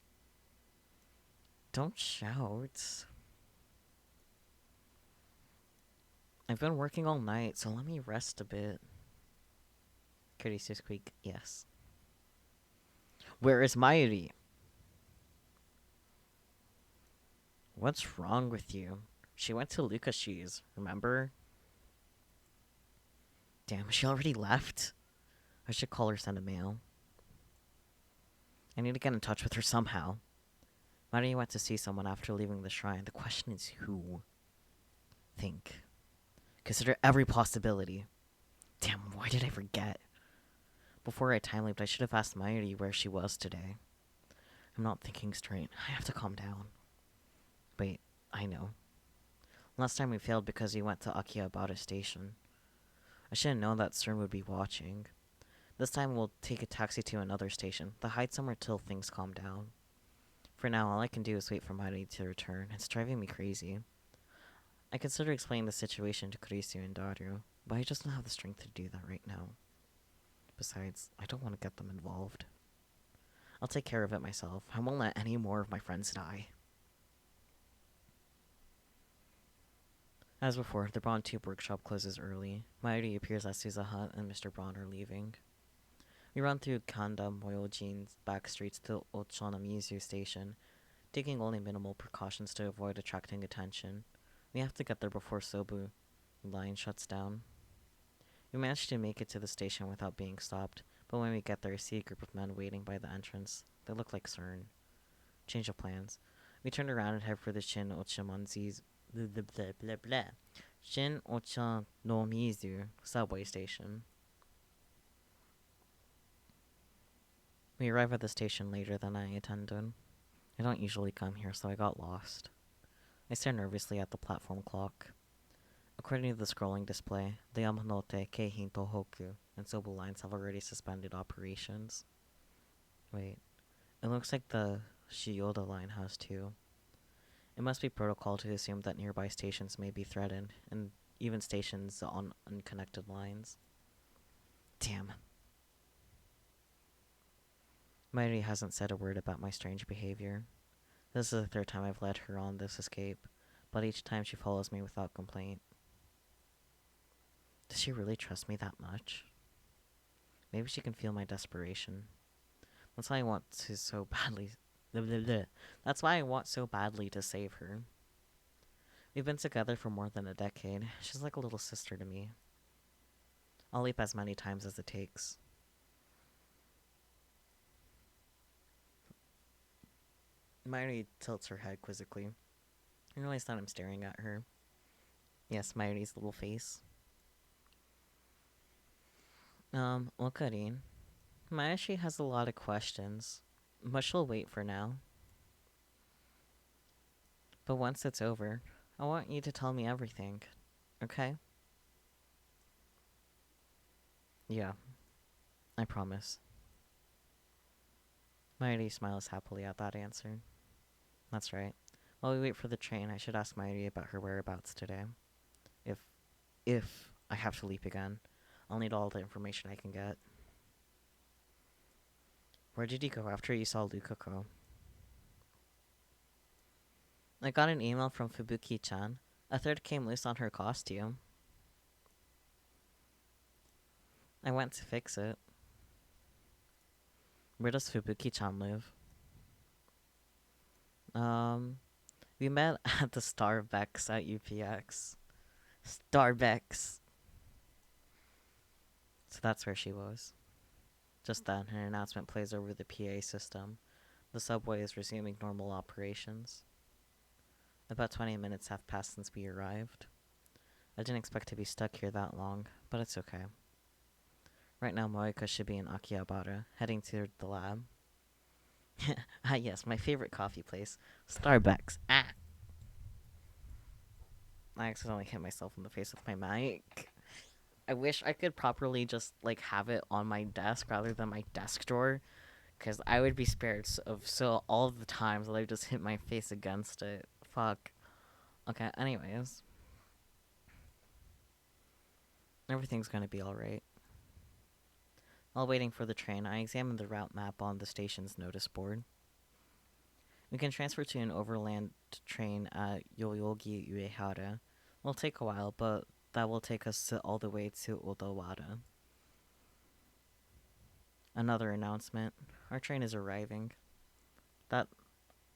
Don't shout. I've been working all night, so let me rest a bit. Carisi squeak, yes. Where is Mayuri? What's wrong with you? She went to Lukashi's, remember? Damn, she already left? I should call her, send a mail. I need to get in touch with her somehow. Mayuri went to see someone after leaving the shrine. The question is who? Think. Consider every possibility. Damn, why did I forget? Before I time leaped, I should have asked Mayuri where she was today. I'm not thinking straight. I have to calm down. Wait, I know. Last time we failed because he went to Akihabara Station. I should have known that CERN would be watching. This time we'll take a taxi to another station, the hide somewhere till things calm down. For now, all I can do is wait for Mayuri to return. It's driving me crazy. I consider explaining the situation to Kurisu and Daru, but I just don't have the strength to do that right now. Besides, I don't want to get them involved. I'll take care of it myself. I won't let any more of my friends die. As before, the Braun Tube workshop closes early. Mayuri appears as Suzuha and Mr. Braun are leaving. We run through Kanda Moyojin's back streets to Ochonamizu Station, taking only minimal precautions to avoid attracting attention. We have to get there before Sobu line shuts down. We manage to make it to the station without being stopped, but when we get there, I see a group of men waiting by the entrance. They look like CERN. Change of plans. We turn around and head for the Shin Ochanomizu Shin Ochanomizu subway station. We arrive at the station later than I intended. I don't usually come here, so I got lost. I stare nervously at the platform clock. According to the scrolling display, the Yamanote, Keihin Tohoku, and Sobu lines have already suspended operations. Wait, it looks like the Shiyoda line has too. It must be protocol to assume that nearby stations may be threatened, and even stations on unconnected lines. Damn. Mayuri hasn't said a word about my strange behavior. This is the 3rd time I've led her on this escape, but each time she follows me without complaint. Does she really trust me that much? Maybe she can feel my desperation. That's why I want to so badly... That's why I want so badly to save her. We've been together for more than a decade. She's like a little sister to me. I'll leap as many times as it takes. Mayuri tilts her head quizzically. I realize that I'm staring at her. Yes, Mayuri's little face. Wakarin. Mayashi has a lot of questions, but she'll wait for now. But once it's over, I want you to tell me everything, okay? Yeah, I promise. Mayuri smiles happily at that answer. That's right. While we wait for the train, I should ask Mayuri about her whereabouts today. If I have to leap again, I'll need all the information I can get. Where did you go after you saw Lukako? I got an email from Fubuki-chan. A thread came loose on her costume. I went to fix it. Where does Fubuki-chan live? We met at the Starbucks at UPX. Starbucks. So that's where she was. Just then, an announcement plays over the PA system. The subway is resuming normal operations. About 20 minutes have passed since we arrived. I didn't expect to be stuck here that long, but it's okay. Right now, Moika should be in Akihabara, heading to the lab. Ah, yes, my favorite coffee place, Starbucks. Ah! I accidentally hit myself in the face with my mic. I wish I could properly just, like, have it on my desk rather than my desk drawer, because I would be spared of so all of the times that I just hit my face against it. Fuck. Okay, anyways. Everything's gonna be alright. While waiting for the train, I examined the route map on the station's notice board. We can transfer to an overland train at Yoyogi Uehara. It'll take a while, but that will take us all the way to Odawara. Another announcement. Our train is arriving. That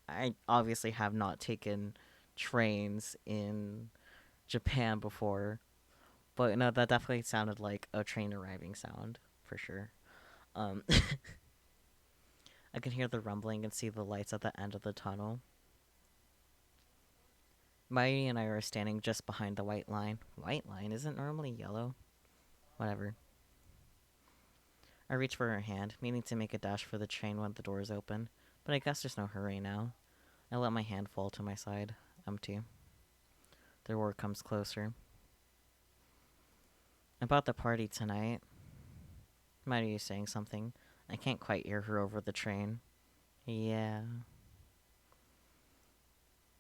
I obviously have not taken trains in Japan before, but no, that definitely sounded like a train arriving sound for sure. Um, I can hear the rumbling and see the lights at the end of the tunnel. Mairi and I are standing just behind the white line. White line isn't normally yellow. Whatever. I reach for her hand, meaning to make a dash for the train when the doors open, but I guess there's no hurry now. I let my hand fall to my side, empty. The roar comes closer. About the party tonight. Mairi is saying something. I can't quite hear her over the train. Yeah.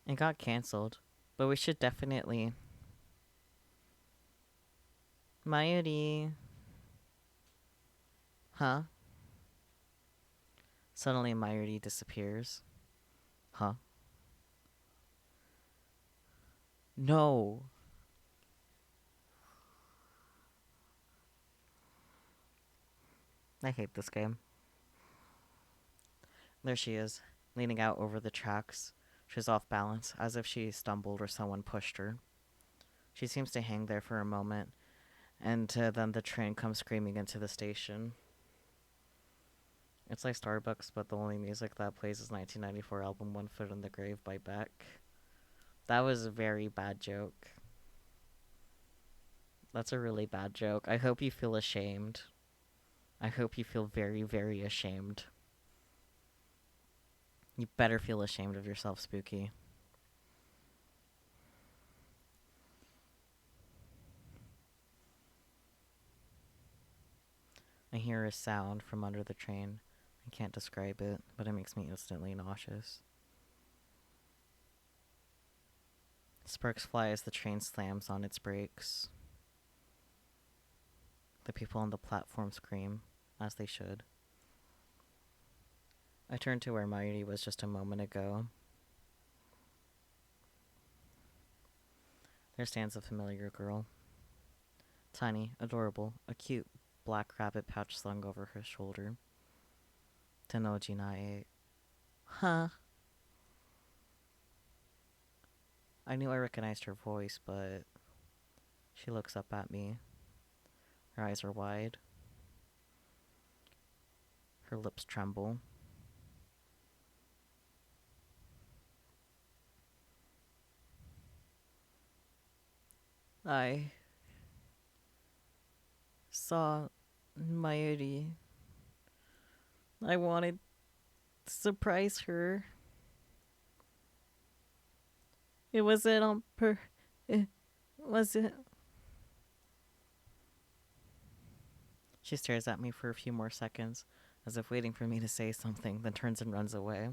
It got cancelled, but we should definitely... Mayuri. Huh? Suddenly Mayuri disappears. Huh? No. I hate this game. There she is, leaning out over the tracks. She's off balance, as if she stumbled or someone pushed her. She seems to hang there for a moment, and then the train comes screaming into the station. It's like Starbucks, but the only music that plays is 1994 album One Foot in the Grave by Beck. That was a very bad joke. That's a really bad joke. I hope you feel ashamed. I hope you feel very, very ashamed. You better feel ashamed of yourself, Spooky. I hear a sound from under the train. I can't describe it, but it makes me instantly nauseous. Sparks fly as the train slams on its brakes. The people on the platform scream, as they should. I turn to where Mairi was just a moment ago. There stands a familiar girl. Tiny, adorable, a cute black rabbit pouch slung over her shoulder. Tenoji Nae. Huh? I knew I recognized her voice, but she looks up at me. Her eyes are wide. Her lips tremble. I saw Mayuri. I wanted to surprise her. It wasn't on it wasn't. She stares at me for a few more seconds, as if waiting for me to say something, then turns and runs away.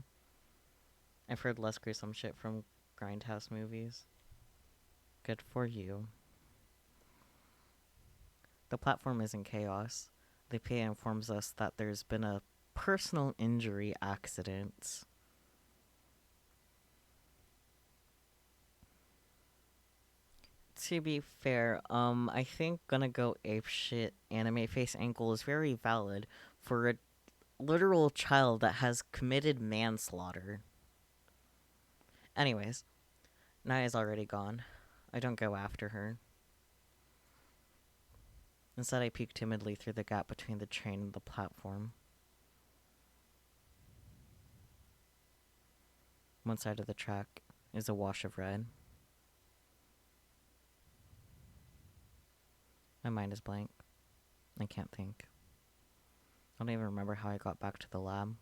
I've heard less gruesome shit from grindhouse movies. Good for you. The platform is in chaos. The PA informs us that there's been a personal injury accident. To be fair, I think gonna go apeshit anime face ankle is very valid for a literal child that has committed manslaughter. Anyways, Naya's already gone. I don't go after her. Instead, I peek timidly through the gap between the train and the platform. One side of the track is a wash of red. My mind is blank. I can't think. I don't even remember how I got back to the lab.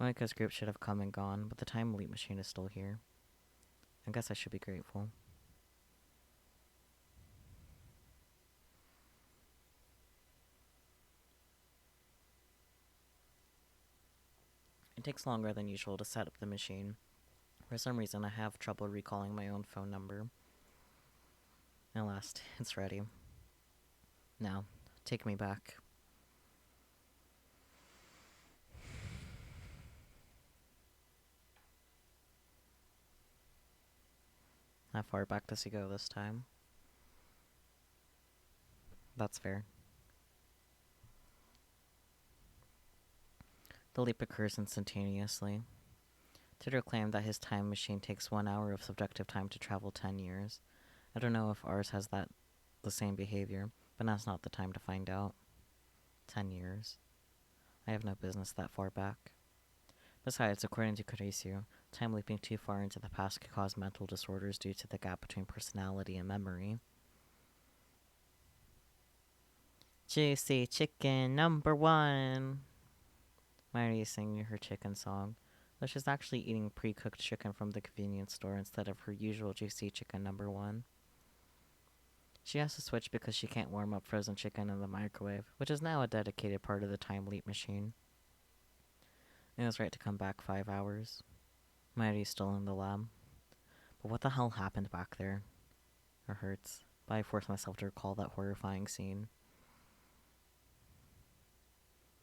Monika's group should have come and gone, but the time leap machine is still here. I guess I should be grateful. It takes longer than usual to set up the machine. For some reason, I have trouble recalling my own phone number. At last, it's ready. Now, take me back. How far back does he go this time? That's fair. The leap occurs instantaneously. Titter claimed that his time machine takes 1 hour of subjective time to travel 10 years. I don't know if ours has the same behavior, but now's not the time to find out. 10 years. I have no business that far back. Besides, according to Kurisu, time leaping too far into the past could cause mental disorders due to the gap between personality and memory. Juicy chicken number one! Mary is singing her chicken song, though she's actually eating pre-cooked chicken from the convenience store instead of her usual juicy chicken number one. She has to switch because she can't warm up frozen chicken in the microwave, which is now a dedicated part of the time leap machine. It was right to come back 5 hours. Mary's still in the lab. But what the hell happened back there? It hurts, but I force myself to recall that horrifying scene.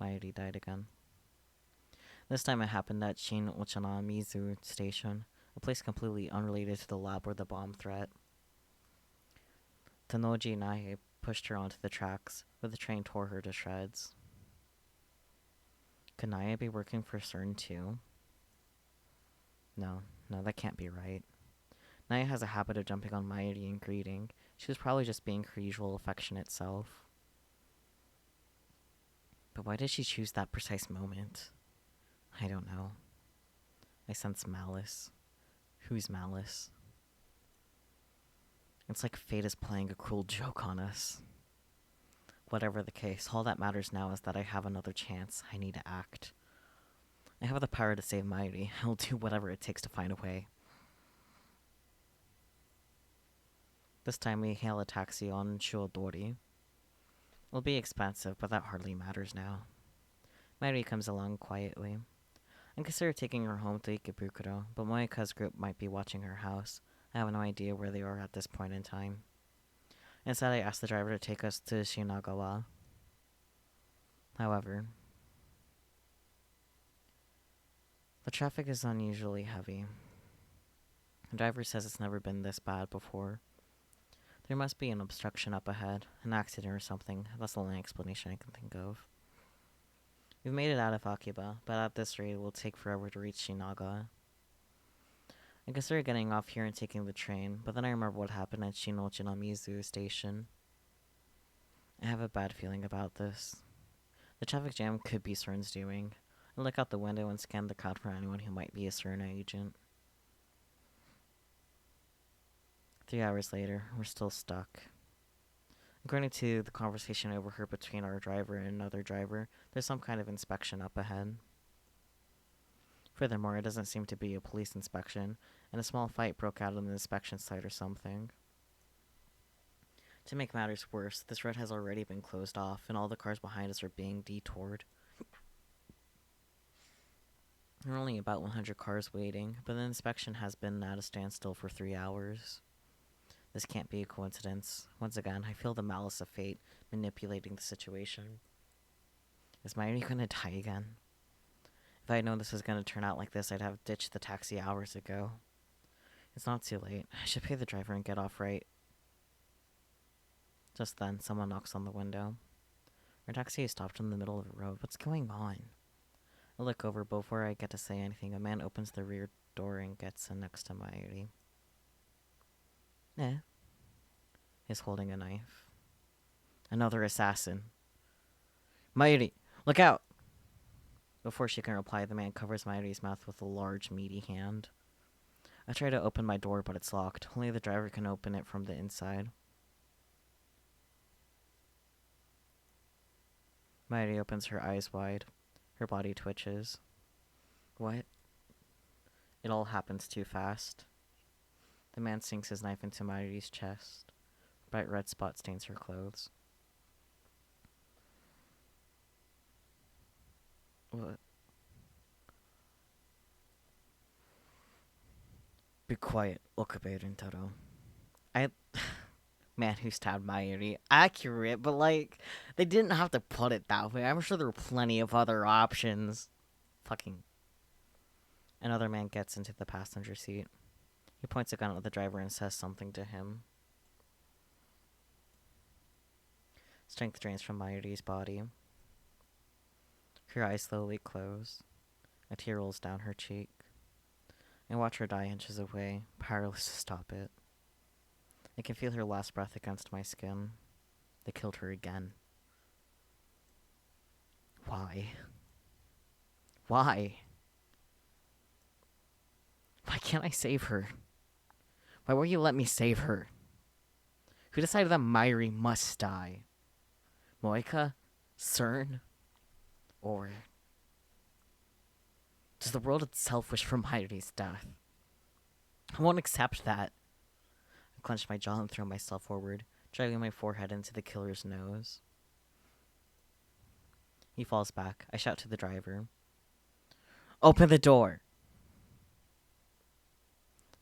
Mayuri died again. This time it happened at Shin Ochanamizu Station, a place completely unrelated to the lab or the bomb threat. Tanoji Nae pushed her onto the tracks, where the train tore her to shreds. Could Nae be working for CERN too? No, that can't be right. Nae has a habit of jumping on Mayuri and greeting. She was probably just being her usual affectionate self. But why did she choose that precise moment? I don't know. I sense malice. Whose malice? It's like fate is playing a cruel joke on us. Whatever the case, all that matters now is that I have another chance. I need to act. I have the power to save Mayuri. I'll do whatever it takes to find a way. This time we hail a taxi on Shuodori. It'll be expensive, but that hardly matters now. Mayuri comes along quietly. I consider taking her home to Ikebukuro, but Moika's group might be watching her house. I have no idea where they are at this point in time. Instead, I ask the driver to take us to Shinagawa. However, the traffic is unusually heavy. The driver says it's never been this bad before. There must be an obstruction up ahead, an accident or something. That's the only explanation I can think of. We've made it out of Akiba, but at this rate it will take forever to reach Shinaga. I consider getting off here and taking the train, but then I remember what happened at Shinochinamizu Station. I have a bad feeling about this. The traffic jam could be CERN's doing. I look out the window and scan the crowd for anyone who might be a CERN agent. 3 hours later, we're still stuck. According to the conversation overheard between our driver and another driver, there's some kind of inspection up ahead. Furthermore, it doesn't seem to be a police inspection, and a small fight broke out on the inspection site or something. To make matters worse, this road has already been closed off, and all the cars behind us are being detoured. There are only about 100 cars waiting, but the inspection has been at a standstill for 3 hours. This can't be a coincidence. Once again, I feel the malice of fate manipulating the situation. Is Mayuri gonna die again? If I had known this was gonna turn out like this, I'd have ditched the taxi hours ago. It's not too late. I should pay the driver and get off right. Just then, someone knocks on the window. Our taxi is stopped in the middle of the road. What's going on? I look over, but before I get to say anything, a man opens the rear door and gets in next to Mayuri. He's holding a knife. Another assassin. Mighty, look out! Before she can reply, the man covers Mighty's mouth with a large, meaty hand. I try to open my door, but it's locked. Only the driver can open it from the inside. Mighty opens her eyes wide. Her body twitches. What? It all happens too fast. The man sinks his knife into Mighty's chest. Bright red spot stains her clothes. What? Be quiet, Okabe Taro. I... Man who stabbed Mayuri. Accurate, but like, they didn't have to put it that way. I'm sure there were plenty of other options. Fucking... Another man gets into the passenger seat. He points a gun at the driver and says something to him. Strength drains from Mayuri's body. Her eyes slowly close. A tear rolls down her cheek. I watch her die inches away, powerless to stop it. I can feel her last breath against my skin. They killed her again. Why? Why? Why can't I save her? Why won't you let me save her? Who decided that Mayuri must die? Moika? CERN? Or does the world itself wish for Mayuri's death? I won't accept that. I clench my jaw and throw myself forward, driving my forehead into the killer's nose. He falls back. I shout to the driver. Open the door!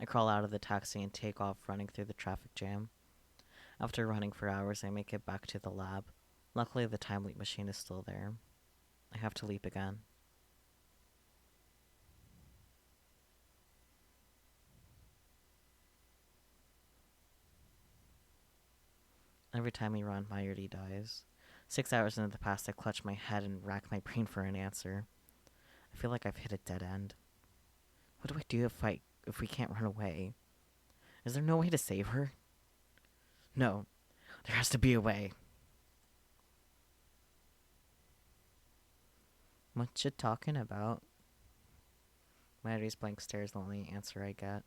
I crawl out of the taxi and take off running through the traffic jam. After running for hours, I make it back to the lab. Luckily, the time leap machine is still there. I have to leap again. Every time we run, Mayuri dies. 6 hours into the past, I clutch my head and rack my brain for an answer. I feel like I've hit a dead end. What do I do if we can't run away? Is there no way to save her? No, there has to be a way. What you talking about? Mayuri's blank stare is the only answer I get.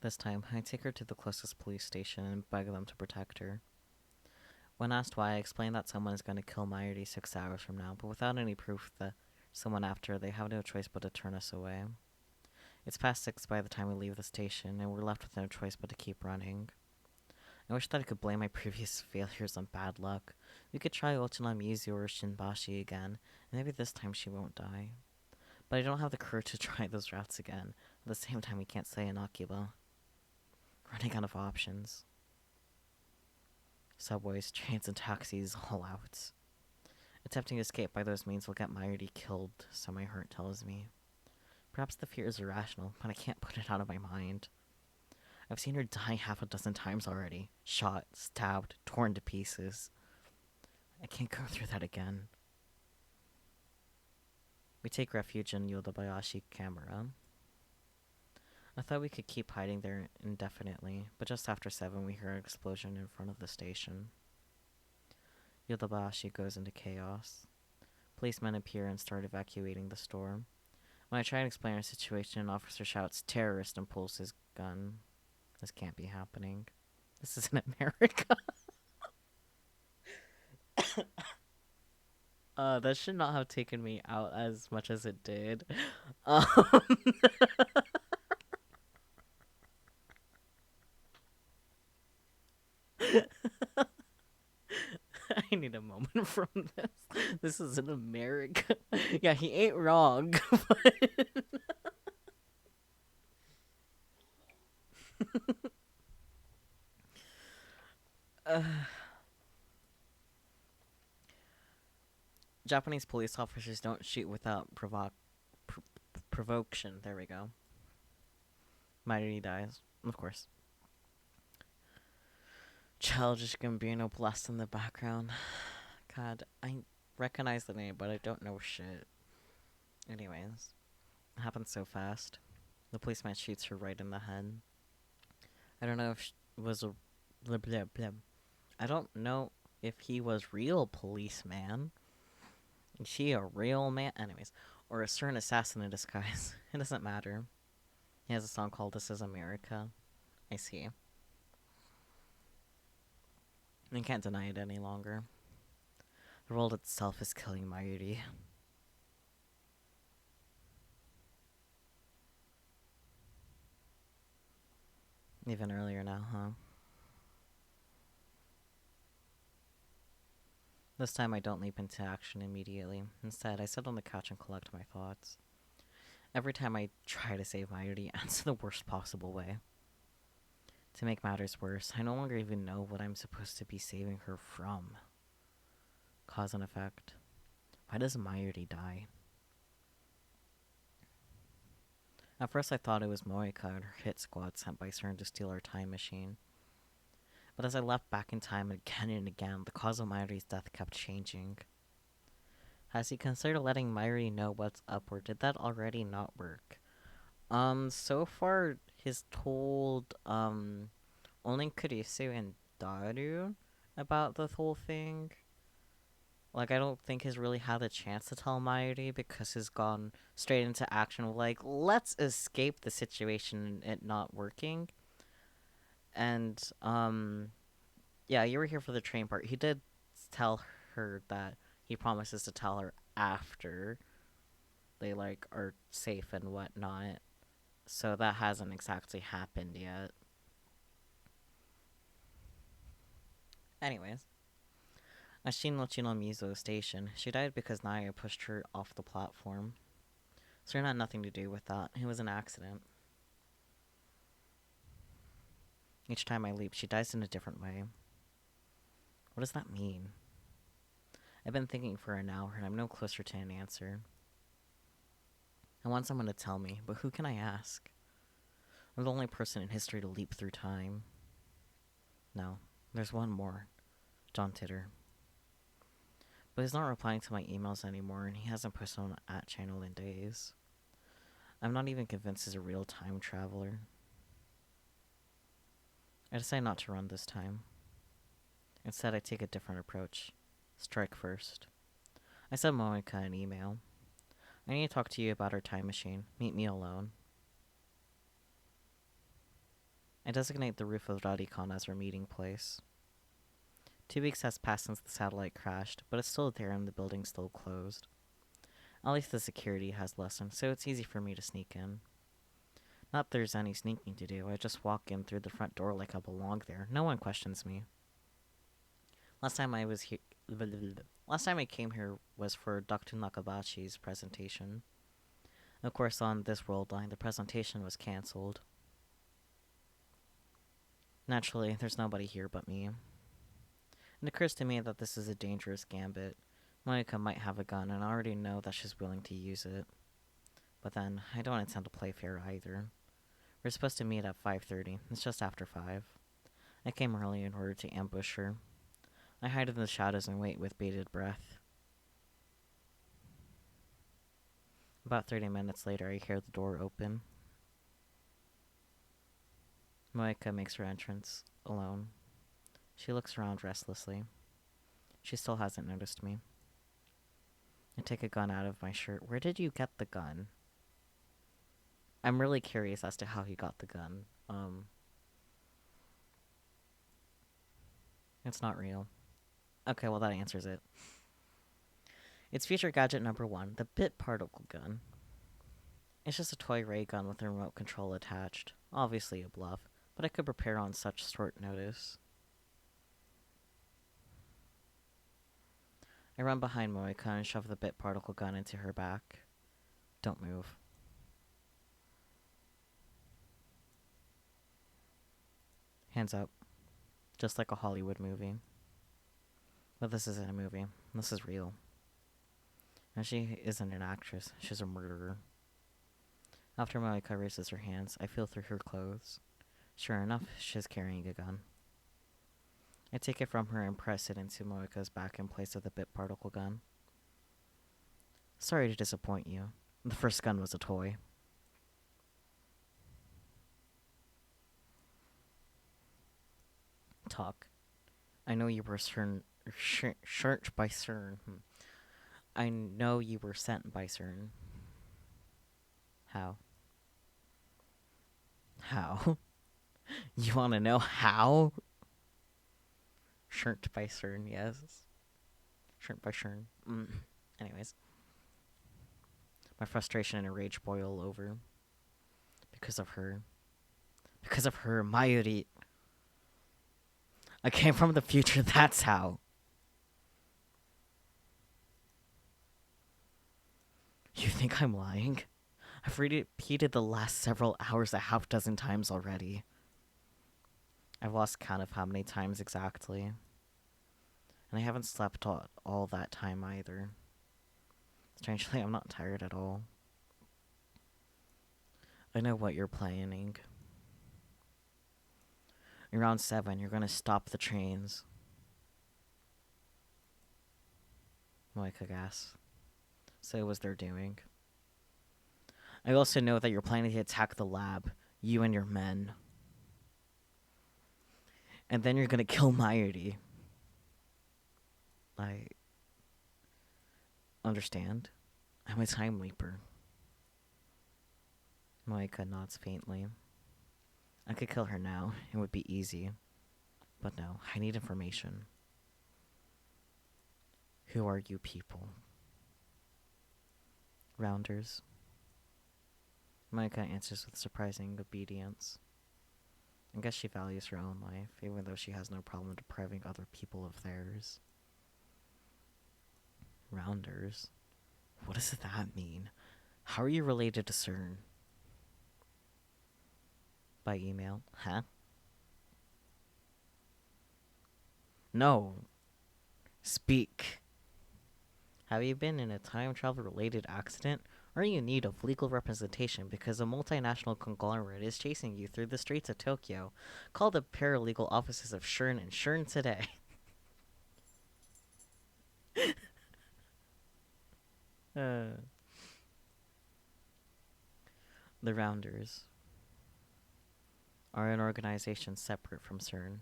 This time, I take her to the closest police station and beg them to protect her. When asked why, I explain that someone is going to kill Mayuri 6 hours from now, but without any proof that someone after, they have no choice but to turn us away. It's past 6 by the time we leave the station, and we're left with no choice but to keep running. I wish that I could blame my previous failures on bad luck. We could try Ochina or Shinbashi again, and maybe this time she won't die. But I don't have the courage to try those routes again. At the same time, we can't say Inakiba. Running out of options. Subways, trains, and taxis all out. Attempting to escape by those means will get Mayuri killed, so my heart tells me. Perhaps the fear is irrational, but I can't put it out of my mind. I've seen her die half a dozen times already. Shot, stabbed, torn to pieces. I can't go through that again. We take refuge in Yodobayashi Camera. I thought we could keep hiding there indefinitely, but just after 7 we hear an explosion in front of the station. Yodobayashi goes into chaos. Policemen appear and start evacuating the store. When I try to explain our situation, an officer shouts, "Terrorist," and pulls his gun. This can't be happening. This isn't America. That should not have taken me out as much as it did. Um, I need a moment from this. This isn't America. Yeah, he ain't wrong. Japanese police officers don't shoot without provocation. There we go. Mayuri dies, of course. Childish Gambino blast in the background. God, I recognize the name, but I don't know shit. Anyways, it happens so fast. The policeman shoots her right in the head. I don't know if was a blah, blah, blah. I don't know if he was real policeman. Is she a real man? Anyways, or a certain assassin in disguise. It doesn't matter. He has a song called "This Is America." I see. I can't deny it any longer. The world itself is killing Mayuri. Even earlier now, huh? This time I don't leap into action immediately. Instead, I sit on the couch and collect my thoughts. Every time I try to save Mayuri, it ends in the worst possible way. To make matters worse, I no longer even know what I'm supposed to be saving her from. Cause and effect. Why does Mayuri die? At first I thought it was Moika and her hit squad sent by CERN to steal our time machine. But as I leapt back in time again and again, the cause of Mayuri's death kept changing. Has he considered letting Mayuri know what's up, or did that already not work? So far he's told, only Kurisu and Daru about the whole thing. Like, I don't think he's really had a chance to tell Mayuri because he's gone straight into action of, like, let's escape the situation and it not working. And, yeah, you were here for the train part. He did tell her that he promises to tell her after they, like, are safe and whatnot. So that hasn't exactly happened yet. Anyways. At Shin no Mizo Station, she died because Naya pushed her off the platform. Sern had nothing to do with that. It was an accident. Each time I leap, she dies in a different way. What does that mean? I've been thinking for an hour, and I'm no closer to an answer. I want someone to tell me, but who can I ask? I'm the only person in history to leap through time. No, there's one more. John Titter. But he's not replying to my emails anymore, and he hasn't posted on the @channel in days. I'm not even convinced he's a real time traveler. I decide not to run this time. Instead, I take a different approach. Strike first. I send Monica an email. I need to talk to you about our time machine. Meet me alone. I designate the roof of Radicon as our meeting place. 2 weeks has passed since the satellite crashed, but it's still there and the building's still closed. At least the security has lessened, so it's easy for me to sneak in. Not that there's any sneaking to do, I just walk in through the front door like I belong there. No one questions me. Last time I came here was for Dr. Nakabachi's presentation. Of course, on this world line, the presentation was cancelled. Naturally, there's nobody here but me. It occurs to me that this is a dangerous gambit. Monica might have a gun, and I already know that she's willing to use it. But then, I don't intend to play fair either. We're supposed to meet at 5:30. It's just after 5. I came early in order to ambush her. I hide in the shadows and wait with bated breath. About 30 minutes later, I hear the door open. Moika makes her entrance, alone. She looks around restlessly. She still hasn't noticed me. I take a gun out of my shirt. Where did you get the gun? I'm really curious as to how he got the gun. It's not real. Okay, well that answers it. It's feature gadget number 1, the bit particle gun. It's just a toy ray gun with a remote control attached. Obviously a bluff, but I could prepare on such short notice. I run behind Moika and shove the bit particle gun into her back. Don't move. Hands up. Just like a Hollywood movie. But this isn't a movie. This is real. And she isn't an actress. She's a murderer. After Moika raises her hands, I feel through her clothes. Sure enough, she's carrying a gun. I take it from her and press it into Moika's back in place of the bit particle gun. Sorry to disappoint you. The first gun was a toy. talk. I know you were searched by CERN. I know you were sent by CERN. How? How? You want to know how? Shirked by CERN, yes. Shirked by CERN. Anyways. My frustration and rage boil over. Because of her. Because of her, Mayuri. I came from the future, that's how. You think I'm lying? I've repeated the last several hours a half dozen times already. I've lost count of how many times exactly. And I haven't slept all that time either. Strangely, I'm not tired at all. I know what you're planning. Around 7, you're gonna stop the trains. Like a gas. So it was their doing. I also know that you're planning to attack the lab. You and your men. And then you're gonna kill Mayuri. I understand. I'm a time leaper. Moika nods faintly. I could kill her now. It would be easy. But no, I need information. Who are you people? Rounders. Moika answers with surprising obedience. I guess she values her own life, even though she has no problem depriving other people of theirs. Rounders? What does that mean? How are you related to CERN? By email. Huh? No. Speak. Have you been in a time travel related accident? Are you in need of legal representation because a multinational conglomerate is chasing you through the streets of Tokyo? Call the paralegal offices of Shern and Shern today. The Rounders are an organization separate from CERN.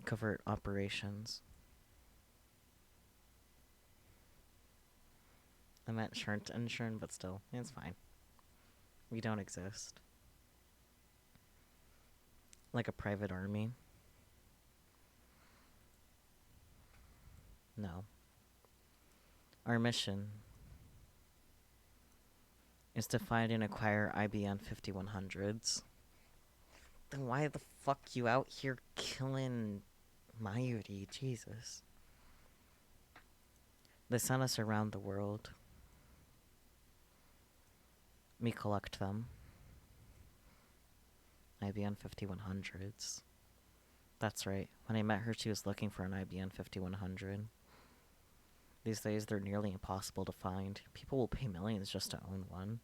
Covert operations. I meant Shern and Shern, but still, it's fine. We don't exist. Like a private army. No. Our mission is to find and acquire IBM 5100s. Then why the fuck you out here killing Mayuri? Jesus. They sent us around the world. We collect them. IBM 5100s. That's right. When I met her, she was looking for an IBM 5100. These days, they're nearly impossible to find. People will pay millions just to own one.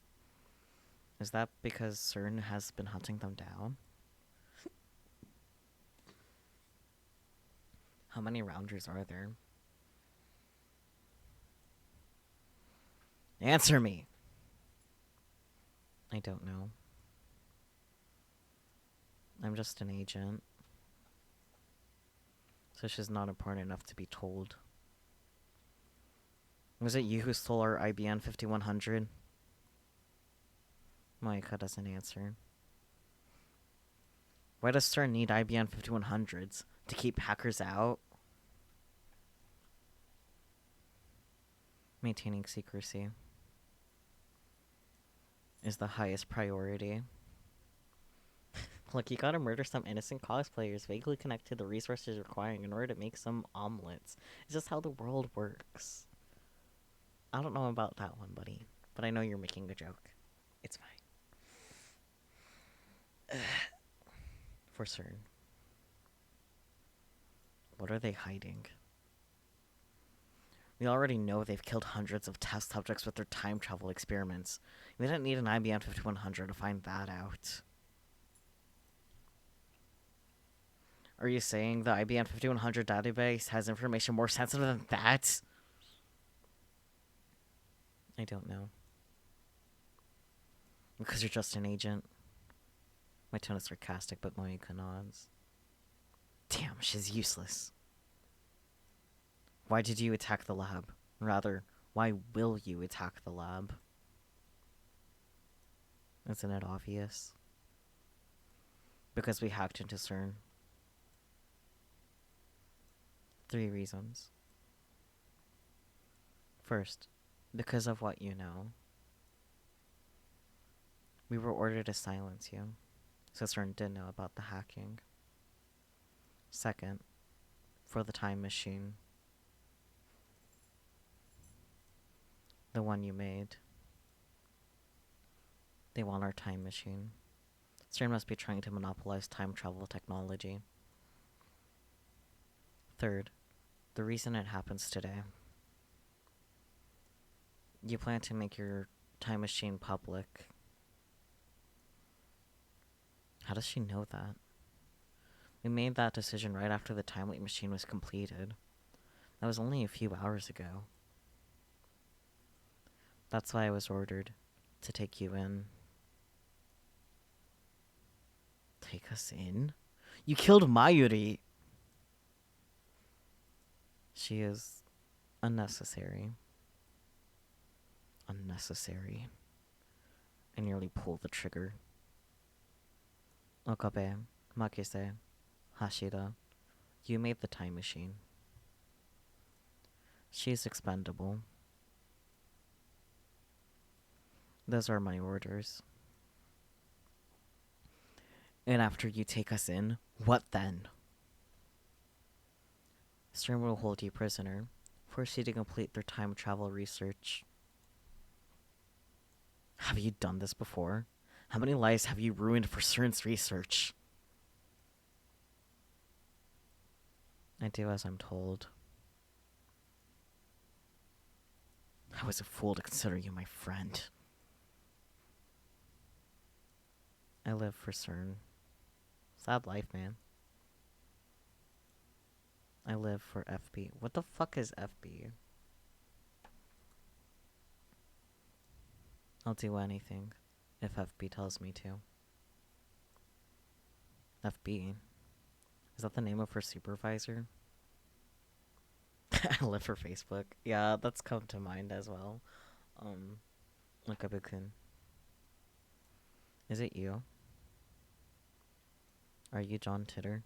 Is that because CERN has been hunting them down? How many Rounders are there? Answer me! I don't know. I'm just an agent. So she's not important enough to be told. Was it you who stole our IBM 5100? Moika doesn't answer. Why does CERN need IBM 5100s? To keep hackers out? Maintaining secrecy is the highest priority. Look, you gotta murder some innocent cosplayers vaguely connected to the resources requiring in order to make some omelets. It's just how the world works. I don't know about that one, buddy, but I know you're making a joke. It's fine. For CERN. What are they hiding? We already know they've killed hundreds of test subjects with their time travel experiments. We didn't need an IBM 5100 to find that out. Are you saying the IBM 5100 database has information more sensitive than that? I don't know. Because you're just an agent. My tone is sarcastic, but Monika nods. Damn, she's useless. Why did you attack the lab? Rather, why will you attack the lab? Isn't it obvious? Because we hacked into CERN. 3 reasons. First, because of what you know. We were ordered to silence you, so CERN did know about the hacking. Second, for the time machine. The one you made. They want our time machine. CERN must be trying to monopolize time travel technology. Third, the reason it happens today. You plan to make your time machine public. How does she know that? We made that decision right after the time leap machine was completed. That was only a few hours ago. That's why I was ordered to take you in. Take us in? You killed Mayuri! She is unnecessary. Unnecessary. I nearly pulled the trigger. Okabe, Makise, Hashida, you made the time machine. She's expendable. Those are my orders. And after you take us in, what then? CERN will hold you prisoner, force you to complete their time travel research. Have you done this before? How many lives have you ruined for CERN's research? I do as I'm told. I was a fool to consider you my friend. I live for CERN. Sad life, man. I live for FB. What the fuck is FB? I'll do anything if FB tells me to. FB? Is that the name of her supervisor? I live for Facebook. Yeah, that's come to mind as well. Okabe-kun. Is it you? Are you John Titter?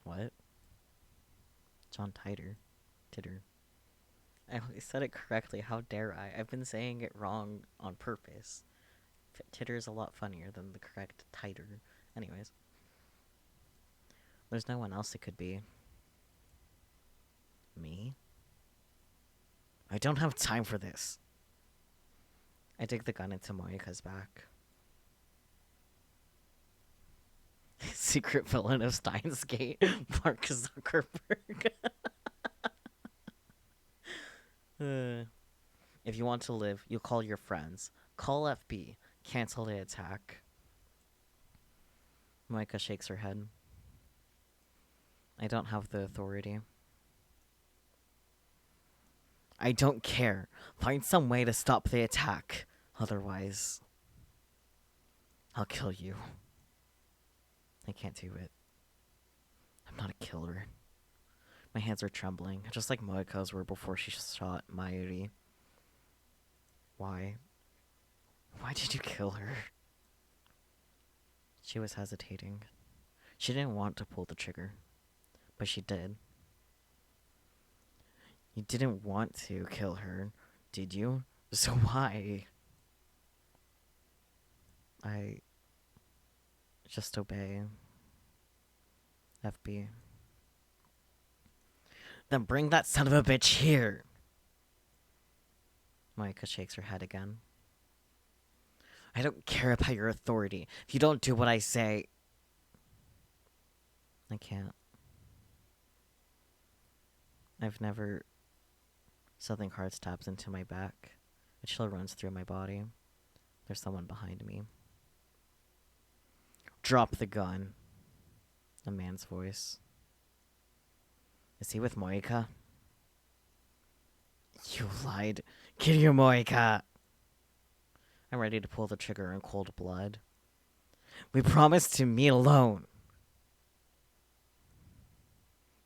What? John Titter. Titter. I said it correctly. How dare I? I've been saying it wrong on purpose. Titter is a lot funnier than the correct Titer. Anyways. There's no one else it could be. Me? I don't have time for this. I dig the gun into Moika's back. Secret villain of Steins Gate, Mark Zuckerberg. If you want to live, you'll call your friends. Call FB. Cancel the attack. Moika shakes her head. I don't have the authority. I don't care. Find some way to stop the attack. Otherwise, I'll kill you. I can't do it. I'm not a killer. My hands are trembling, just like Moika's were before she shot Mayuri. Why? Why did you kill her? She was hesitating. She didn't want to pull the trigger, but she did. You didn't want to kill her, did you? So why? I just obey. FB. Then bring that son of a bitch here. Moika shakes her head again. I don't care about your authority. If you don't do what I say... I can't. I've never... Something hard stabs into my back. A chill runs through my body. There's someone behind me. Drop the gun. A man's voice. Is he with Moika? You lied. Kill your Moika! I'm ready to pull the trigger in cold blood. We promised to meet alone.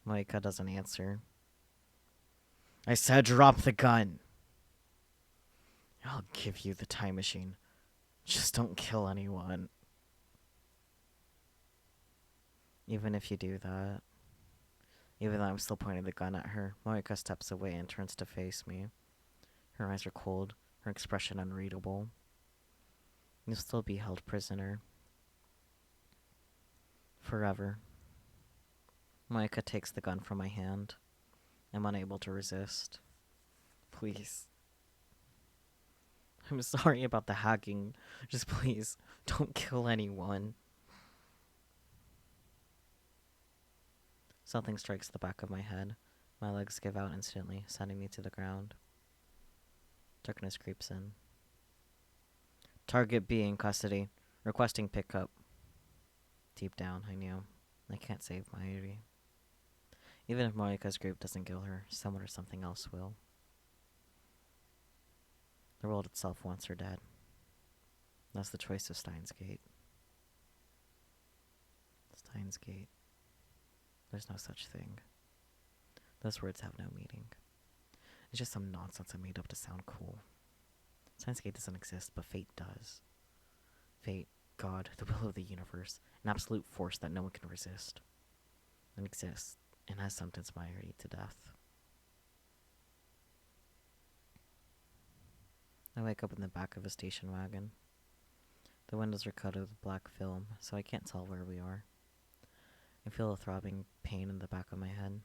Moika doesn't answer. I said drop the gun. I'll give you the time machine. Just don't kill anyone. Even if you do that. Even though I'm still pointing the gun at her, Moika steps away and turns to face me. Her eyes are cold, her expression unreadable. You'll still be held prisoner. Forever. Moika takes the gun from my hand. I'm unable to resist. Please. I'm sorry about the hacking. Just please, don't kill anyone. Something strikes the back of my head. My legs give out instantly, sending me to the ground. Darkness creeps in. Target B in custody. Requesting pickup. Deep down, I knew. I can't save Mayuri. Even if Moika's group doesn't kill her, someone or something else will. The world itself wants her dead. That's the choice of Steins Gate. Steins Gate. There's no such thing. Those words have no meaning. It's just some nonsense I made up to sound cool. Steins Gate doesn't exist, but fate does. Fate, God, the will of the universe, an absolute force that no one can resist. It exists, and has sentenced Mayuri to death. I wake up in the back of a station wagon. The windows are coated with black film, so I can't tell where we are. I feel a throbbing pain in the back of my head.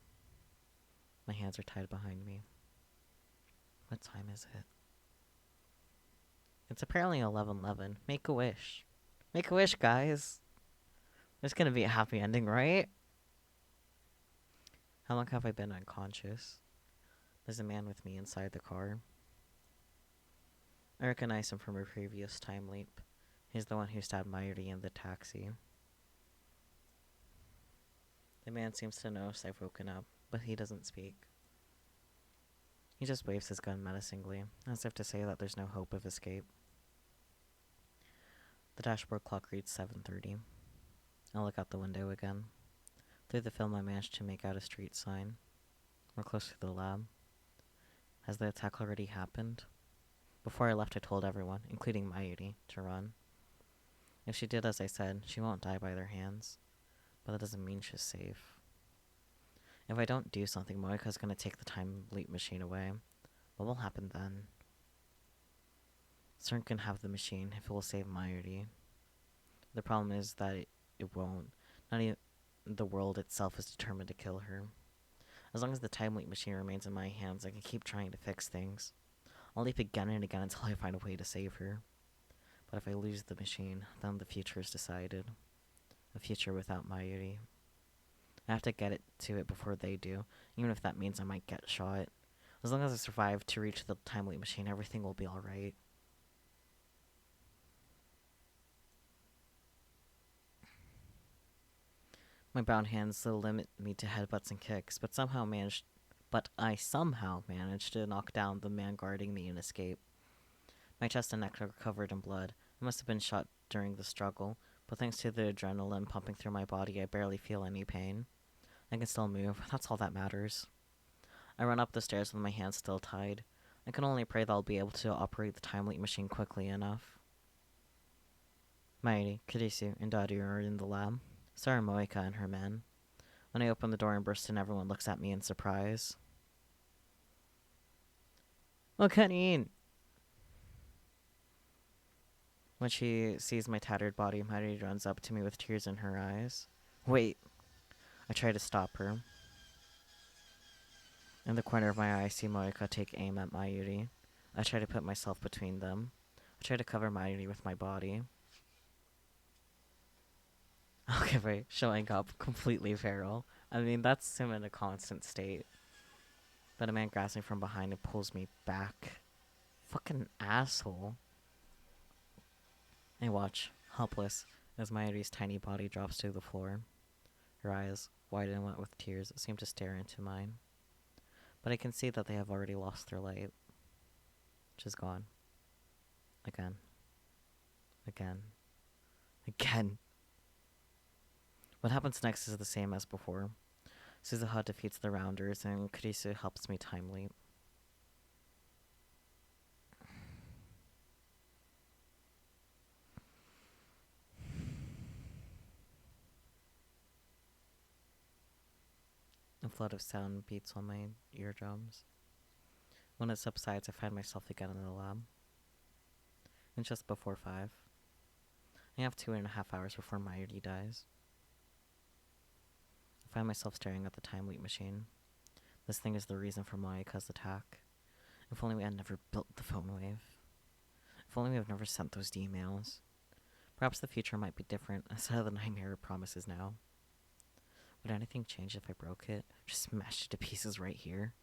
My hands are tied behind me. What time is it? It's apparently 11:11. Make a wish. Make a wish, guys. There's gonna be a happy ending, right? How long have I been unconscious? There's a man with me inside the car. I recognize him from a previous time leap. He's the one who stabbed Mayuri in the taxi. The man seems to notice I've woken up, but he doesn't speak. He just waves his gun menacingly, as if to say that there's no hope of escape. The dashboard clock reads 7:30. I look out the window again. Through the film I managed to make out a street sign. We're close to the lab. Has the attack already happened? Before I left I told everyone, including Mayuri, to run. If she did as I said, she won't die by their hands. But that doesn't mean she's safe. If I don't do something, Moika's gonna take the time leap machine away. What will happen then? CERN can have the machine if it will save Mayuri. The problem is that it won't. Not even the world itself is determined to kill her. As long as the time leap machine remains in my hands, I can keep trying to fix things. I'll leap again and again until I find a way to save her. But if I lose the machine, then the future is decided. A future without Mayuri. I have to get it to it before they do, even if that means I might get shot. As long as I survive to reach the time leap machine, everything will be alright. My bound hands still limit me to headbutts and kicks, but I somehow managed to knock down the man guarding me and escape. My chest and neck are covered in blood. I must have been shot during the struggle, but thanks to the adrenaline pumping through my body, I barely feel any pain. I can still move. That's all that matters. I run up the stairs with my hands still tied. I can only pray that I'll be able to operate the time leap machine quickly enough. Mayuri, Kurisu, and Daru are in the lab. So are Moika and her men. When I open the door and burst in, everyone looks at me in surprise. Wakanin! When she sees my tattered body, Mayuri runs up to me with tears in her eyes. Wait! I try to stop her. In the corner of my eye, I see Moika take aim at Mayuri. I try to put myself between them. I try to cover Mayuri with my body. Okay, wait, showing up completely feral. I mean, that's him in a constant state. But a man grabs me from behind and pulls me back. Fucking asshole. I watch, helpless, as Mayuri's tiny body drops to the floor. Her eyes, wide and wet with tears, seem to stare into mine. But I can see that they have already lost their light. She's gone. Again. Again. Again. What happens next is the same as before. Suzuha defeats the Rounders, and Kurisu helps me time leap. A flood of sound beats on my eardrums. When it subsides, I find myself again in the lab. It's just before 5. I have 2.5 hours before Mayuri dies. I find myself staring at the time leap machine. This thing is the reason for Moika's attack. If only we had never built the phone wave. If only we had never sent those emails. Perhaps the future might be different instead of the nightmare it promises now. Would anything change if I broke it? Just smashed it to pieces right here?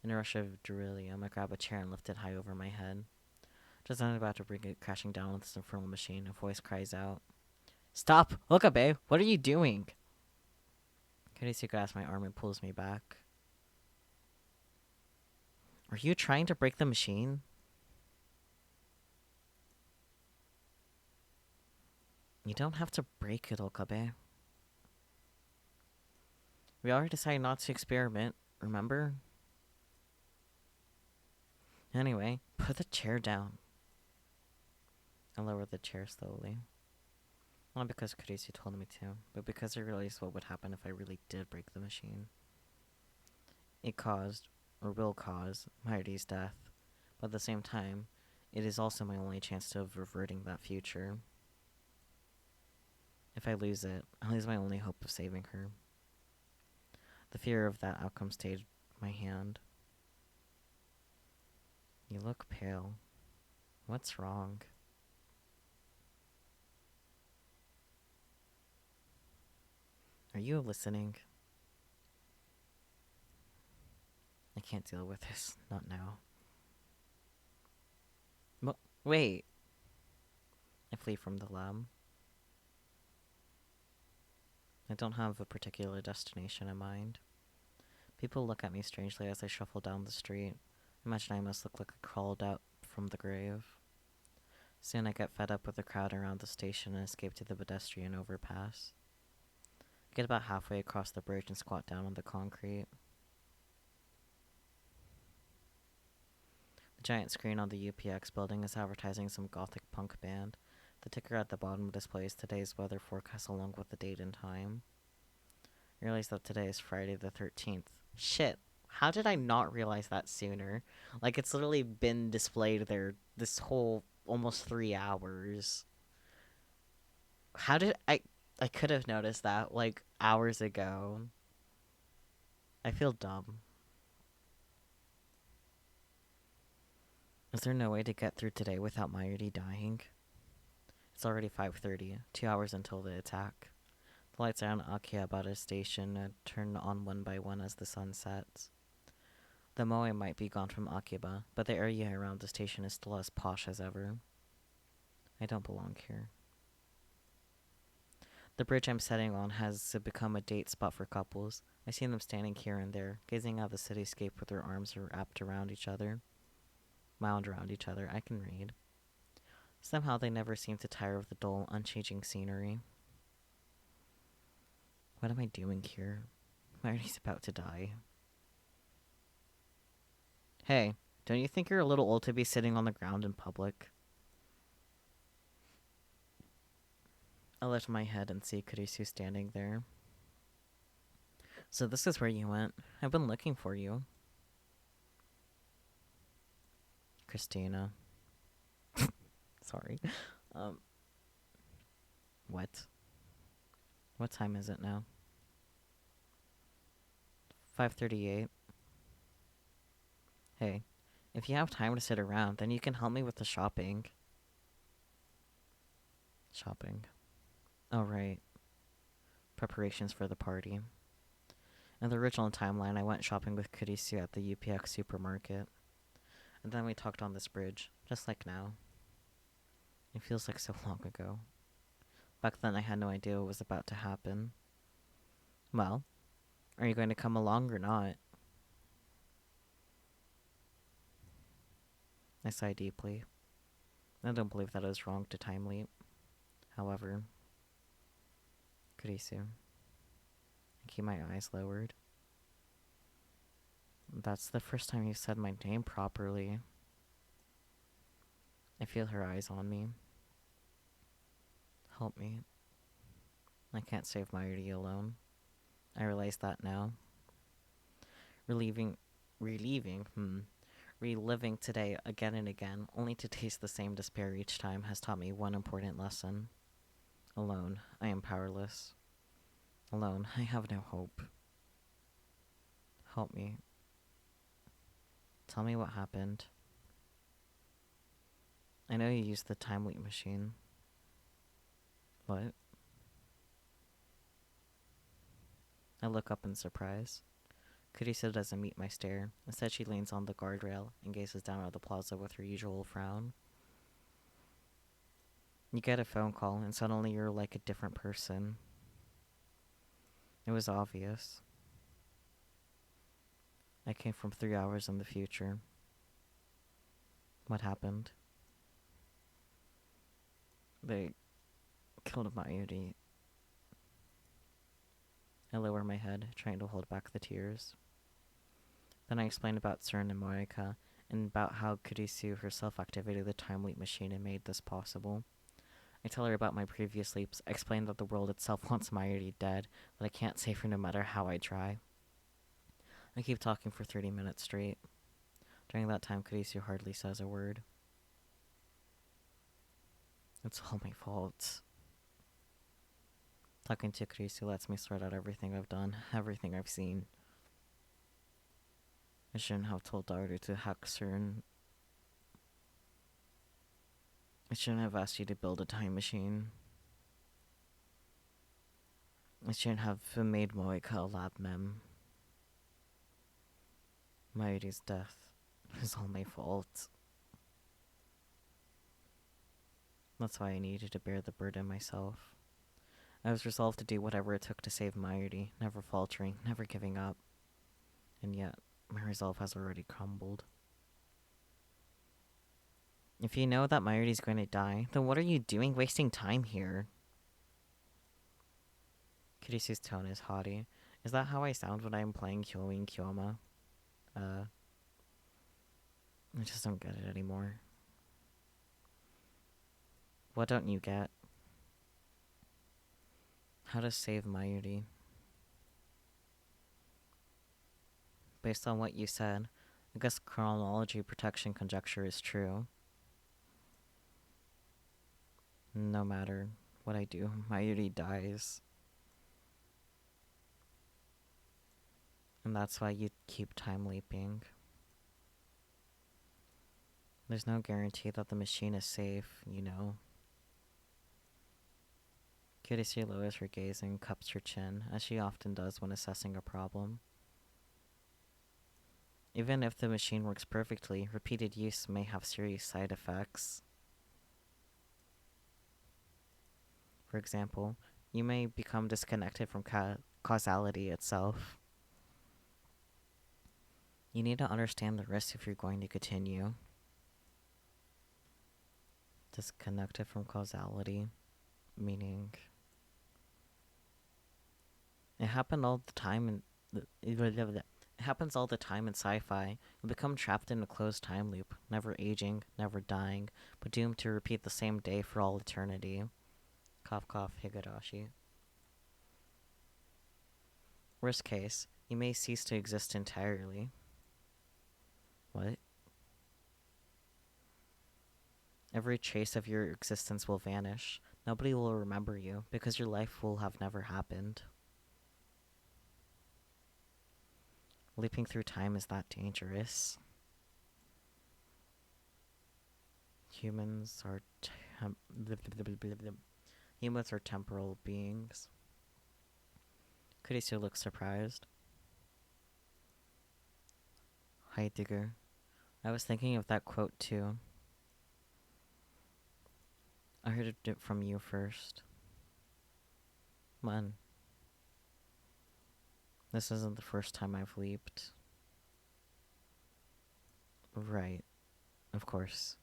In a rush of delirium, I grab a chair and lift it high over my head. Just as I'm about to bring it crashing down with this infernal machine, a voice cries out, "Stop! Okabe! What are you doing?" Kurisu grabs my arm and pulls me back. Are you trying to break the machine? You don't have to break it, Okabe. We already decided not to experiment, remember? Anyway, put the chair down. I lower the chair slowly. Not because Kurisu told me to, but because I realized what would happen if I really did break the machine. It caused, or will cause, Mayuri's death, but at the same time, it is also my only chance of reverting that future. If I lose it, I lose my only hope of saving her. The fear of that outcome stayed my hand. You look pale. What's wrong? Are you listening? I can't deal with this. Not now. Wait. I flee from the lab. I don't have a particular destination in mind. People look at me strangely as I shuffle down the street. Imagine I must look like I crawled out from the grave. Soon I get fed up with the crowd around the station and escape to the pedestrian overpass. I get about halfway across the bridge and squat down on the concrete. The giant screen on the UPX building is advertising some gothic punk band. The ticker at the bottom displays today's weather forecast along with the date and time. I realize that today is Friday the 13th. Shit. How did I not realize that sooner? Like, it's literally been displayed there this whole almost 3 hours. How did I could have noticed that, like, hours ago. I feel dumb. Is there no way to get through today without Mayuri dying? It's already 5:30, 2 hours until the attack. The lights around Akihabara Station turn on one by one as the sun sets. The moe might be gone from Akiba, but the area around the station is still as posh as ever. I don't belong here. The bridge I'm sitting on has become a date spot for couples. I see them standing here and there, gazing at the cityscape with their arms wrapped around each other. Wound around each other, I can read. Somehow they never seem to tire of the dull, unchanging scenery. What am I doing here? Mayuri's about to die. Hey, don't you think you're a little old to be sitting on the ground in public? I lift my head and see Kurisu standing there. So this is where you went. I've been looking for you. Christina. Sorry. What? What time is it now? 5:38. Hey, if you have time to sit around, then you can help me with the shopping. Shopping. Oh, right. Preparations for the party. In the original timeline, I went shopping with Kurisu at the UPX supermarket. And then we talked on this bridge, just like now. It feels like so long ago. Back then, I had no idea what was about to happen. Well, are you going to come along or not? I sigh deeply. I don't believe that it was wrong to time leap. however. Kurisu. I keep my eyes lowered. That's the first time you said my name properly. I feel her eyes on me. Help me. I can't save Mayuri alone. I realize that now. Reliving today again and again, only to taste the same despair each time, has taught me one important lesson. Alone, I am powerless. Alone, I have no hope. Help me. Tell me what happened. I know you used the time leap machine. What? I look up in surprise. Kurisu doesn't meet my stare. Instead, she leans on the guardrail and gazes down at the plaza with her usual frown. You get a phone call, and suddenly you're like a different person. It was obvious. I came from 3 hours in the future. What happened? They killed Mayuri. I lower my head, trying to hold back the tears. Then I explained about CERN and Moeka, and about how Kurisu herself activated the time leap machine and made this possible. I tell her about my previous leaps. I explain that the world itself wants Mayuri dead, but I can't save her no matter how I try. I keep talking for 30 minutes straight. During that time, Kurisu hardly says a word. It's all my fault. Talking to Kurisu lets me sort out everything I've done, everything I've seen. I shouldn't have told Daru to hack CERN. I shouldn't have asked you to build a time machine. I shouldn't have made Moeka a lab mem. Mayuri's death is all my fault. That's why I needed to bear the burden myself. I was resolved to do whatever it took to save Mayuri, never faltering, never giving up. And yet, my resolve has already crumbled. If you know that Mayuri's going to die, then what are you doing wasting time here? Kurisu's tone is haughty. Is that how I sound when I'm playing Kyoin Kyoma? I just don't get it anymore. What don't you get? How to save Mayuri. Based on what you said, I guess chronology protection conjecture is true. No matter what I do, Mayuri dies. And that's why you keep time leaping. There's no guarantee that the machine is safe, you know. Kurisu lowers her gaze and cups her chin, as she often does when assessing a problem. Even if the machine works perfectly, repeated use may have serious side effects. For example, you may become disconnected from causality itself. You need to understand the risks if you're going to continue. Disconnected from causality, meaning it happened all the time it happens all the time in sci-fi. You become trapped in a closed time loop, never aging, never dying, but doomed to repeat the same day for all eternity. Cough cough Higurashi. Worst case, you may cease to exist entirely. What? Every trace of your existence will vanish. Nobody will remember you, because your life will have never happened. Leaping through time is that dangerous. Humans are temporal beings. Kurisu looks surprised. Heidegger. I was thinking of that quote too. I heard it from you first. Man. This isn't the first time I've leaped. Right. Of course.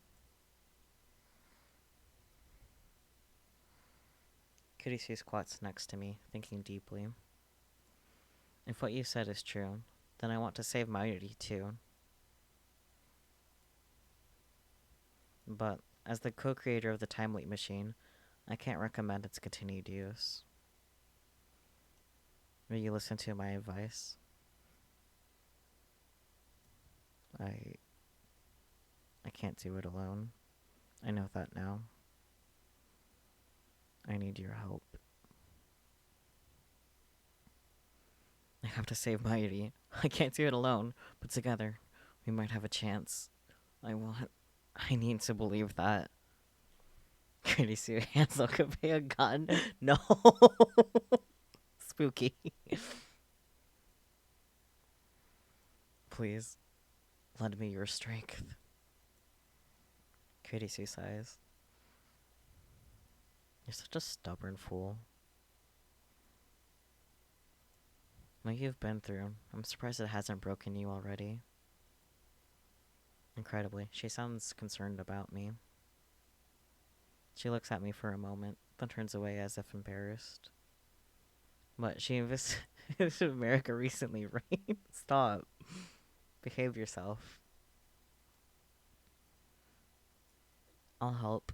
Kirisu squats next to me, thinking deeply. If what you said is true, then I want to save Mayuri too. But, as the co-creator of the time leap machine, I can't recommend its continued use. Will you listen to my advice? I can't do it alone. I know that now. I need your help. I have to save Mayuri. I can't do it alone, but together, we might have a chance. I need to believe that. Kurisu hands Okabe a gun. No! Spooky. Please, lend me your strength. Kurisu sighs. You're such a stubborn fool. What you've been through, I'm surprised it hasn't broken you already. Incredibly, she sounds concerned about me. She looks at me for a moment, then turns away as if embarrassed. But she visited America recently, right? Stop. Behave yourself. I'll help.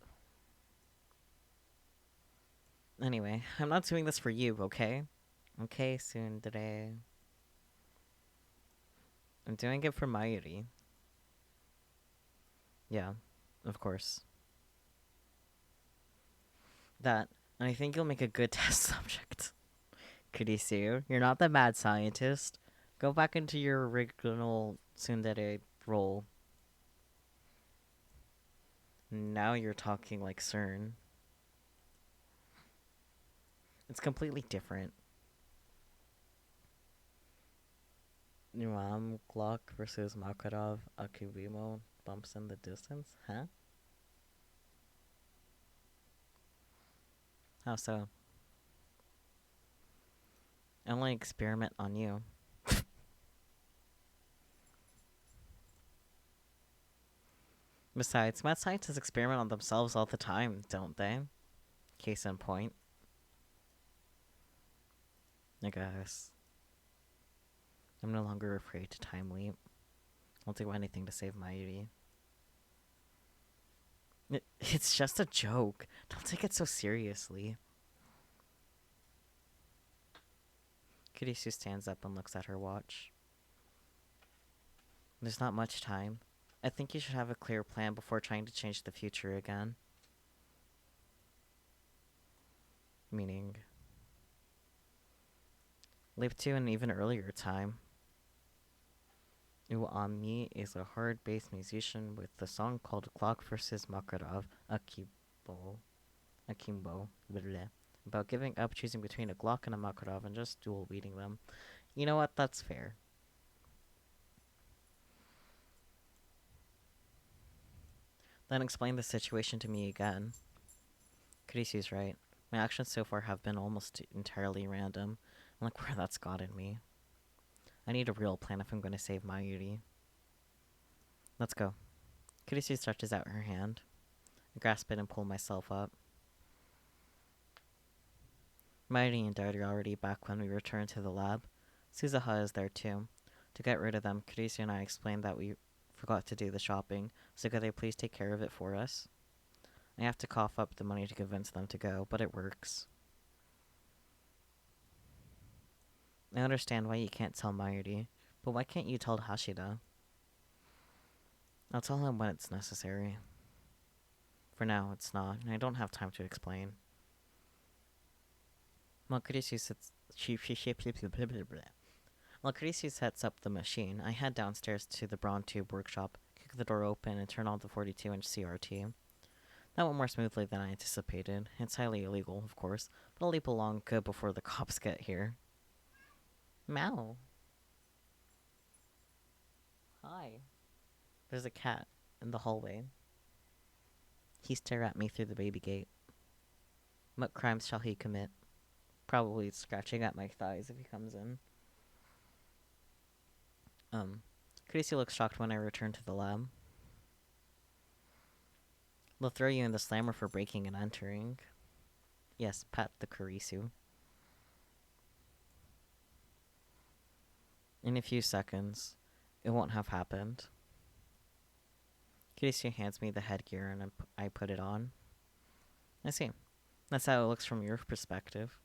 Anyway, I'm not doing this for you, okay? Okay, tsundere. I'm doing it for Mayuri. Yeah, of course. That, and I think you'll make a good test subject. Kurisu, you're not the mad scientist. Go back into your original tsundere role. Now you're talking like CERN. It's completely different. Glock versus Makarov Akubimo bumps in the distance? Huh? How so? I only experiment on you. Besides, mad scientists experiment on themselves all the time, don't they? Case in point. I guess. I'm no longer afraid to time leap. I'll do anything to save Mayuri. It's just a joke. Don't take it so seriously. Kurisu stands up and looks at her watch. There's not much time. I think you should have a clear plan before trying to change the future again. Meaning, leap to an even earlier time. Uami is a hard-bass musician with the song called Glock vs. Makarov Akimbo, about giving up, choosing between a Glock and a Makarov and just dual-wielding them. You know what? That's fair. Then explain the situation to me again. Kurisu's right. My actions so far have been almost entirely random. And look where that's gotten me. I need a real plan if I'm going to save Mayuri. Let's go. Kurisu stretches out her hand. I grasp it and pull myself up. Mayuri and Dart are already back when we return to the lab. Suzuha is there too. To get rid of them, Kurisu and I explained that we forgot to do the shopping, so could they please take care of it for us? I have to cough up the money to convince them to go, but it works. I understand why you can't tell Mayuri, but why can't you tell Hashida? I'll tell him when it's necessary. For now, it's not, and I don't have time to explain. While Kurisu sets up the machine, I head downstairs to the Braun Tube workshop, kick the door open, and turn on the 42-inch CRT. That went more smoothly than I anticipated. It's highly illegal, of course, but I'll leap along good before the cops get here. Meow. Hi. There's a cat in the hallway. He stares at me through the baby gate. What crimes shall he commit? Probably scratching at my thighs if he comes in. Kurisu looks shocked when I return to the lab. They'll throw you in the slammer for breaking and entering. Yes, pat the Kurisu. In a few seconds, it won't have happened. Kurisu hands me the headgear and I put it on. I see. That's how it looks from your perspective.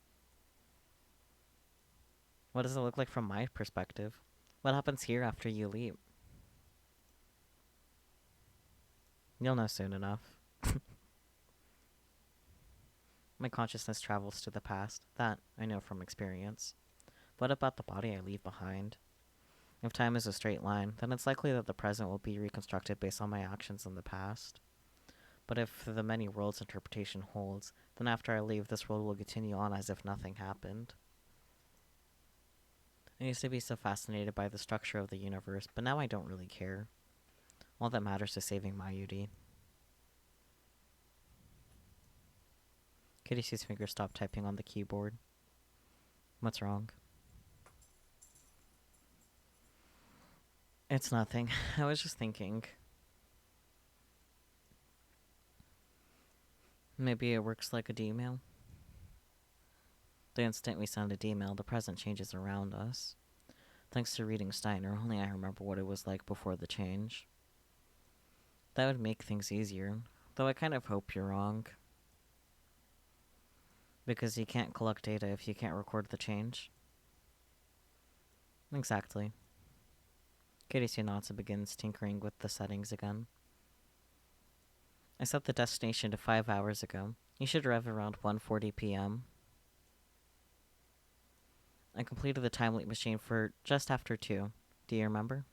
What does it look like from my perspective? What happens here after you leap? You'll know soon enough. My consciousness travels to the past. That I know from experience. What about the body I leave behind? If time is a straight line, then it's likely that the present will be reconstructed based on my actions in the past. But if the many worlds interpretation holds, then after I leave, this world will continue on as if nothing happened. I used to be so fascinated by the structure of the universe, but now I don't really care. All that matters is saving Mayuri. Kirisu's fingers stopped typing on the keyboard. What's wrong? It's nothing. I was just thinking. Maybe it works like a D-mail? The instant we send a D-mail, the present changes around us. Thanks to reading Steiner, only I remember what it was like before the change. That would make things easier, though I kind of hope you're wrong. Because you can't collect data if you can't record the change. Exactly. Kirisu nods and begins tinkering with the settings again. I set the destination to 5 hours ago. You should arrive around 1:40 p.m. I completed the time leap machine for just after 2. Do you remember?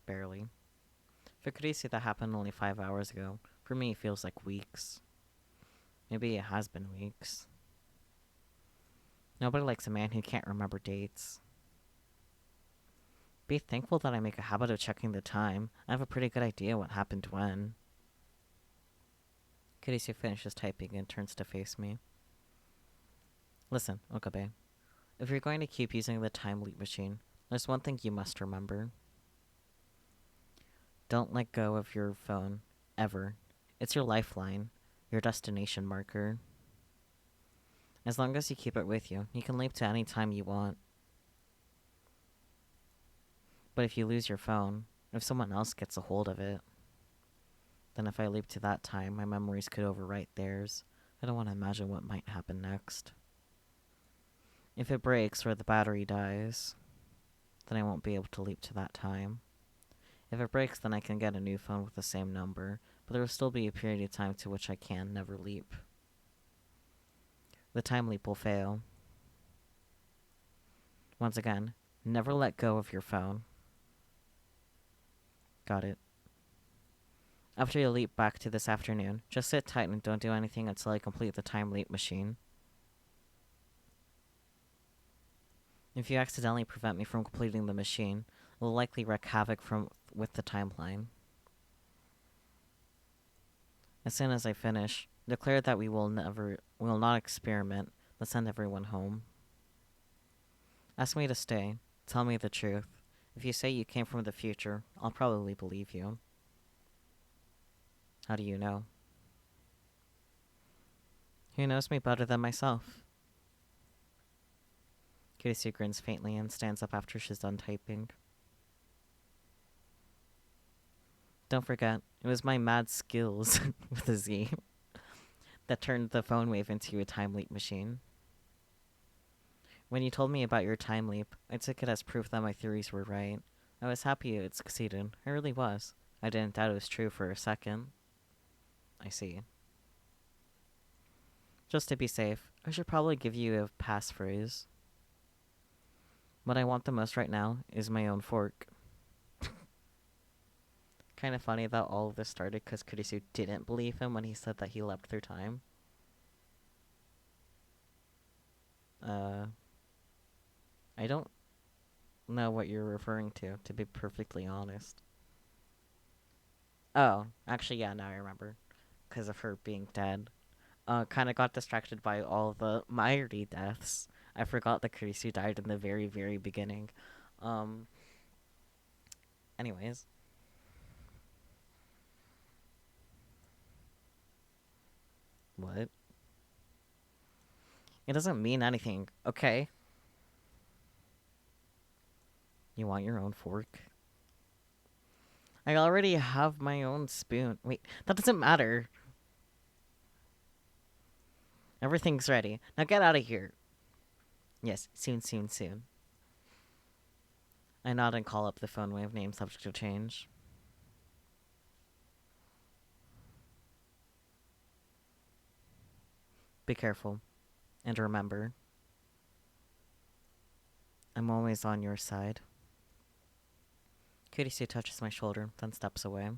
Barely. For Kirisu, that happened only 5 hours ago. For me, it feels like weeks. Maybe it has been weeks. Nobody likes a man who can't remember dates. Be thankful that I make a habit of checking the time. I have a pretty good idea what happened when. Kirisu finishes typing and turns to face me. Listen, Okabe. If you're going to keep using the time leap machine, there's one thing you must remember. Don't let go of your phone. Ever. It's your lifeline. Your destination marker. As long as you keep it with you, you can leap to any time you want. But if you lose your phone, if someone else gets a hold of it, then if I leap to that time, my memories could overwrite theirs. I don't want to imagine what might happen next. If it breaks or the battery dies, then I won't be able to leap to that time. If it breaks, then I can get a new phone with the same number, but there will still be a period of time to which I can never leap. The time leap will fail. Once again, never let go of your phone. Got it. After you leap back to this afternoon, just sit tight and don't do anything until I complete the time leap machine. If you accidentally prevent me from completing the machine, it will likely wreak havoc with the timeline. As soon as I finish, declare that we will not experiment. Let's send everyone home. Ask me to stay. Tell me the truth. If you say you came from the future, I'll probably believe you. How do you know? Who knows me better than myself? Kirisu grins faintly and stands up after she's done typing. Don't forget, it was my mad skills, with a Z, that turned the phone wave into a time leap machine. When you told me about your time leap, I took it as proof that my theories were right. I was happy it succeeded. I really was. I didn't doubt it was true for a second. I see. Just to be safe, I should probably give you a passphrase. What I want the most right now is my own fork. Kind of funny that all of this started because Kurisu didn't believe him when he said that he leapt through time. I don't know what you're referring to be perfectly honest. Oh, actually, yeah, now I remember. Because of her being dead. Kind of got distracted by all the Mayuri deaths. I forgot that Kurisu died in the very, very beginning. Um, anyways. What? It doesn't mean anything. Okay. You want your own fork? I already have my own spoon. Wait, that doesn't matter. Everything's ready. Now get out of here. Yes, soon, soon, soon. I nod and call up the phone wave name subject to change. Be careful. And remember, I'm always on your side. Cutie Sue touches my shoulder, then steps away.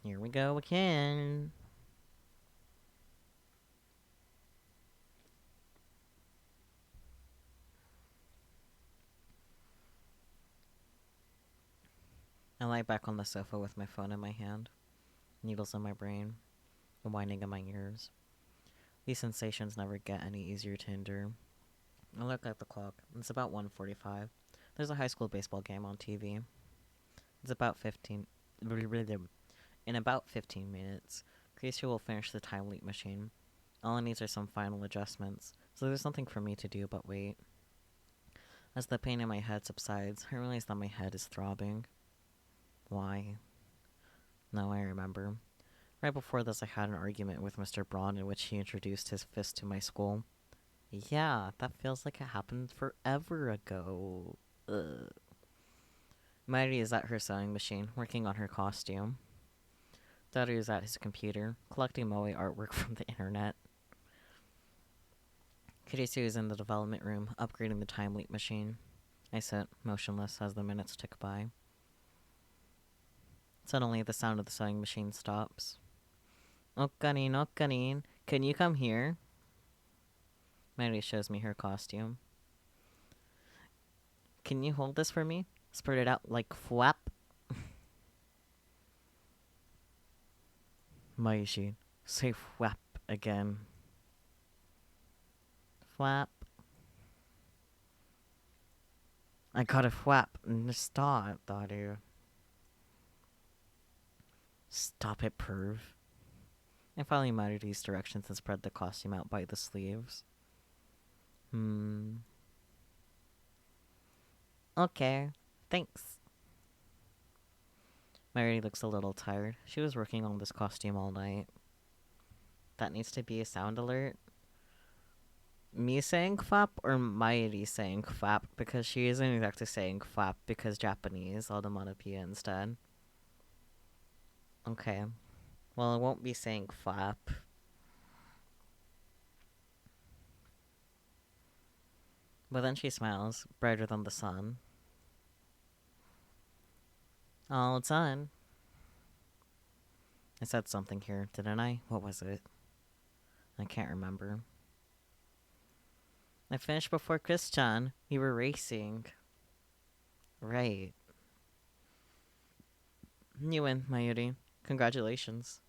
Here we go again. I lie back on the sofa with my phone in my hand, needles in my brain, and whining in my ears. These sensations never get any easier to endure. I look at the clock. It's about 1:45. There's a high school baseball game on TV. It's about 15... In about 15 minutes, Casey will finish the time leap machine. All it needs are some final adjustments, so there's nothing for me to do but wait. As the pain in my head subsides, I realize that my head is throbbing. Why? Now I remember. Right before this, I had an argument with Mr. Braun in which he introduced his fist to my skull. Yeah, that feels like it happened forever ago. Ugh. Mary is at her sewing machine, working on her costume. Daddy is at his computer, collecting moe artwork from the internet. Kirisu is in the development room, upgrading the time leap machine. I sit, motionless, as the minutes tick by. Suddenly, the sound of the sewing machine stops. Okanin, can you come here? Mary shows me her costume. Can you hold this for me? Spread it out like flap. Maishi, say flap again. Flap. I got a flap. Stop, daughter. Stop it, perv. I finally muttered these directions and spread the costume out by the sleeves. Okay, thanks. Mary looks a little tired. She was working on this costume all night. That needs to be a sound alert. Me saying flap or Mairi saying flap? Because she isn't exactly saying flap because Japanese, onomatopoeia instead. Okay. Well, it won't be saying flap. But then she smiles, brighter than the sun. All done. I said something here, didn't I? What was it? I can't remember. I finished before Chris-chan. We were racing. Right. You win, Mayuri. Congratulations.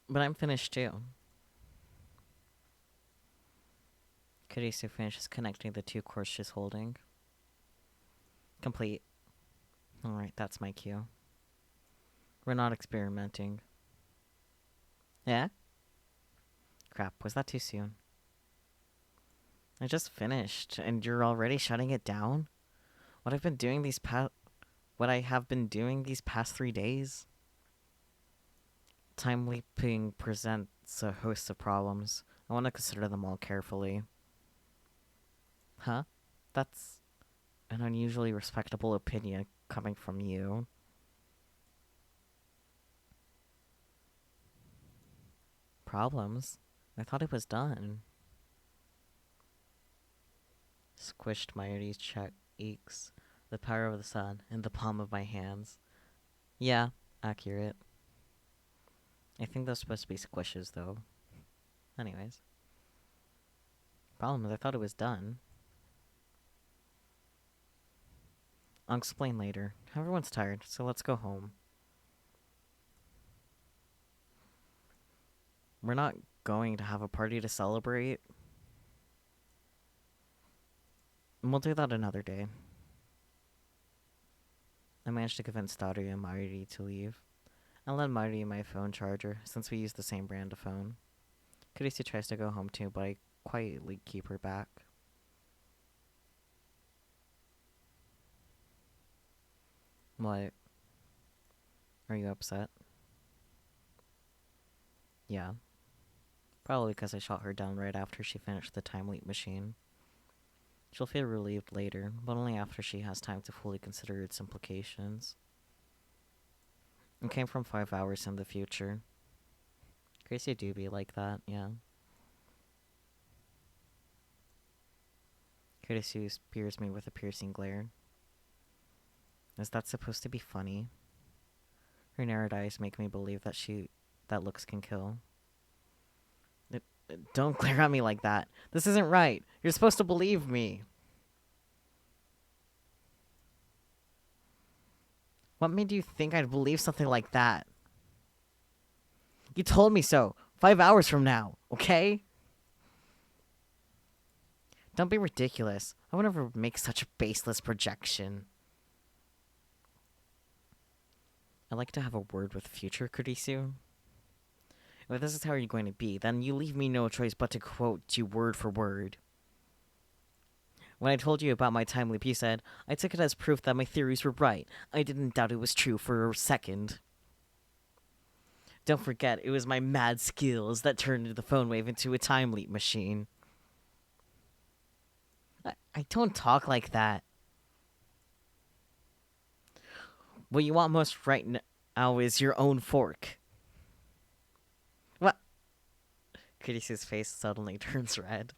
But I'm finished too. Kurisu finishes connecting the two cords she's holding. Complete. Alright, that's my cue. We're not experimenting. Yeah? Crap, was that too soon? I just finished, and you're already shutting it down? What I have been doing these past 3 days? Time leaping presents a host of problems. I want to consider them all carefully. Huh? That's an unusually respectable opinion coming from you. Problems? I thought it was done. Squished Mayuri's cheeks, the power of the sun, in the palm of my hands. Yeah, accurate. I think those supposed to be squishes, though. Anyways. Problem is, I thought it was done. I'll explain later. Everyone's tired, so let's go home. We're not going to have a party to celebrate. We'll do that another day. I managed to convince Daria and Marty to leave. I lent Marty my phone charger, since we use the same brand of phone. Kurisu tries to go home too, but I quietly keep her back. What? Are you upset? Yeah. Probably because I shot her down right after she finished the time leap machine. She'll feel relieved later, but only after she has time to fully consider its implications. It came from 5 hours in the future. Gracie do be like that, yeah. Kurisu peers me with a piercing glare. Is that supposed to be funny? Her narrowed eyes make me believe that looks can kill. Don't glare at me like that. This isn't right. You're supposed to believe me. What made you think I'd believe something like that? You told me so. 5 hours from now, okay? Don't be ridiculous. I would never make such a baseless projection. I'd like to have a word with future Kurisu. If this is how you're going to be, then you leave me no choice but to quote you word for word. When I told you about my time leap, you said, I took it as proof that my theories were right. I didn't doubt it was true for a second. Don't forget, it was my mad skills that turned the phone wave into a time leap machine. I don't talk like that. What you want most right now is your own fork. What? Kurisu's face suddenly turns red.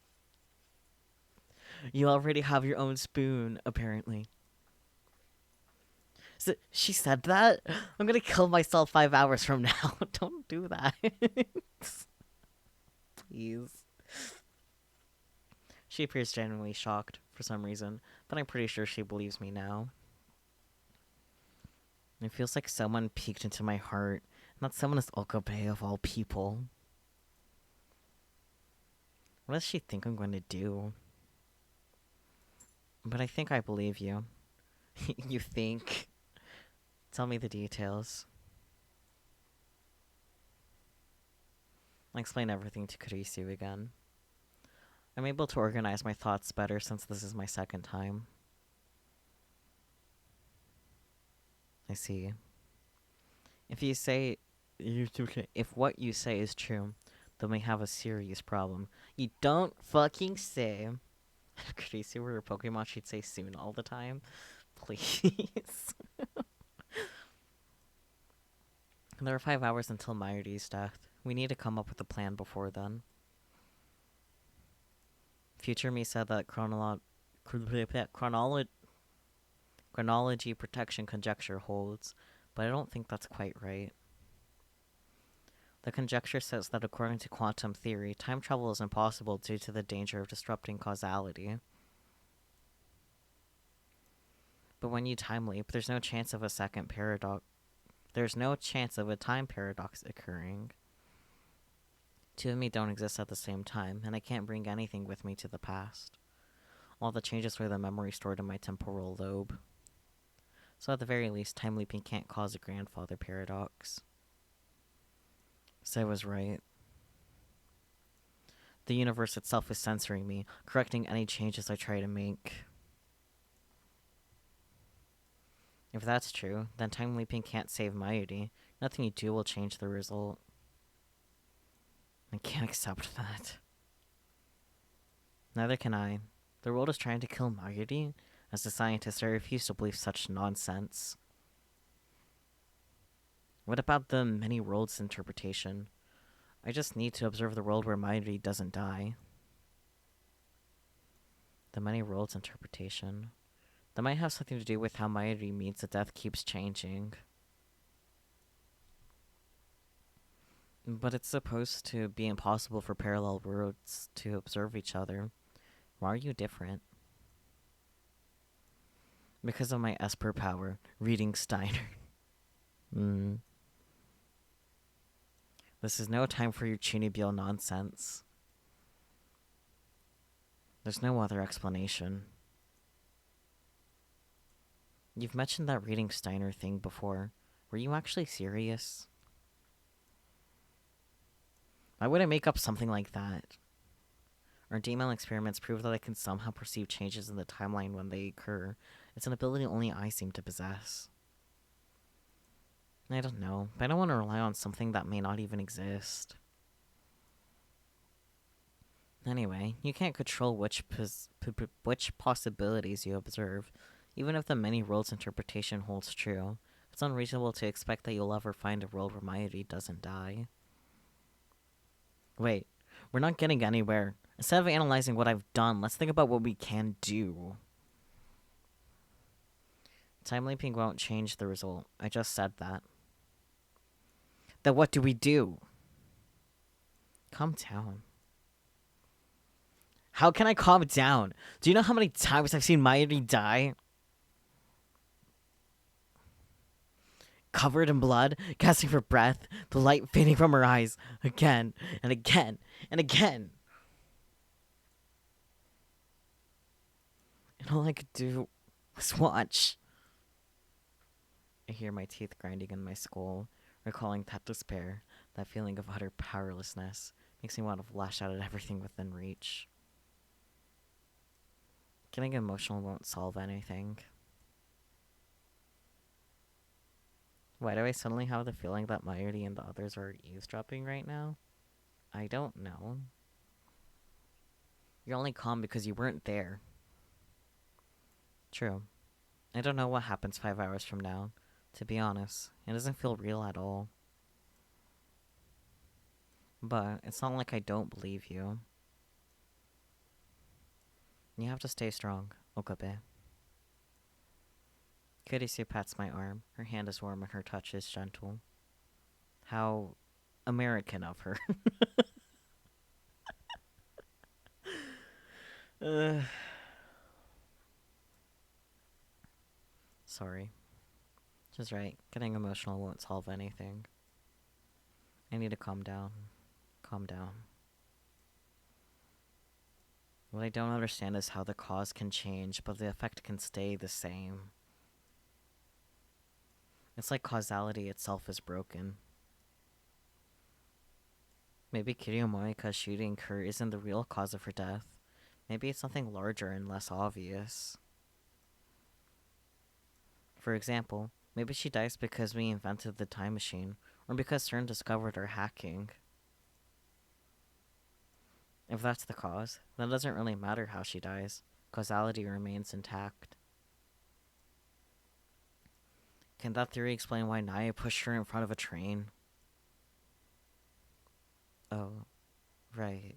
You already have your own spoon, apparently. So she said that? I'm gonna kill myself 5 hours from now. Don't do that. Please. She appears genuinely shocked for some reason, but I'm pretty sure she believes me now. It feels like someone peeked into my heart, and that someone is Okabe of all people. What does she think I'm going to do? But I think I believe you. You think? Tell me the details. I'll explain everything to Kurisu again. I'm able to organize my thoughts better since this is my second time. I see. If what you say is true, then we have a serious problem. You don't fucking say. If Kurisu were a Pokemon, she'd say soon all the time. Please. There are 5 hours until Mayuri's death. We need to come up with a plan before then. Future me said that chronology protection conjecture holds, but I don't think that's quite right. The conjecture says that according to quantum theory, time travel is impossible due to the danger of disrupting causality. But when you time leap, there's no chance of a second paradox. There's no chance of a time paradox occurring. Two of me don't exist at the same time, and I can't bring anything with me to the past. All the changes were the memory stored in my temporal lobe. So at the very least, time leaping can't cause a grandfather paradox. So I was right. The universe itself is censoring me, correcting any changes I try to make. If that's true, then time leaping can't save Mayuri. Nothing you do will change the result. I can't accept that. Neither can I. The world is trying to kill Mayuri. As a scientist, I refuse to believe such nonsense. What about the many worlds interpretation? I just need to observe the world where Mayuri doesn't die. The many worlds interpretation. That might have something to do with how Mayuri means that death keeps changing. But it's supposed to be impossible for parallel worlds to observe each other. Why are you different? Because of my Esper power, reading Steiner. This is no time for your Chunibyo nonsense. There's no other explanation. You've mentioned that reading Steiner thing before. Were you actually serious? Why would I make up something like that? Our DML experiments prove that I can somehow perceive changes in the timeline when they occur. It's an ability only I seem to possess. I don't know, but I don't want to rely on something that may not even exist. Anyway, you can't control which possibilities you observe, even if the many worlds interpretation holds true. It's unreasonable to expect that you'll ever find a world where Mayuri doesn't die. Wait, we're not getting anywhere. Instead of analyzing what I've done, let's think about what we can do. Time leaping won't change the result. I just said that. Then what do we do? Calm down. How can I calm down? Do you know how many times I've seen Mayuri die? Covered in blood, gasping for breath, the light fading from her eyes, again and again and again. And all I could do was watch. I hear my teeth grinding in my skull, recalling that despair, that feeling of utter powerlessness, makes me want to lash out at everything within reach. Getting emotional won't solve anything. Why do I suddenly have the feeling that Mayuri and the others are eavesdropping right now? I don't know. You're only calm because you weren't there. True. I don't know what happens 5 hours from now. To be honest, it doesn't feel real at all. But it's not like I don't believe you. You have to stay strong, Okabe. Kurisu pats my arm. Her hand is warm and her touch is gentle. How American of her. Sorry. She's right. Getting emotional won't solve anything. I need to calm down. Calm down. What I don't understand is how the cause can change, but the effect can stay the same. It's like causality itself is broken. Maybe Kiryu Moeka's shooting her isn't the real cause of her death. Maybe it's something larger and less obvious. For example, maybe she dies because we invented the time machine, or because CERN discovered our hacking. If that's the cause, then it doesn't really matter how she dies. Causality remains intact. Can that theory explain why Naya pushed her in front of a train? Oh, right.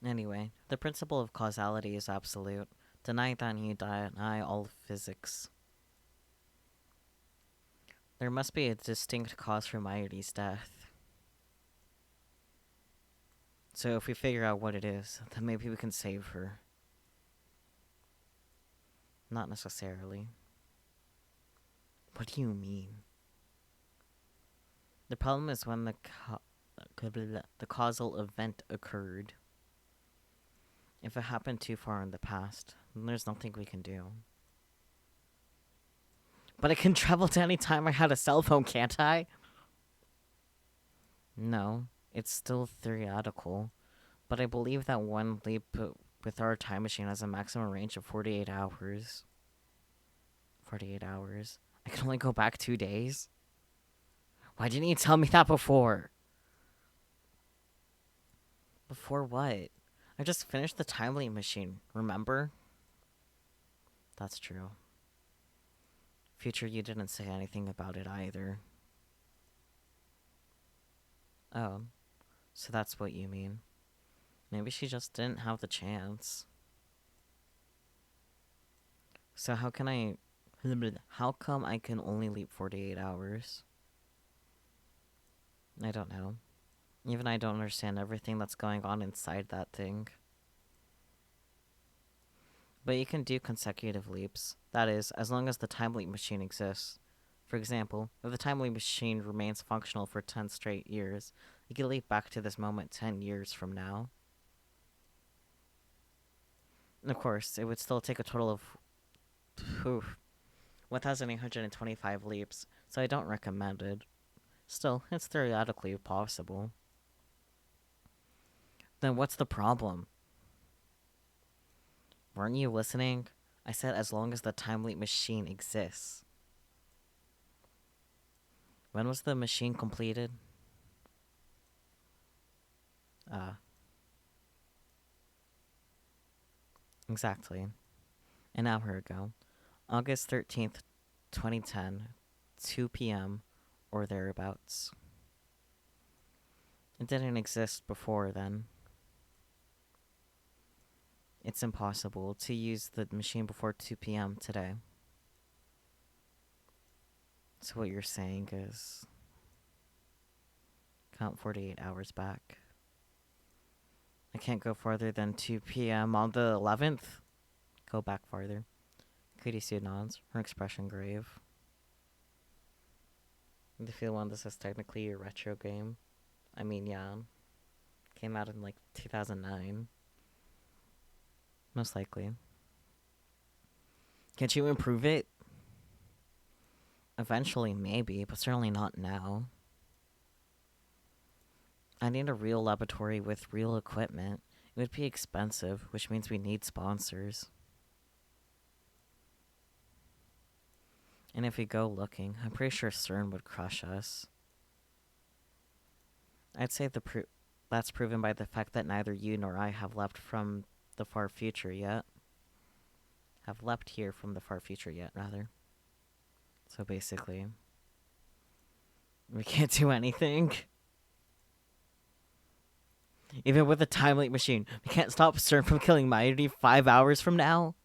Anyway, the principle of causality is absolute. Deny that and you deny all physics. There must be a distinct cause for Mayuri's death. So if we figure out what it is, then maybe we can save her. Not necessarily. What do you mean? The problem is when the causal event occurred. If it happened too far in the past, then there's nothing we can do. But I can travel to any time I had a cell phone, can't I? No, it's still theoretical. But I believe that one leap with our time machine has a maximum range of 48 hours. 48 hours? I can only go back 2 days? Why didn't you tell me that before? Before what? I just finished the time leap machine, remember? That's true. Future, you didn't say anything about it either. Oh, so that's what you mean. Maybe she just didn't have the chance. So how come I can only leap 48 hours? I don't know. Even I don't understand everything that's going on inside that thing. But you can do consecutive leaps. That is, as long as the time leap machine exists. For example, if the time leap machine remains functional for 10 straight years, you can leap back to this moment 10 years from now. Of course, it would still take a total of whew, 1,825 leaps, so I don't recommend it. Still, it's theoretically possible. Then what's the problem? Weren't you listening? I said as long as the time leap machine exists. When was the machine completed? Uh, exactly. An hour ago. August 13th, 2010, 2 p.m. or thereabouts. It didn't exist before then. It's impossible to use the machine before 2 p.m. today. So what you're saying is count 48 hours back. I can't go farther than 2 p.m. on the 11th. Go back farther. Kurisu nods, her expression grave. The feel one, this is technically a retro game. I mean, yeah. Came out in like 2009. Most likely. Can't you improve it? Eventually, maybe, but certainly not now. I need a real laboratory with real equipment. It would be expensive, which means we need sponsors. And if we go looking, I'm pretty sure CERN would crush us. I'd say that's proven by the fact that neither you nor I have leapt from the far future yet. Have leapt here from the far future yet, rather. So basically, we can't do anything. Even with a time leap machine, we can't stop CERN from killing humanity 5 hours from now.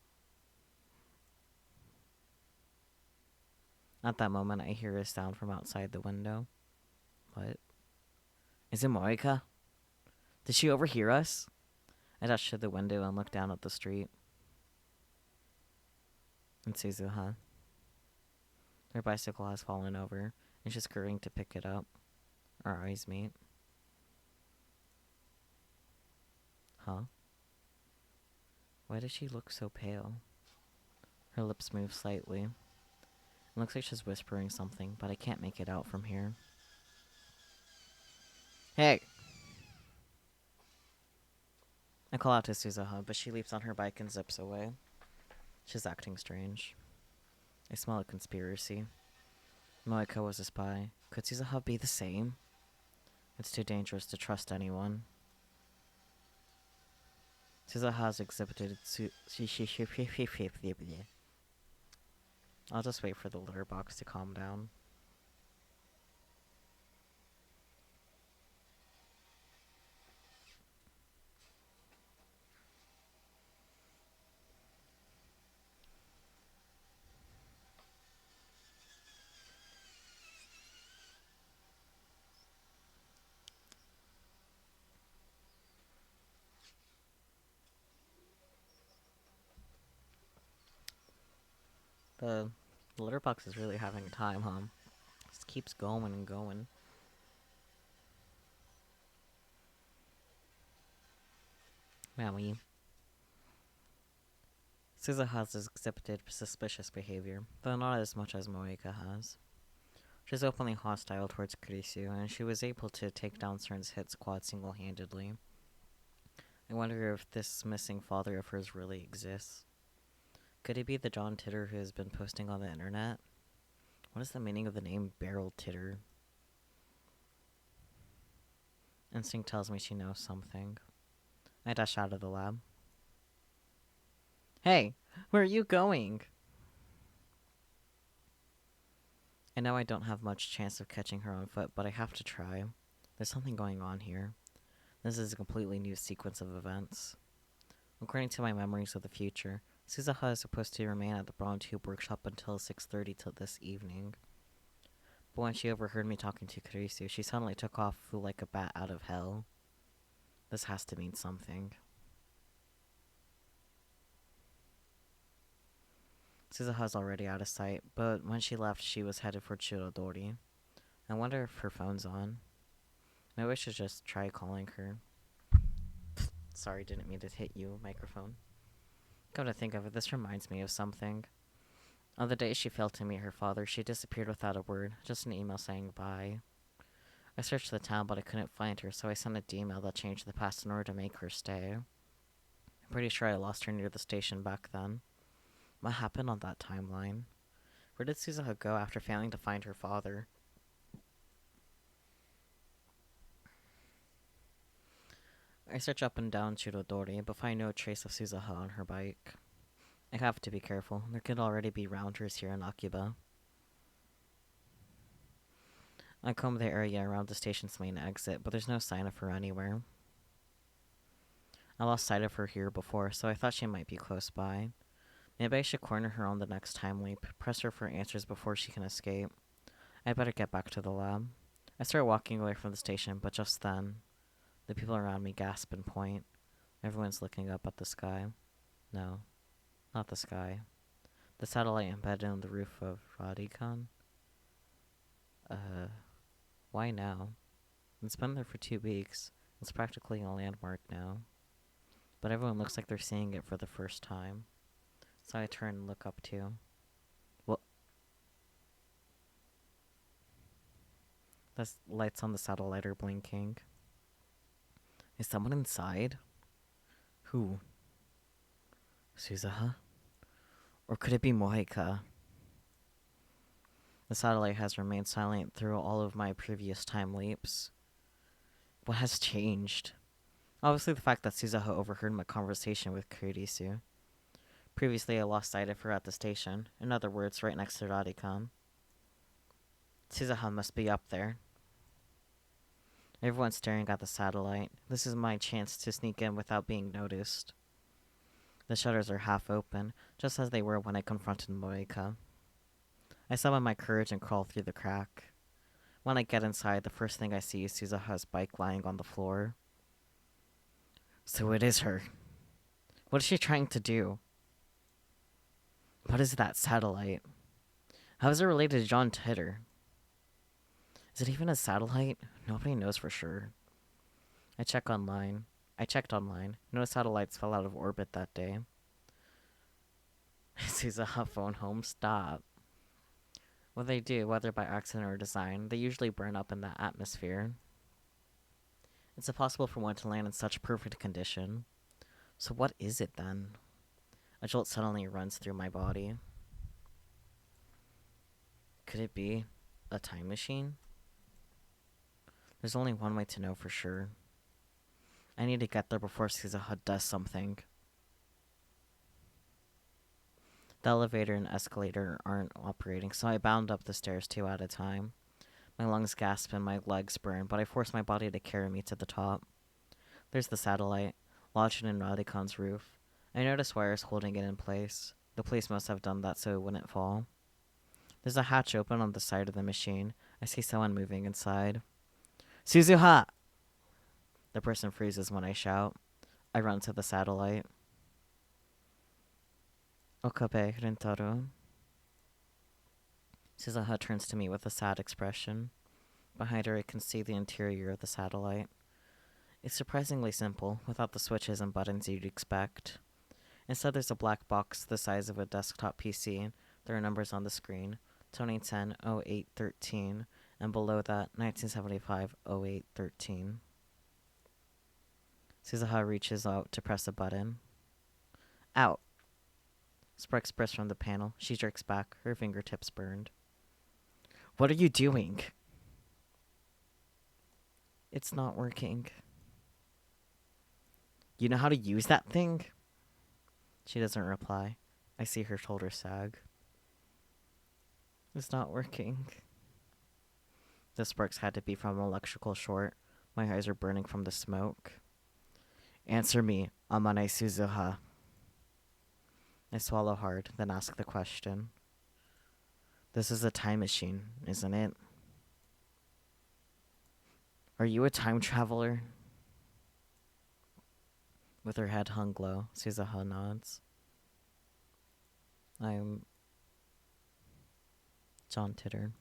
At that moment, I hear a sound from outside the window. What? Is it Moika? Did she overhear us? I dashed to the window and looked down at the street. And Suzuha. Her bicycle has fallen over, and she's scurrying to pick it up. Our eyes meet. Huh? Why does she look so pale? Her lips move slightly. It looks like she's whispering something, but I can't make it out from here. Hey! I call out to Suzuha, but she leaps on her bike and zips away. She's acting strange. I smell a conspiracy. Moika was a spy. Could Suzuha be the same? It's too dangerous to trust anyone. Suzuha has exhibited I'll just wait for the litter box to calm down. The litter box is really having a time, huh? Just keeps going and going. Maui. Suzuha has exhibited suspicious behavior, though not as much as Moeka has. She's openly hostile towards Kurisu, and she was able to take down CERN's hit squad single-handedly. I wonder if this missing father of hers really exists. Could he be the John Titter who has been posting on the internet? What is the meaning of the name Beryl Titter? Instinct tells me she knows something. I dash out of the lab. Hey, where are you going? I know I don't have much chance of catching her on foot, but I have to try. There's something going on here. This is a completely new sequence of events. According to my memories of the future, Suzuha is supposed to remain at the Braun Tube workshop until 6:30 till this evening. But when she overheard me talking to Kurisu, she suddenly took off, flew like a bat out of hell. This has to mean something. Suzuha's already out of sight, but when she left, she was headed for Chirodori. I wonder if her phone's on. Maybe I should just try calling her. Sorry, didn't mean to hit you, microphone. Come to think of it, this reminds me of something. On the day she failed to meet her father, she disappeared without a word, just an email saying bye. I searched the town, but I couldn't find her, so I sent a email that changed the past in order to make her stay. I'm pretty sure I lost her near the station back then. What happened on that timeline? Where did Suzuha go after failing to find her father? I search up and down Chudodori, but find no trace of Suzuha on her bike. I have to be careful. There could already be rounders here in Akiba. I comb the area around the station's main exit, but there's no sign of her anywhere. I lost sight of her here before, so I thought she might be close by. Maybe I should corner her on the next time leap, press her for answers before she can escape. I better get back to the lab. I start walking away from the station, but just then, the people around me gasp and point. Everyone's looking up at the sky. No, not the sky. The satellite embedded in the roof of Radicon? Why now? It's been there for 2 weeks. It's practically a landmark now. But everyone looks like they're seeing it for the first time. So I turn and look up too. What? The lights on the satellite are blinking. Is someone inside? Who? Suzuha? Or could it be Moika? The satellite has remained silent through all of my previous time leaps. What has changed? Obviously the fact that Suzuha overheard my conversation with Kurisu. Previously I lost sight of her at the station. In other words, right next to Radicon. Suzuha must be up there. Everyone's staring at the satellite. This is my chance to sneak in without being noticed. The shutters are half open, just as they were when I confronted Moika. I summon my courage and crawl through the crack. When I get inside, the first thing I see is Suzuha's bike lying on the floor. So it is her. What is she trying to do? What is that satellite? How is it related to John Titter? Is it even a satellite? Nobody knows for sure. I checked online. No satellites fell out of orbit that day. Suzuha phone home, stop. When they do, whether by accident or design, they usually burn up in the atmosphere. It's impossible for one to land in such perfect condition. So what is it then? A jolt suddenly runs through my body. Could it be a time machine? There's only one way to know for sure. I need to get there before Suzuha does something. The elevator and escalator aren't operating, so I bound up the stairs 2 at a time. My lungs gasp and my legs burn, but I force my body to carry me to the top. There's the satellite, lodged in Radicon's roof. I notice wires holding it in place. The police must have done that so it wouldn't fall. There's a hatch open on the side of the machine. I see someone moving inside. Suzuha! The person freezes when I shout. I run to the satellite. Okabe Rintaro. Suzuha turns to me with a sad expression. Behind her, I can see the interior of the satellite. It's surprisingly simple, without the switches and buttons you'd expect. Instead, there's a black box the size of a desktop PC. There are numbers on the screen. 2010 0813, and below that, 1975 0813. Suzuha reaches out to press a button. Out! Sparks burst from the panel. She jerks back, her fingertips burned. What are you doing? It's not working. You know how to use that thing? She doesn't reply. I see her shoulders sag. It's not working. The sparks had to be from an electrical short. My eyes are burning from the smoke. Answer me, Amane Suzuha. I swallow hard, then ask the question. This is a time machine, isn't it? Are you a time traveler? With her head hung low, Suzuha nods. I'm John Titter.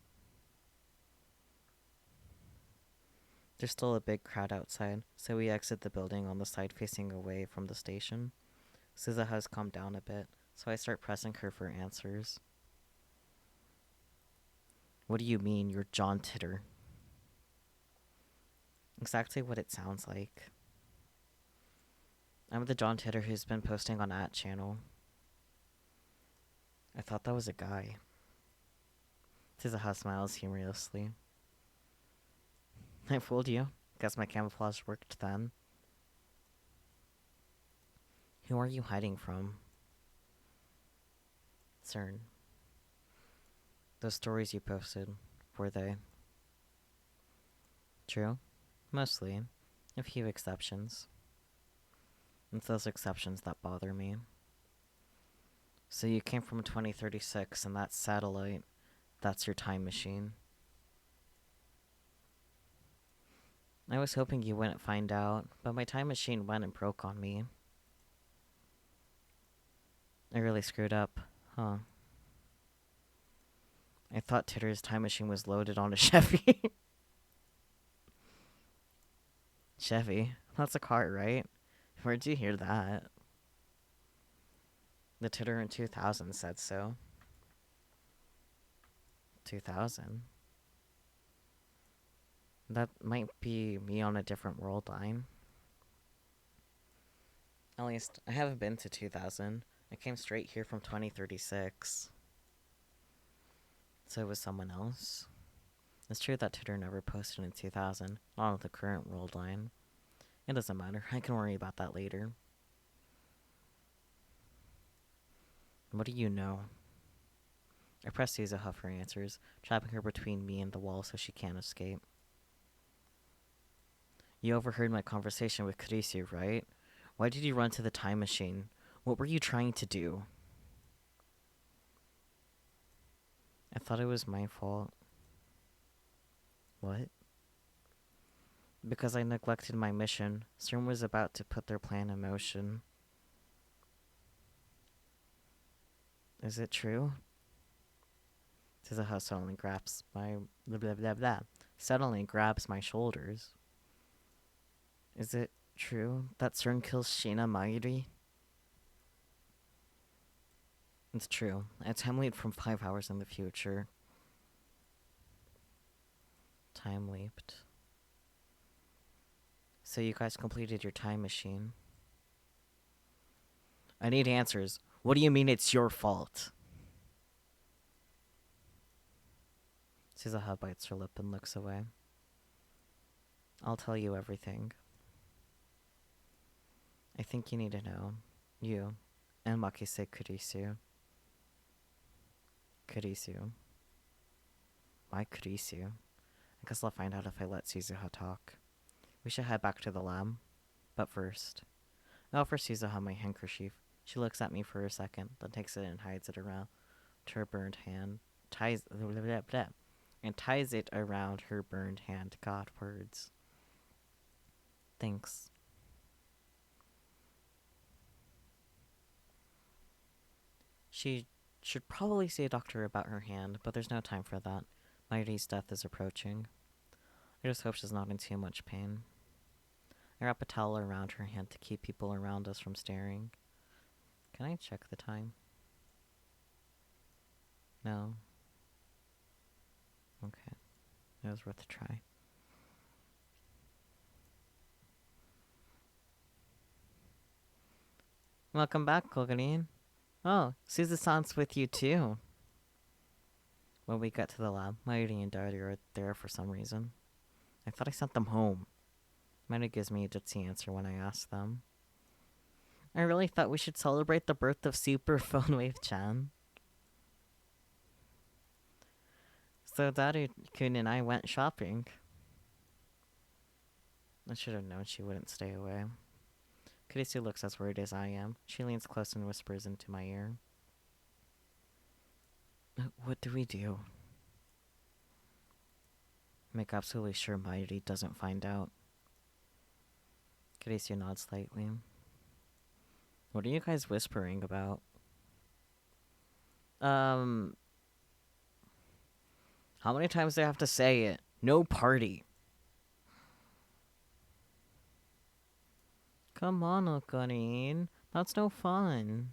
There's still a big crowd outside, so we exit the building on the side facing away from the station. Suza has calmed down a bit, so I start pressing her for answers. What do you mean, you're John Titter? Exactly what it sounds like. I'm the John Titter who's been posting on @channel. I thought that was a guy. Suza smiles humorously. I fooled you. Guess my camouflage worked then. Who are you hiding from? CERN. Those stories you posted, were they? True. Mostly. A few exceptions. It's those exceptions that bother me. So you came from 2036 and that satellite, that's your time machine. I was hoping you wouldn't find out, but my time machine went and broke on me. I really screwed up, huh? I thought Titter's time machine was loaded on a Chevy. Chevy? That's a car, right? Where'd you hear that? The Titter in 2000 said so. 2000? That might be me on a different world line. At least, I haven't been to 2000. I came straight here from 2036. So it was someone else. It's true that Titter never posted in 2000, not on the current world line. It doesn't matter, I can worry about that later. What do you know? I press Suza for answers, trapping her between me and the wall so she can't escape. You overheard my conversation with Kurisu, right? Why did you run to the time machine? What were you trying to do? I thought it was my fault. What? Because I neglected my mission. CERN was about to put their plan in motion. Is it true? Suza suddenly grabs my suddenly grabs my shoulders. Is it true that CERN kills Shina Mayuri? It's true. A time leap from 5 hours in the future. Time leaped. So you guys completed your time machine. I need answers. What do you mean it's your fault? Suza bites her lip and looks away. I'll tell you everything. I think you need to know. You and Makise Kurisu. Kurisu. Why Kurisu? I guess I'll find out if I let Suzuha talk. We should head back to the lab. But first, I offer Suzuha my handkerchief. She looks at me for a second, then takes it and hides it around her burned hand. Ties it around her burned hand. God, words. Thanks. She should probably see a doctor about her hand, but there's no time for that. Mayuri's death is approaching. I just hope she's not in too much pain. I wrap a towel around her hand to keep people around us from staring. Can I check the time? No. Okay. It was worth a try. Welcome back, Kogarin. Oh, Suzu-san's with you too. When we get to the lab, Mayuri and Daddy are there for some reason. I thought I sent them home. Mayuri gives me a ditzy answer when I ask them. I really thought we should celebrate the birth of Super Phone Wave-chan. So Daru-kun and I went shopping. I should have known she wouldn't stay away. Kurisu looks as worried as I am. She leans close and whispers into my ear. What do we do? Make absolutely sure Mayuri doesn't find out. Kurisu nods slightly. What are you guys whispering about? How many times do I have to say it? No party. Come on, Okarin. That's no fun.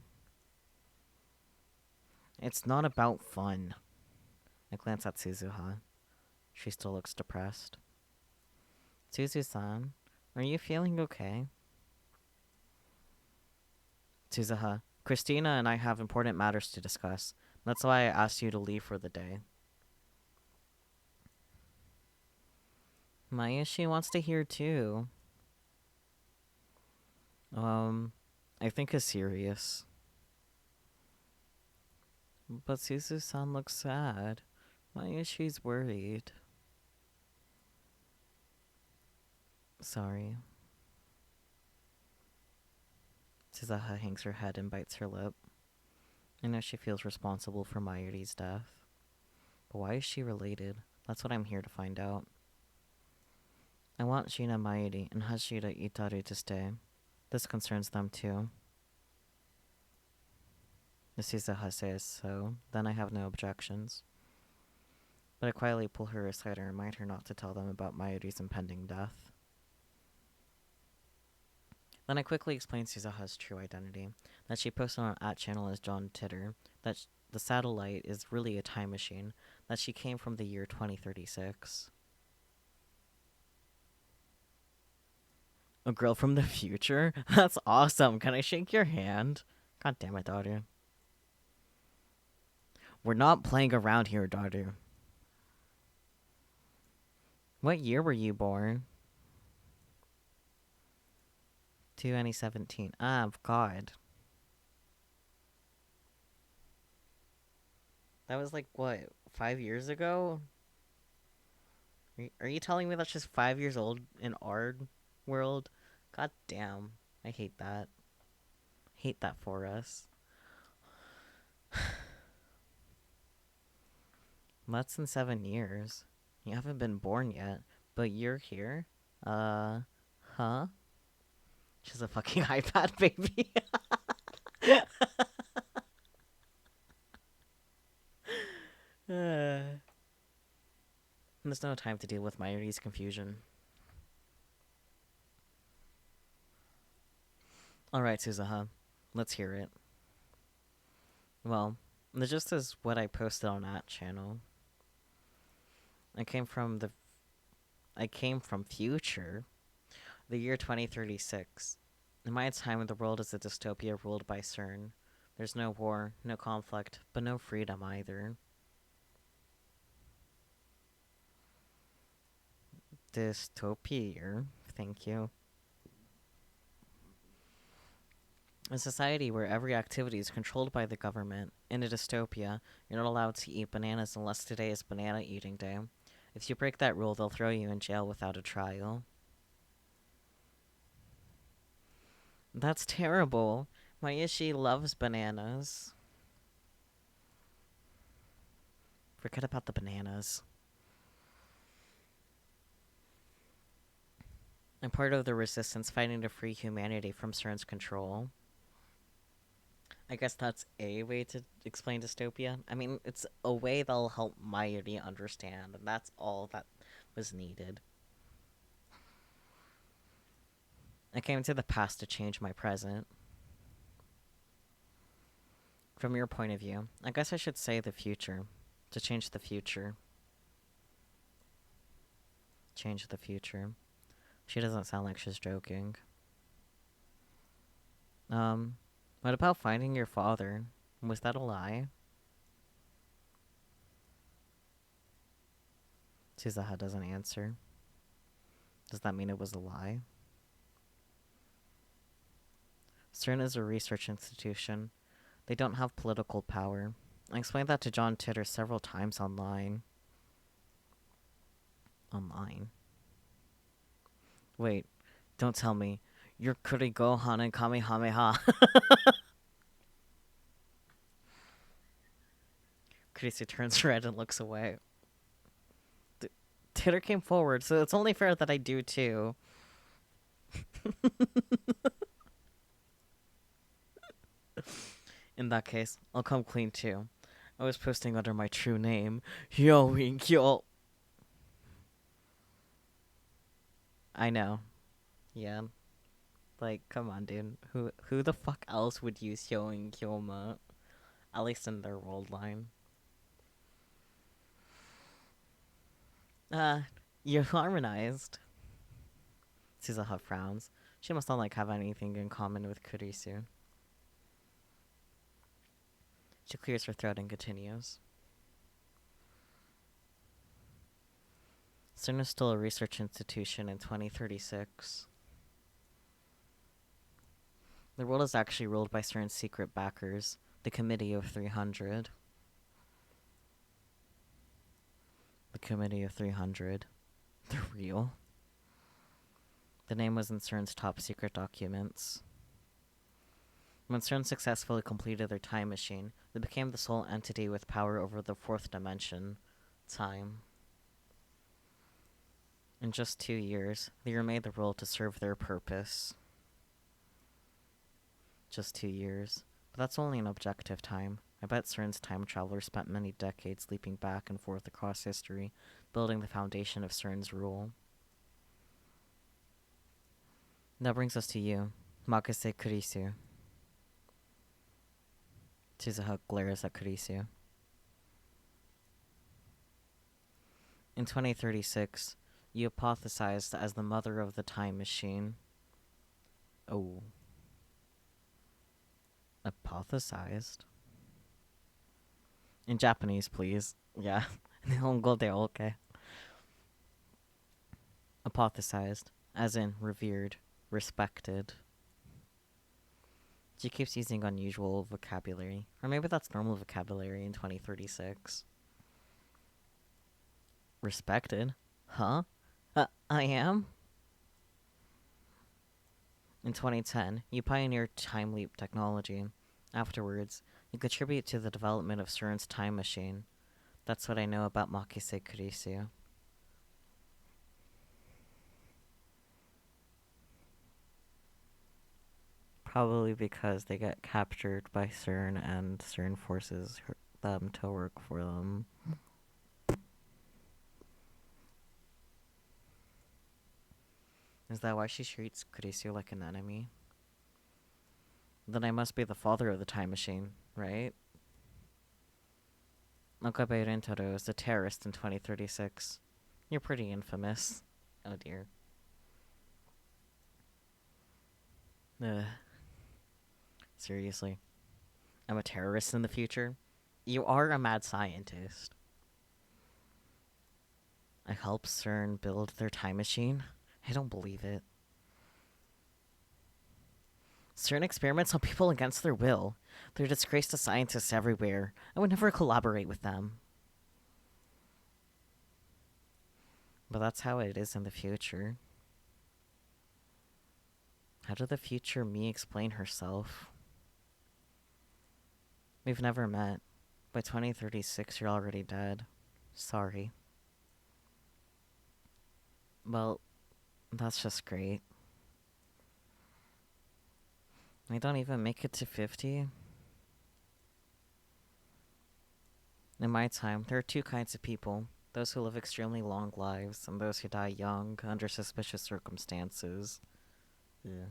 It's not about fun. I glance at Suzuha. She still looks depressed. Suzu-san, are you feeling okay? Suzuha, Christina and I have important matters to discuss. That's why I asked you to leave for the day. Mayashi wants to hear too. I think it's serious. But Suzu-san looks sad. Mayashi's worried. Sorry. Suzuha hangs her head and bites her lip. I know she feels responsible for Mayuri's death. But why is she related? That's what I'm here to find out. I want Shina Mayuri and Hashira Itaru to stay. This concerns them too. If Suzuha says so, then I have no objections. But I quietly pull her aside and remind her not to tell them about Mayuri's impending death. Then I quickly explain Suzuha's true identity, that she posted on an @channel as John Titter, that the satellite is really a time machine, that she came from the year 2036. A girl from the future? That's awesome. Can I shake your hand? God damn it, daughter. We're not playing around here, daughter. What year were you born? 2017. Ah, God. That was like, what, 5 years ago? Are you telling me that's just 5 years old in our world? God damn. I hate that. Hate that for us. Less than 7 years. You haven't been born yet, but you're here? Huh? She's a fucking iPad baby. There's no time to deal with Mayuri's confusion. Alright, Suzuha. Let's hear it. Well, the gist is what I posted on that channel. I came from future, the year 2036. In my time, the world is a dystopia ruled by CERN. There's no war, no conflict, but no freedom either. Dystopia, thank you. A society where every activity is controlled by the government. In a dystopia, you're not allowed to eat bananas unless today is banana eating day. If you break that rule, they'll throw you in jail without a trial. That's terrible. Mayashi loves bananas. Forget about the bananas. I'm part of the resistance fighting to free humanity from CERN's control. I guess that's a way to explain dystopia. I mean, it's a way that'll help Mayuri understand, and that's all that was needed. I came to the past to change my present. From your point of view, I guess I should say the future. To change the future. Change the future. She doesn't sound like she's joking. What about finding your father? Was that a lie? Suzuha doesn't answer. Does that mean it was a lie? CERN is a research institution. They don't have political power. I explained that to John Titter several times online. Wait, don't tell me. You're Kuri Gohan and Kamehameha. Kurisu turns red and looks away. Titter came forward, so it's only fair that I do too. In that case, I'll come clean too. I was posting under my true name, Yo. I know. Yeah. Like, come on, dude. Who the fuck else would use Hyo and Kyoma? At least in their world line. Uh, you're harmonized. Suzaha frowns. She must not like have anything in common with Kurisu. She clears her throat and continues. CERN is still a research institution in 2036. The world is actually ruled by CERN's secret backers, the Committee of 300. The Committee of 300. They're real. The name was in CERN's top secret documents. When CERN successfully completed their time machine, they became the sole entity with power over the fourth dimension, time. In just 2 years, they remade the world to serve their purpose. Just 2 years. But that's only an objective time. I bet CERN's time travelers spent many decades leaping back and forth across history, building the foundation of CERN's rule. That brings us to you, Makase Kurisu. Suzaha glares at Kurisu. In 2036, you hypothesized as the mother of the time machine. Oh. Hypothesized? In Japanese, please. Yeah. Okay. Hypothesized, as in revered, respected. She keeps using unusual vocabulary. Or maybe that's normal vocabulary in 2036. Respected? Huh? I am? In 2010, you pioneered time leap technology. Afterwards, you contribute to the development of CERN's time machine. That's what I know about Makise Kurisu. Probably because they get captured by CERN and CERN forces them to work for them. Is that why she treats Kurisu like an enemy? Then I must be the father of the time machine, right? Okabe Rentaro is a terrorist in 2036. You're pretty infamous. Oh dear. Ugh. Seriously. I'm a terrorist in the future? You are a mad scientist. I helped CERN build their time machine? I don't believe it. CERN experiments on people against their will. They're a disgrace to scientists everywhere. I would never collaborate with them. But that's how it is in the future. How did the future me explain herself? We've never met. By 2036, you're already dead. Sorry. Well, that's just great. I don't even make it to 50. In my time, there are two kinds of people. Those who live extremely long lives, and those who die young, under suspicious circumstances. Yeah.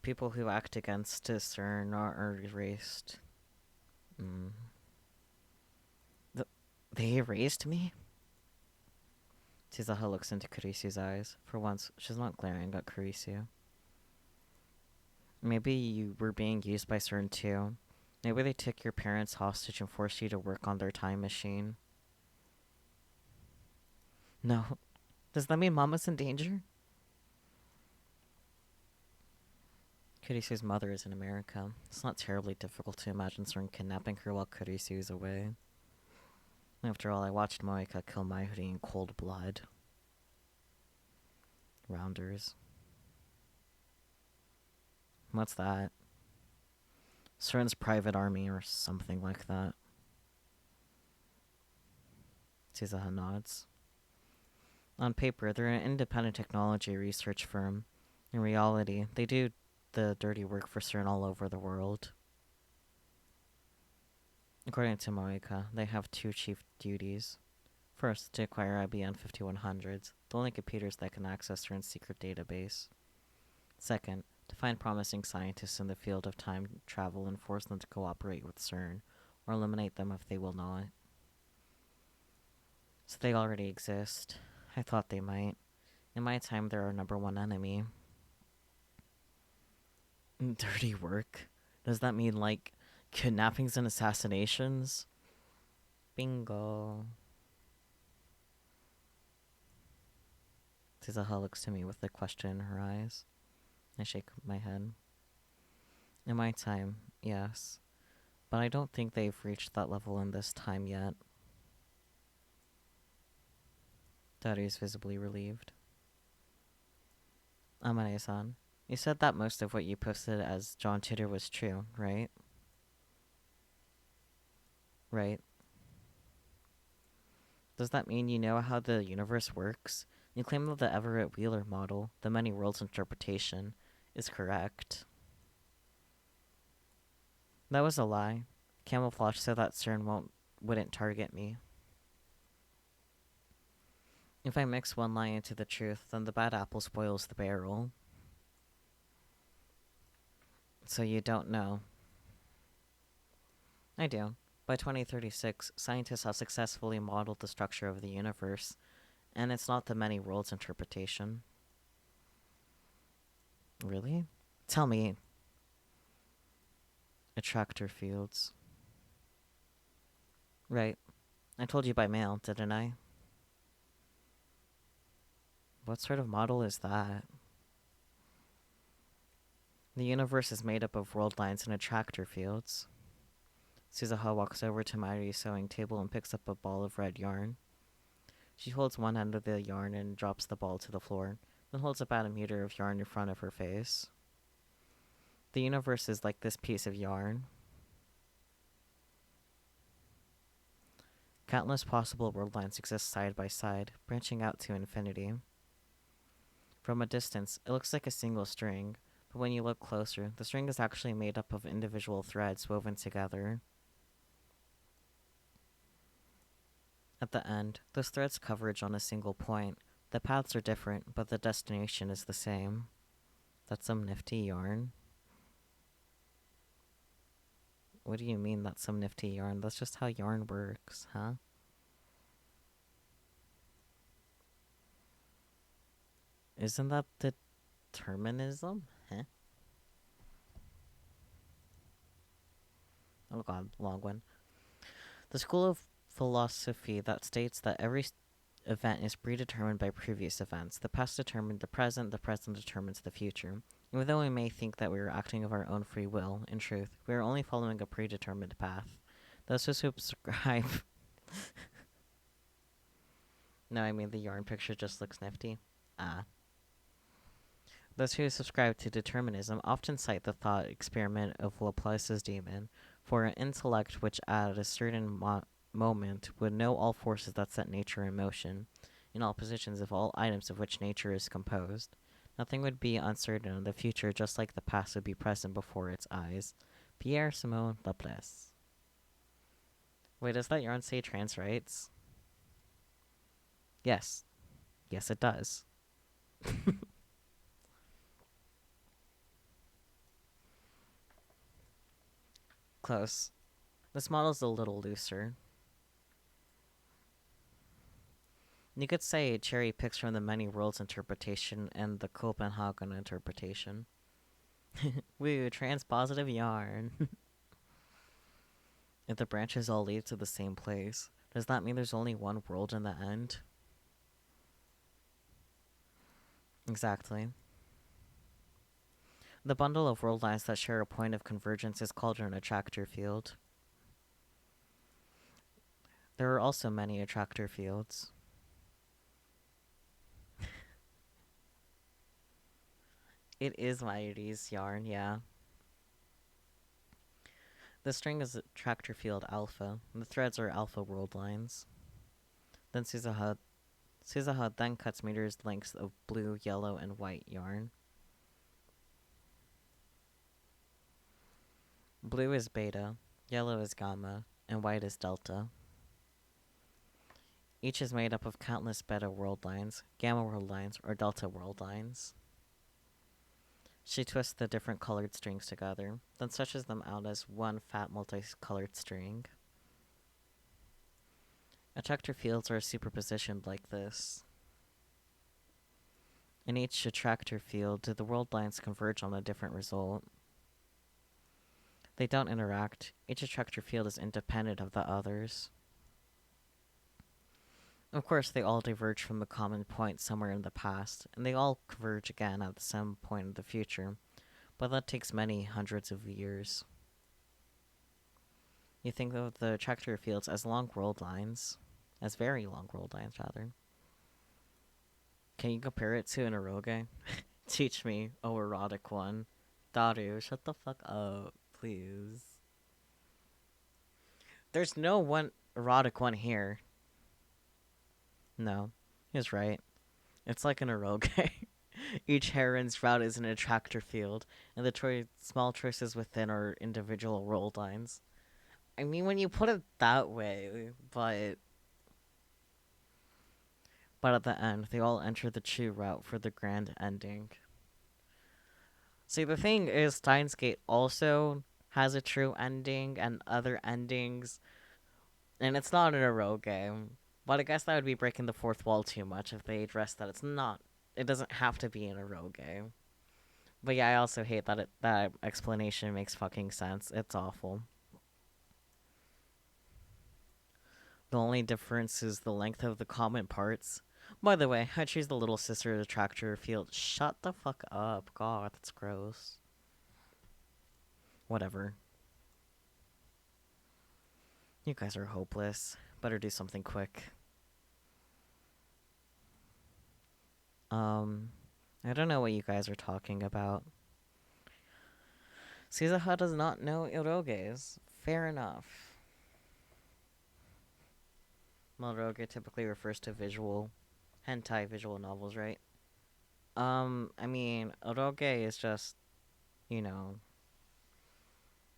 People who act against CERN are erased. They erased me? Chizaha looks into Kurisu's eyes. For once, she's not glaring at Kurisu. Maybe you were being used by CERN too. Maybe they took your parents hostage and forced you to work on their time machine. No. Does that mean Mama's in danger? Kurisu's mother is in America. It's not terribly difficult to imagine CERN kidnapping her while Kurisu is away. After all, I watched Moeka kill Mayuri in cold blood. Rounders. What's that? CERN's private army or something like that. Suzaha nods. On paper, they're an independent technology research firm. In reality, they do the dirty work for CERN all over the world. According to Moeka, they have two chief duties. First, to acquire IBM 5100s, the only computers that can access CERN's secret database. Second, to find promising scientists in the field of time travel and force them to cooperate with CERN, or eliminate them if they will not. So they already exist. I thought they might. In my time, they're our number one enemy. Dirty work? Does that mean, like, kidnappings and assassinations? Bingo. Tizaha looks to me with a question in her eyes. I shake my head. In my time, yes. But I don't think they've reached that level in this time yet. Daddy is visibly relieved. Amane-san, you said that most of what you posted as John Titor was true, right? Right. Does that mean you know how the universe works? You claim that the Everett Wheeler model, the many worlds interpretation, is correct. That was a lie. Camouflage so that CERN wouldn't target me. If I mix one lie into the truth, then the bad apple spoils the barrel. So you don't know. I do. By 2036, scientists have successfully modeled the structure of the universe, and it's not the many worlds interpretation. Really? Tell me. Attractor fields. Right. I told you by mail, didn't I? What sort of model is that? The universe is made up of world lines and attractor fields. Suzuha walks over to Mairi's sewing table and picks up a ball of red yarn. She holds one end of the yarn and drops the ball to the floor, then holds about a meter of yarn in front of her face. The universe is like this piece of yarn. Countless possible world lines exist side by side, branching out to infinity. From a distance, it looks like a single string, but when you look closer, the string is actually made up of individual threads woven together. At the end, those threads converge on a single point. The paths are different, but the destination is the same. That's some nifty yarn. What do you mean that's some nifty yarn? That's just how yarn works, huh? Isn't that determinism? Huh? Oh god, long one. The school of philosophy that states that every event is predetermined by previous events. The past determined the present determines the future. Even though we may think that we are acting of our own free will, in truth, we are only following a predetermined path. Those who subscribe... No, I mean the yarn picture just looks nifty. Those who subscribe to determinism often cite the thought experiment of Laplace's demon for an intellect which at a certain moment would know all forces that set nature in motion, in all positions of all items of which nature is composed. Nothing would be uncertain in the future, just like the past would be present before its eyes. Pierre Simon Laplace. Wait, does that yarn say trans rights? Yes. Yes, it does. Close. This model's a little looser. You could say cherry picks from the many worlds interpretation and the Copenhagen interpretation. Woo, transpositive yarn. If the branches all lead to the same place, does that mean there's only one world in the end? Exactly. The bundle of world lines that share a point of convergence is called an attractor field. There are also many attractor fields. It is Mairi's yarn, yeah. The string is attractor field alpha. The threads are alpha world lines. Then Suzuha then cuts meters lengths of blue, yellow, and white yarn. Blue is beta, yellow is gamma, and white is delta. Each is made up of countless beta world lines, gamma world lines, or delta world lines. She twists the different colored strings together, then stretches them out as one fat multicolored string. Attractor fields are superpositioned like this. In each attractor field, the world lines converge on a different result. They don't interact. Each attractor field is independent of the others. Of course, they all diverge from a common point somewhere in the past, and they all converge again at some point in the future, but that takes many hundreds of years. You think of the attractor fields as long world lines, as very long world lines, rather. Can you compare it to an eroge? Teach me, oh erotic one. Daru, shut the fuck up, please. There's no one erotic one here. No, he's right. It's like an eroge. Each heron's route is an attractor field, and the small choices within are individual world lines. I mean, when you put it that way, but at the end, they all enter the true route for the grand ending. See, the thing is, Steins Gate also has a true ending and other endings, and it's not an eroge game. But I guess that would be breaking the fourth wall too much if they addressed that it's not. It doesn't have to be an eroge game. But yeah, I also hate that that explanation makes fucking sense. It's awful. The only difference is the length of the common parts. By the way, I choose the little sister attractor field. Shut the fuck up. God, that's gross. Whatever. You guys are hopeless. Better do something quick. I don't know what you guys are talking about. Suzaha does not know eroges. Fair enough. Well, eroge typically refers to hentai visual novels, right? I mean, eroge is just, you know,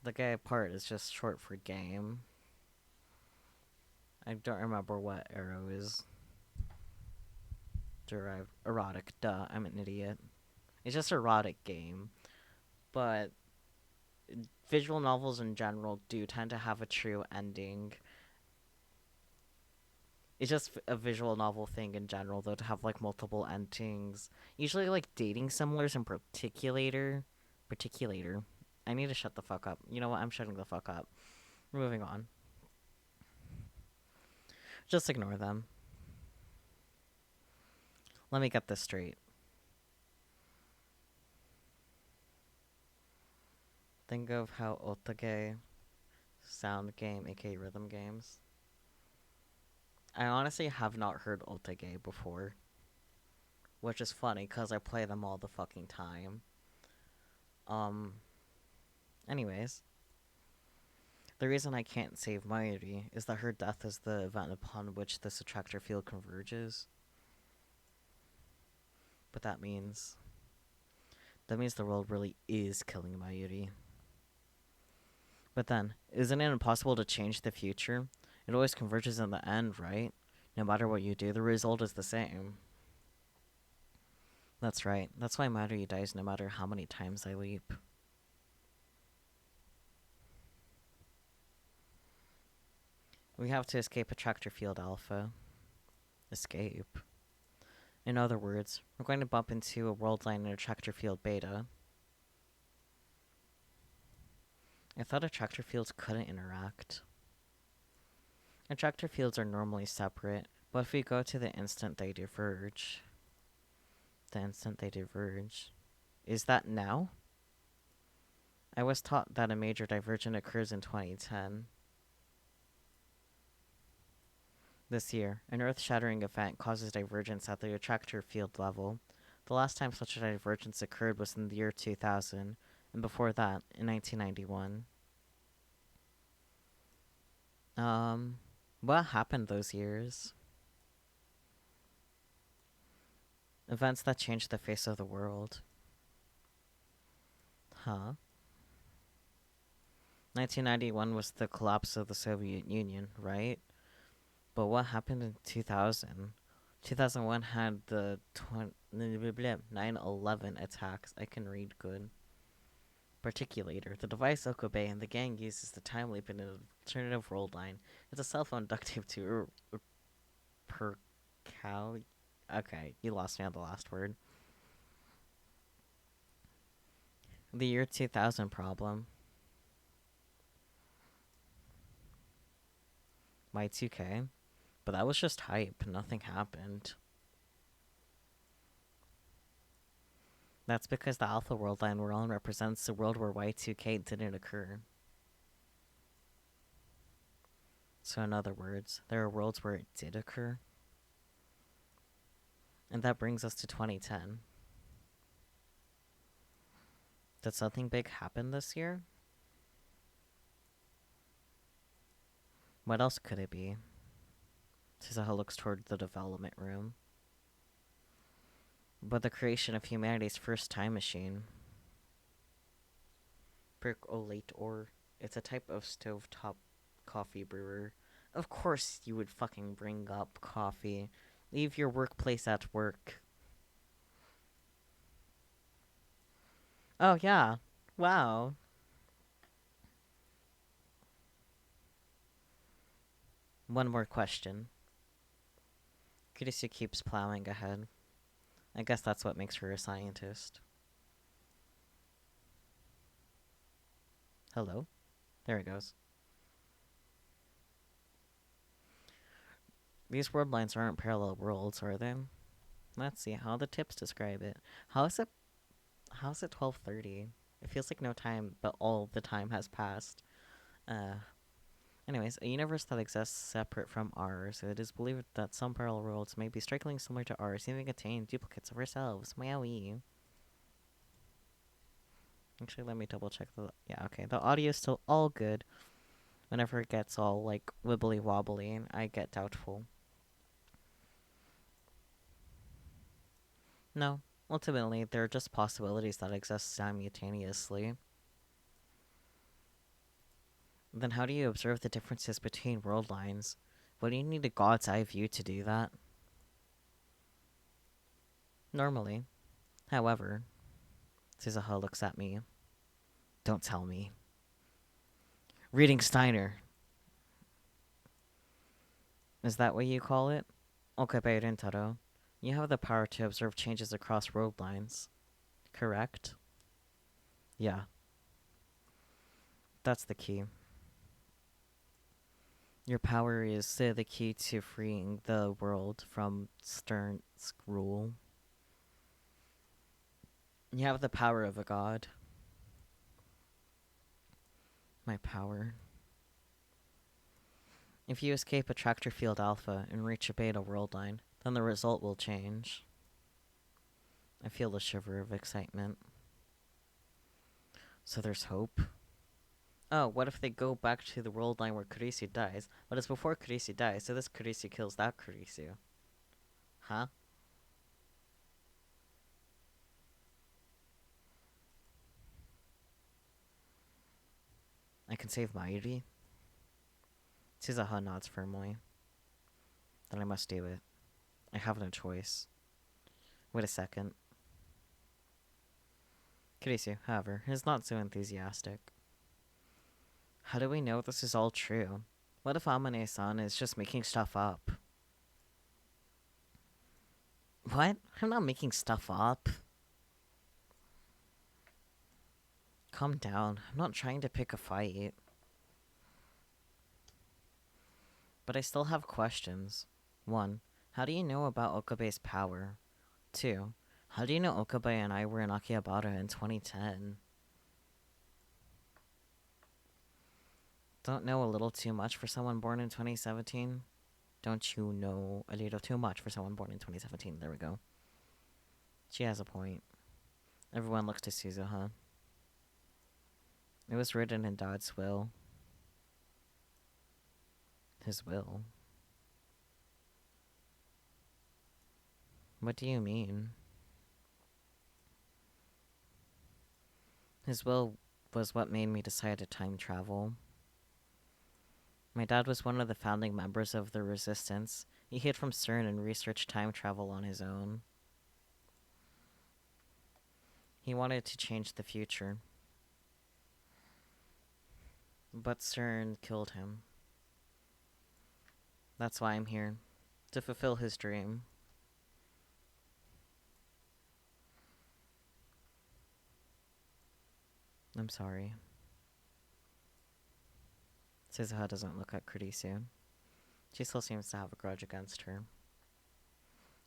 the gay part is just short for game. I don't remember what arrow is derived. Erotic, duh, I'm an idiot. It's just erotic game. But visual novels in general do tend to have a true ending. It's just a visual novel thing in general, though, to have, like, multiple endings. Usually, like, dating similars in particular. I need to shut the fuck up. You know what? I'm shutting the fuck up. We're moving on. Just ignore them. Let me get this straight. Think of how otage sound game, aka rhythm games. I honestly have not heard otage before. Which is funny, because I play them all the fucking time. Anyways. The reason I can't save Mayuri is that her death is the event upon which this attractor field converges. But that means the world really is killing Mayuri. But then, isn't it impossible to change the future? It always converges in the end, right? No matter what you do, the result is the same. That's right. That's why Mayuri dies no matter how many times I leap. We have to escape attractor field alpha. Escape? In other words, we're going to bump into a world line in attractor field beta. I thought attractor fields couldn't interact. Attractor fields are normally separate, but if we go to the instant they diverge... Is that now? I was taught that a major divergence occurs in 2010. This year, an earth-shattering event causes divergence at the attractor field level. The last time such a divergence occurred was in the year 2000, and before that, in 1991. What happened those years? Events that changed the face of the world. Huh? 1991 was the collapse of the Soviet Union, right? But what happened in 2000? 2001 had the 9/11 attacks. I can read good. Particulator. The device Okabe and the gang uses the time leap in an alternative world line. It's a cell phone duct tape to per cow. Okay, you lost me on the last word. The year 2000 problem. Y2K. But that was just hype. Nothing happened. That's because the alpha world line we're on represents the world where Y2K didn't occur. So in other words, there are worlds where it did occur. And that brings us to 2010. Did something big happen this year? What else could it be? Suzaha looks toward the development room. But the creation of humanity's first time machine. Percolate ore. It's a type of stovetop coffee brewer. Of course you would fucking bring up coffee. Leave your workplace at work. Oh, yeah. Wow. One more question. Kurisu keeps plowing ahead. I guess that's what makes her a scientist. Hello? There it goes. These world lines aren't parallel worlds, are they? Let's see how the tips describe it. How's it 12:30? It feels like no time, but all the time has passed. Anyways, a universe that exists separate from ours. It is believed that some parallel worlds may be strikingly similar to ours, even contain duplicates of ourselves. Meowie. Actually, let me double check the. Yeah, okay. The audio is still all good. Whenever it gets all like wibbly wobbly, I get doubtful. No, ultimately, they're just possibilities that exist simultaneously. Then how do you observe the differences between world lines? What do you need a god's eye view to do that? Normally. However, Suzaha looks at me. Don't tell me. Reading Steiner. Is that what you call it? Okabe Rintaro. You have the power to observe changes across world lines. Correct? Yeah. That's the key. Your power is the key to freeing the world from Stern's rule. You have the power of a god. My power. If you escape a tractor field alpha and reach a beta world line, then the result will change. I feel a shiver of excitement. So there's hope? Oh, what if they go back to the world line where Kurisu dies, but it's before Kurisu dies, so this Kurisu kills that Kurisu? Huh? I can save Mayuri? Suzaha nods firmly. Then I must do it. I have no choice. Wait a second. Kurisu, however, is not so enthusiastic. How do we know this is all true? What if Amane-san is just making stuff up? What? I'm not making stuff up. Calm down. I'm not trying to pick a fight. But I still have questions. 1. How do you know about Okabe's power? 2. How do you know Okabe and I were in Akihabara in 2010? Don't know a little too much for someone born in 2017? Don't you know a little too much for someone born in 2017? There we go. She has a point. Everyone looks to Suzuha. It was written in Dad's will. His will? What do you mean? His will was what made me decide to time travel. My dad was one of the founding members of the resistance. He hid from CERN and researched time travel on his own. He wanted to change the future. But CERN killed him. That's why I'm here. To fulfill his dream. I'm sorry. Suzuha doesn't look at Kurisu. She still seems to have a grudge against her.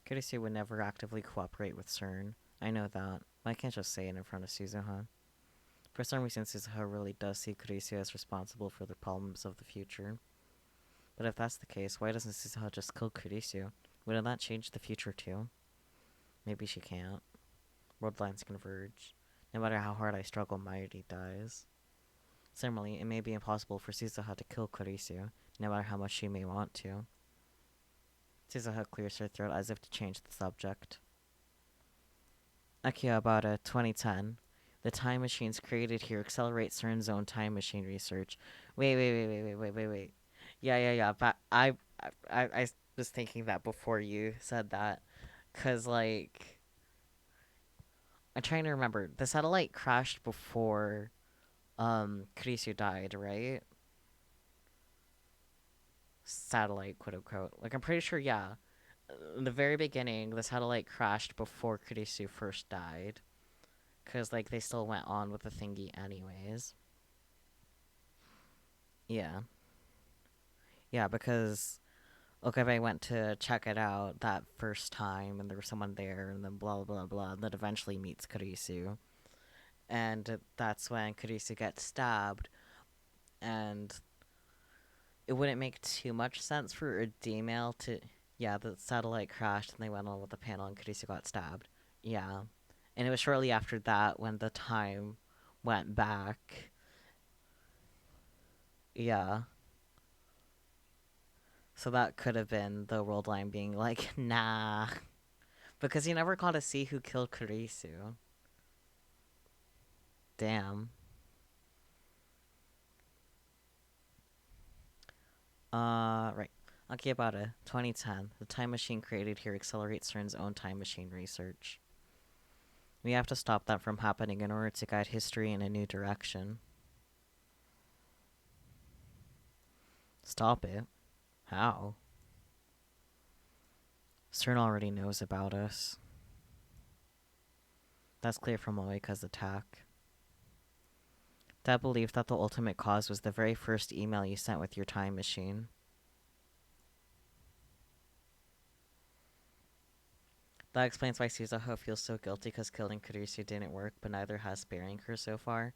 Kurisu would never actively cooperate with CERN. I know that, but I can't just say it in front of Suzuha. For some reason, Suzuha really does see Kurisu as responsible for the problems of the future. But if that's the case, why doesn't Suzuha just kill Kurisu? Wouldn't that change the future too? Maybe she can't. World lines converge. No matter how hard I struggle, Mayuri dies. Similarly, it may be impossible for Suzuha to kill Kurisu, no matter how much she may want to. Suzuha clears her throat as if to change the subject. Akihabara, 2010. The time machines created here accelerate CERN's own time machine research. Wait. Yeah. But I was thinking that before you said that. Because, like, I'm trying to remember. The satellite crashed before Kurisu died, right? Satellite, quote unquote. Like, I'm pretty sure, yeah. In the very beginning, the satellite crashed before Kurisu first died. Because, like, they still went on with the thingy anyways. Yeah. Yeah, because Okabe went to check it out that first time, and there was someone there, and then blah, blah, blah, and then eventually meets Kurisu. And that's when Kurisu gets stabbed, and it wouldn't make too much sense for a D-mail to... Yeah, the satellite crashed, and they went on with the panel, and Kurisu got stabbed. Yeah. And it was shortly after that when the time went back. Yeah. So that could have been the world line being like, nah. Because you never got to see who killed Kurisu. Damn. Right. Akihabara, 2010. The time machine created here accelerates CERN's own time machine research. We have to stop that from happening in order to guide history in a new direction. Stop it? How? CERN already knows about us. That's clear from Moeka's attack. Dad believed that the ultimate cause was the very first email you sent with your time machine. That explains why Suzuha feels so guilty because killing Kurisu didn't work, but neither has sparing her so far.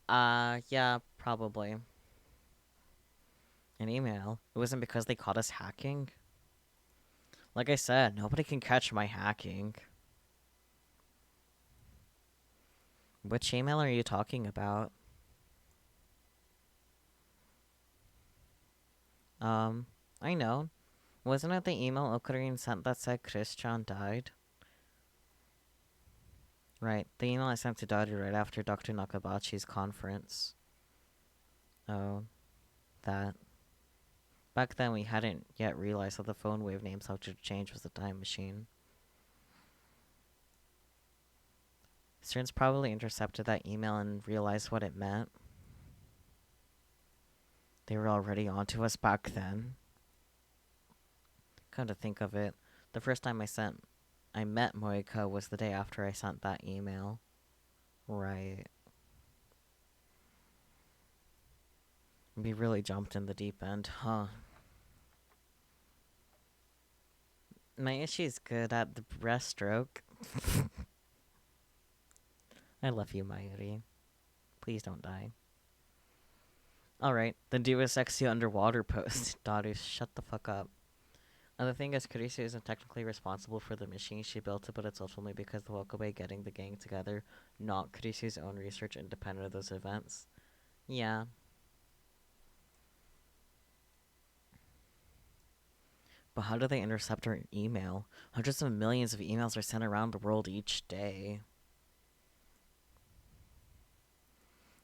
Yeah, probably. An email? It wasn't because they caught us hacking? Like I said, nobody can catch my hacking. Which email are you talking about? I know. Wasn't it the email Okarin sent that said Christian died? Right, the email I sent to Daddy right after Dr. Nakabachi's conference. Oh, that. Back then we hadn't yet realized that the phone wave name subject change was the time machine. CERN's probably intercepted that email and realized what it meant. They were already onto us back then. Come to think of it, the first time I met Moeka was the day after I sent that email. Right. We really jumped in the deep end, huh? My issue's good at the breaststroke. I love you, Mayuri. Please don't die. Alright, then do a sexy underwater pose. Daughters, shut the fuck up. The thing is, Kurisu isn't technically responsible for the machine she built, but it's ultimately because the Wokobe getting the gang together, not Kurisu's own research independent of those events. Yeah. But how do they intercept our email? Hundreds of millions of emails are sent around the world each day.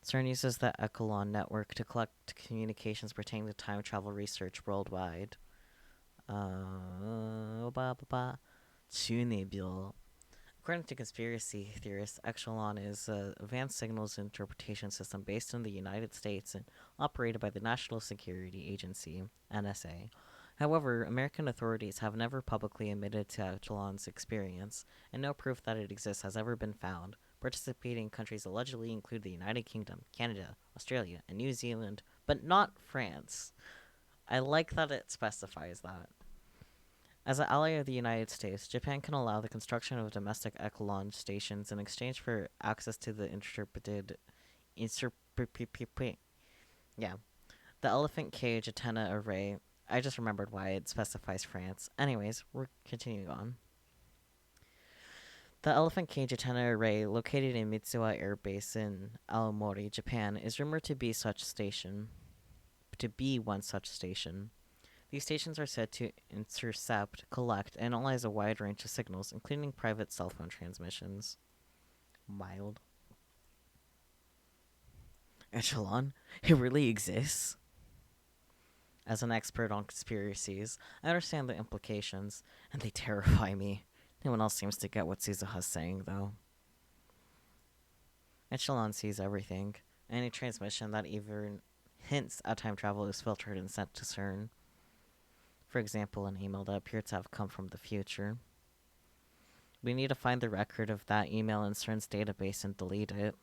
CERN uses the Echelon network to collect communications pertaining to time travel research worldwide. Tunable. According to conspiracy theorists, Echelon is an advanced signals interpretation system based in the United States and operated by the National Security Agency, NSA. However, American authorities have never publicly admitted to Echelon's experience, and no proof that it exists has ever been found. Participating countries allegedly include the United Kingdom, Canada, Australia, and New Zealand, but not France. I like that it specifies that. As an ally of the United States, Japan can allow the construction of domestic echelon stations in exchange for access to the yeah, the elephant cage antenna array. I just remembered why it specifies France. Anyways, we're continuing on. The elephant cage antenna array, located in Mitsuwa Air Base in Aomori, Japan, is rumored to be one such station. These stations are said to intercept, collect, and analyze a wide range of signals, including private cell phone transmissions. Mild. Echelon? It really exists? As an expert on conspiracies, I understand the implications, and they terrify me. No one else seems to get what Suzuha's saying, though. Echelon sees everything. Any transmission that even hints at time travel is filtered and sent to CERN. For example, an email that appeared to have come from the future. We need to find the record of that email in CERN's database and delete it.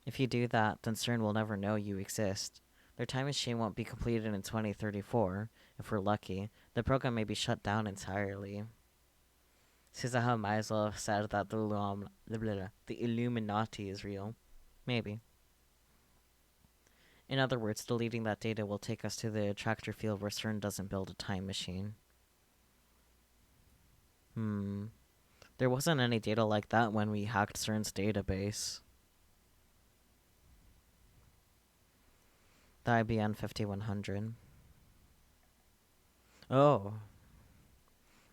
If you do that, then CERN will never know you exist. Their time machine won't be completed in 2034. If we're lucky, the program may be shut down entirely. Suzuha might as well have said that the Illuminati is real. Maybe. In other words, deleting that data will take us to the attractor field where CERN doesn't build a time machine. There wasn't any data like that when we hacked CERN's database. The IBM 5100. Oh.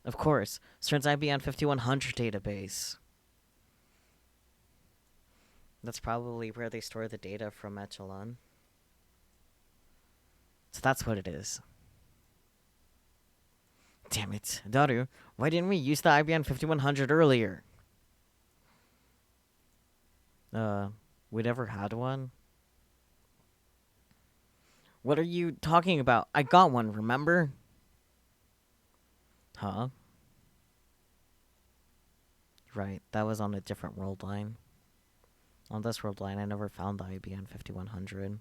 Of course, CERN's IBM 5100 database. That's probably where they store the data from Echelon. So that's what it is. Damn it. Daru, why didn't we use the IBM 5100 earlier? We never had one? What are you talking about? I got one, remember? Huh? Right, that was on a different world line. On this world line, I never found the IBM 5100.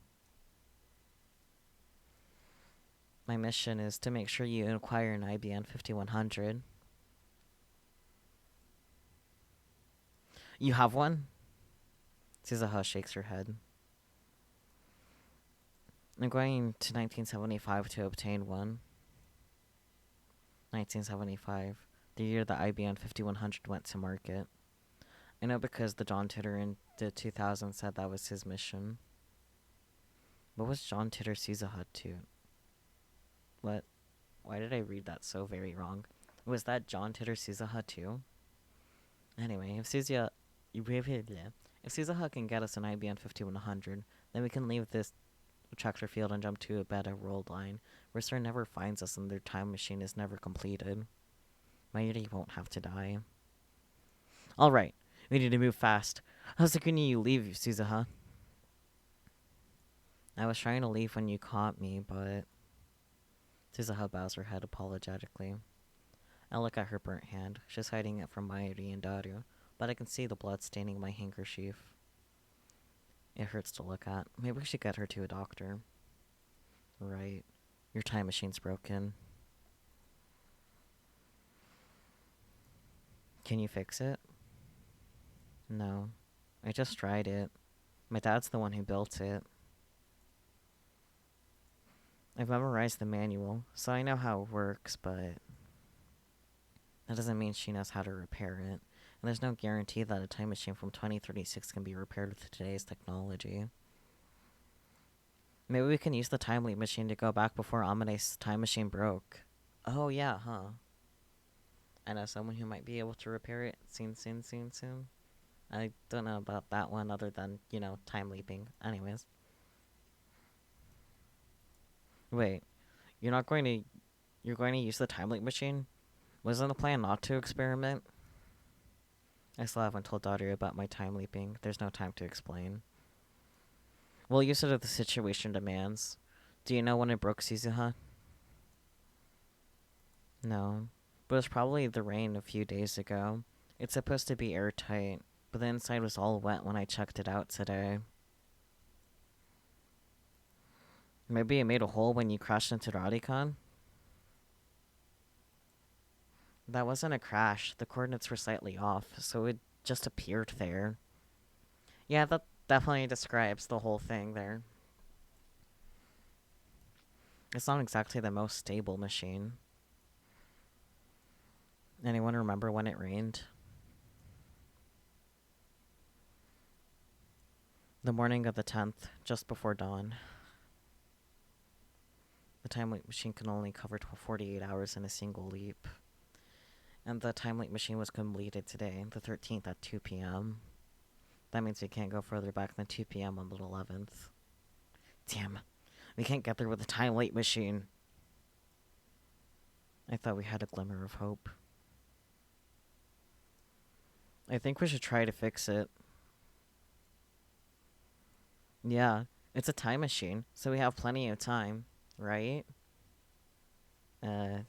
My mission is to make sure you acquire an IBM 5100. You have one? Suzuha shakes her head. I'm going to 1975 to obtain one. 1975, the year the IBM 5100 went to market. I know because the John Titter in the 2000 said that was his mission. What was John Titter Suzuha to? What? Why did I read that so very wrong? Was that John Titter Suzuha too? Anyway, if Suzuha can get us an IBM 5100, then we can leave this attractor field and jump to a better world line, where CERN never finds us and their time machine is never completed. Mayuri won't have to die. Alright, we need to move fast. How's the good you leave, Suzuha? I was trying to leave when you caught me, but... Suzuha bows her head apologetically. I look at her burnt hand. She's hiding it from Mayuri and Daru, but I can see the blood staining my handkerchief. It hurts to look at. Maybe we should get her to a doctor. Right. Your time machine's broken. Can you fix it? No. I just tried it. My dad's the one who built it. I've memorized the manual, so I know how it works, but that doesn't mean she knows how to repair it. And there's no guarantee that a time machine from 2036 can be repaired with today's technology. Maybe we can use the time leap machine to go back before Amade's time machine broke. Oh yeah, huh? I know someone who might be able to repair it soon. I don't know about that one other than, time leaping. Anyways. Wait, you're not going to you're going to use the time leap machine? Wasn't the plan not to experiment? I still haven't told Daughter about my time leaping. There's no time to explain. We'll use it if the situation demands. Do you know when it broke, Suzuha? No. But it was probably the rain a few days ago. It's supposed to be airtight, but the inside was all wet when I checked it out today. Maybe it made a hole when you crashed into Radicon? That wasn't a crash. The coordinates were slightly off, so it just appeared there. Yeah, that definitely describes the whole thing there. It's not exactly the most stable machine. Anyone remember when it rained? The morning of the 10th, just before dawn. The time leap machine can only cover 48 hours in a single leap. And the time leap machine was completed today, the 13th at 2 p.m. That means we can't go further back than 2 p.m. on the 11th. Damn, we can't get there with the time leap machine. I thought we had a glimmer of hope. I think we should try to fix it. Yeah, it's a time machine, so we have plenty of time, right? Uh,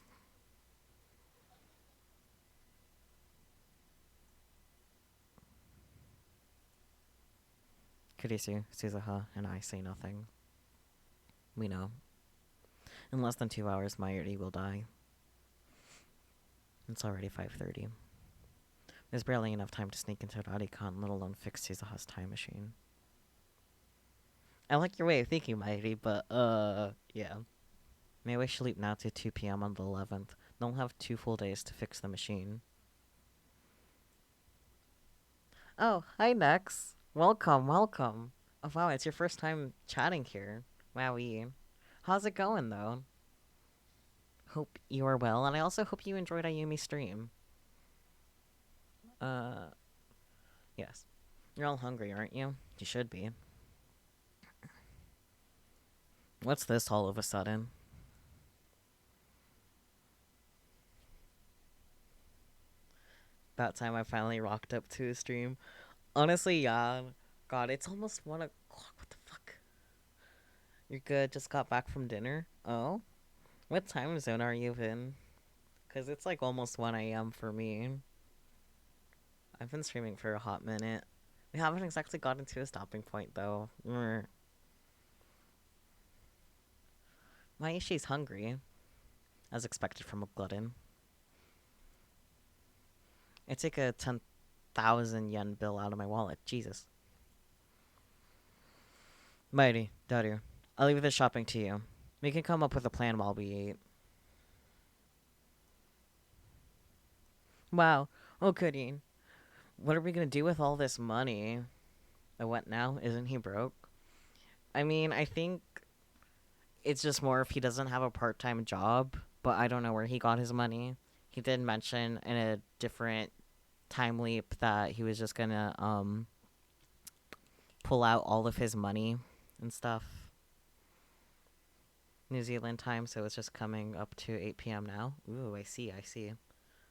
Kurisu, Suzuha, and I say nothing. We know. In less than 2 hours, Mayuri will die. It's already 5:30. There's barely enough time to sneak into Radicon, let alone fix Suzuha's time machine. I like your way of thinking, Mayuri, but, yeah. Maybe we should leap now to 2 p.m. on the 11th. Then we'll have 2 full days to fix the machine. Oh, hi, Nex. Welcome, welcome. Oh, wow, it's your first time chatting here. Wowie. How's it going, though? Hope you are well, and I also hope you enjoyed Ayumi's stream. Uh, yes. You're all hungry, aren't you? You should be. What's this all of a sudden? That time I finally rocked up to a stream. Honestly, yeah. God, it's almost 1 o'clock. What the fuck? You're good? Just got back from dinner? Oh? What time zone are you in? Because it's like almost 1 a.m. for me. I've been streaming for a hot minute. We haven't exactly gotten to a stopping point, though. Maishi's hungry, as expected from a glutton. I take a 10,000 yen bill out of my wallet. Jesus. Mighty, Daru, I'll leave the shopping to you. We can come up with a plan while we eat. Wow. Oh, Goodine. What are we gonna do with all this money? What now? Isn't he broke? I mean, I think it's just more if he doesn't have a part-time job, but I don't know where he got his money. He did mention in a different time leap that he was just gonna pull out all of his money and stuff. New Zealand time, so it's just coming up to 8 p.m. now. Ooh, I see.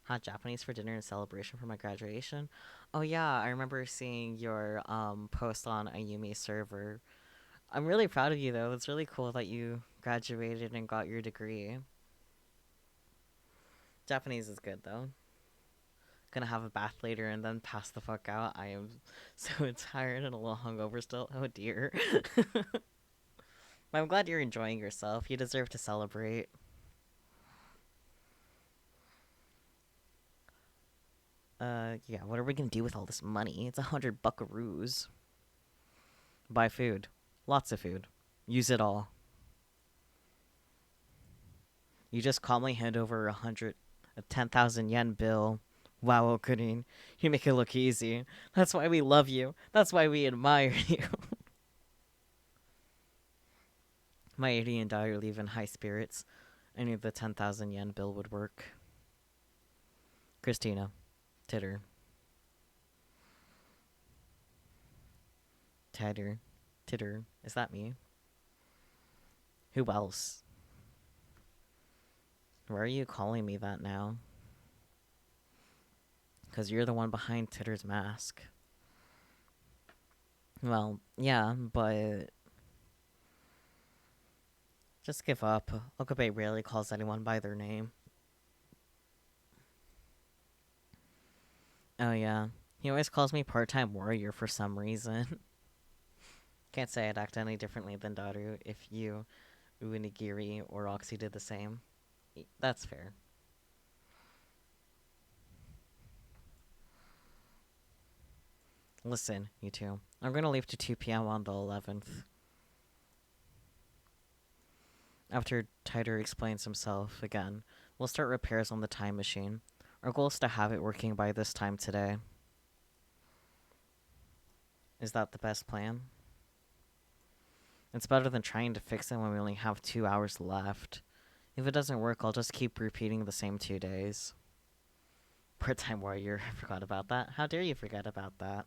Hot Japanese for dinner in celebration for my graduation. Oh yeah, I remember seeing your post on Ayumi's server. I'm really proud of you though. It's really cool that you graduated and got your degree. Japanese is good though. Gonna have a bath later and then pass the fuck out. I am so tired and a little hungover still. Oh dear. I'm glad you're enjoying yourself. You deserve to celebrate. Yeah, what are we gonna do with all this money? It's 100 buckaroos. Buy food. Lots of food. Use it all. You just calmly hand over a 10,000 yen bill. Wow, Okurin. You make it look easy. That's why we love you. That's why we admire you. My 80 and I are leaving high spirits. I knew the 10,000 yen bill would work. Christina. Titter. Titter. Titter. Is that me? Who else? Why are you calling me that now? Because you're the one behind Titter's mask. Well, yeah, but just give up. Okabe rarely calls anyone by their name. Oh, yeah. He always calls me part-time warrior for some reason. Can't say I'd act any differently than Daru if you, Uenigiri, or Roxy did the same. That's fair. Listen, you two. I'm gonna leave to 2 p.m. on the 11th. After Tider explains himself again, we'll start repairs on the time machine. Our goal is to have it working by this time today. Is that the best plan? It's better than trying to fix it when we only have 2 hours left. If it doesn't work, I'll just keep repeating the same 2 days. Part-time warrior, I forgot about that. How dare you forget about that?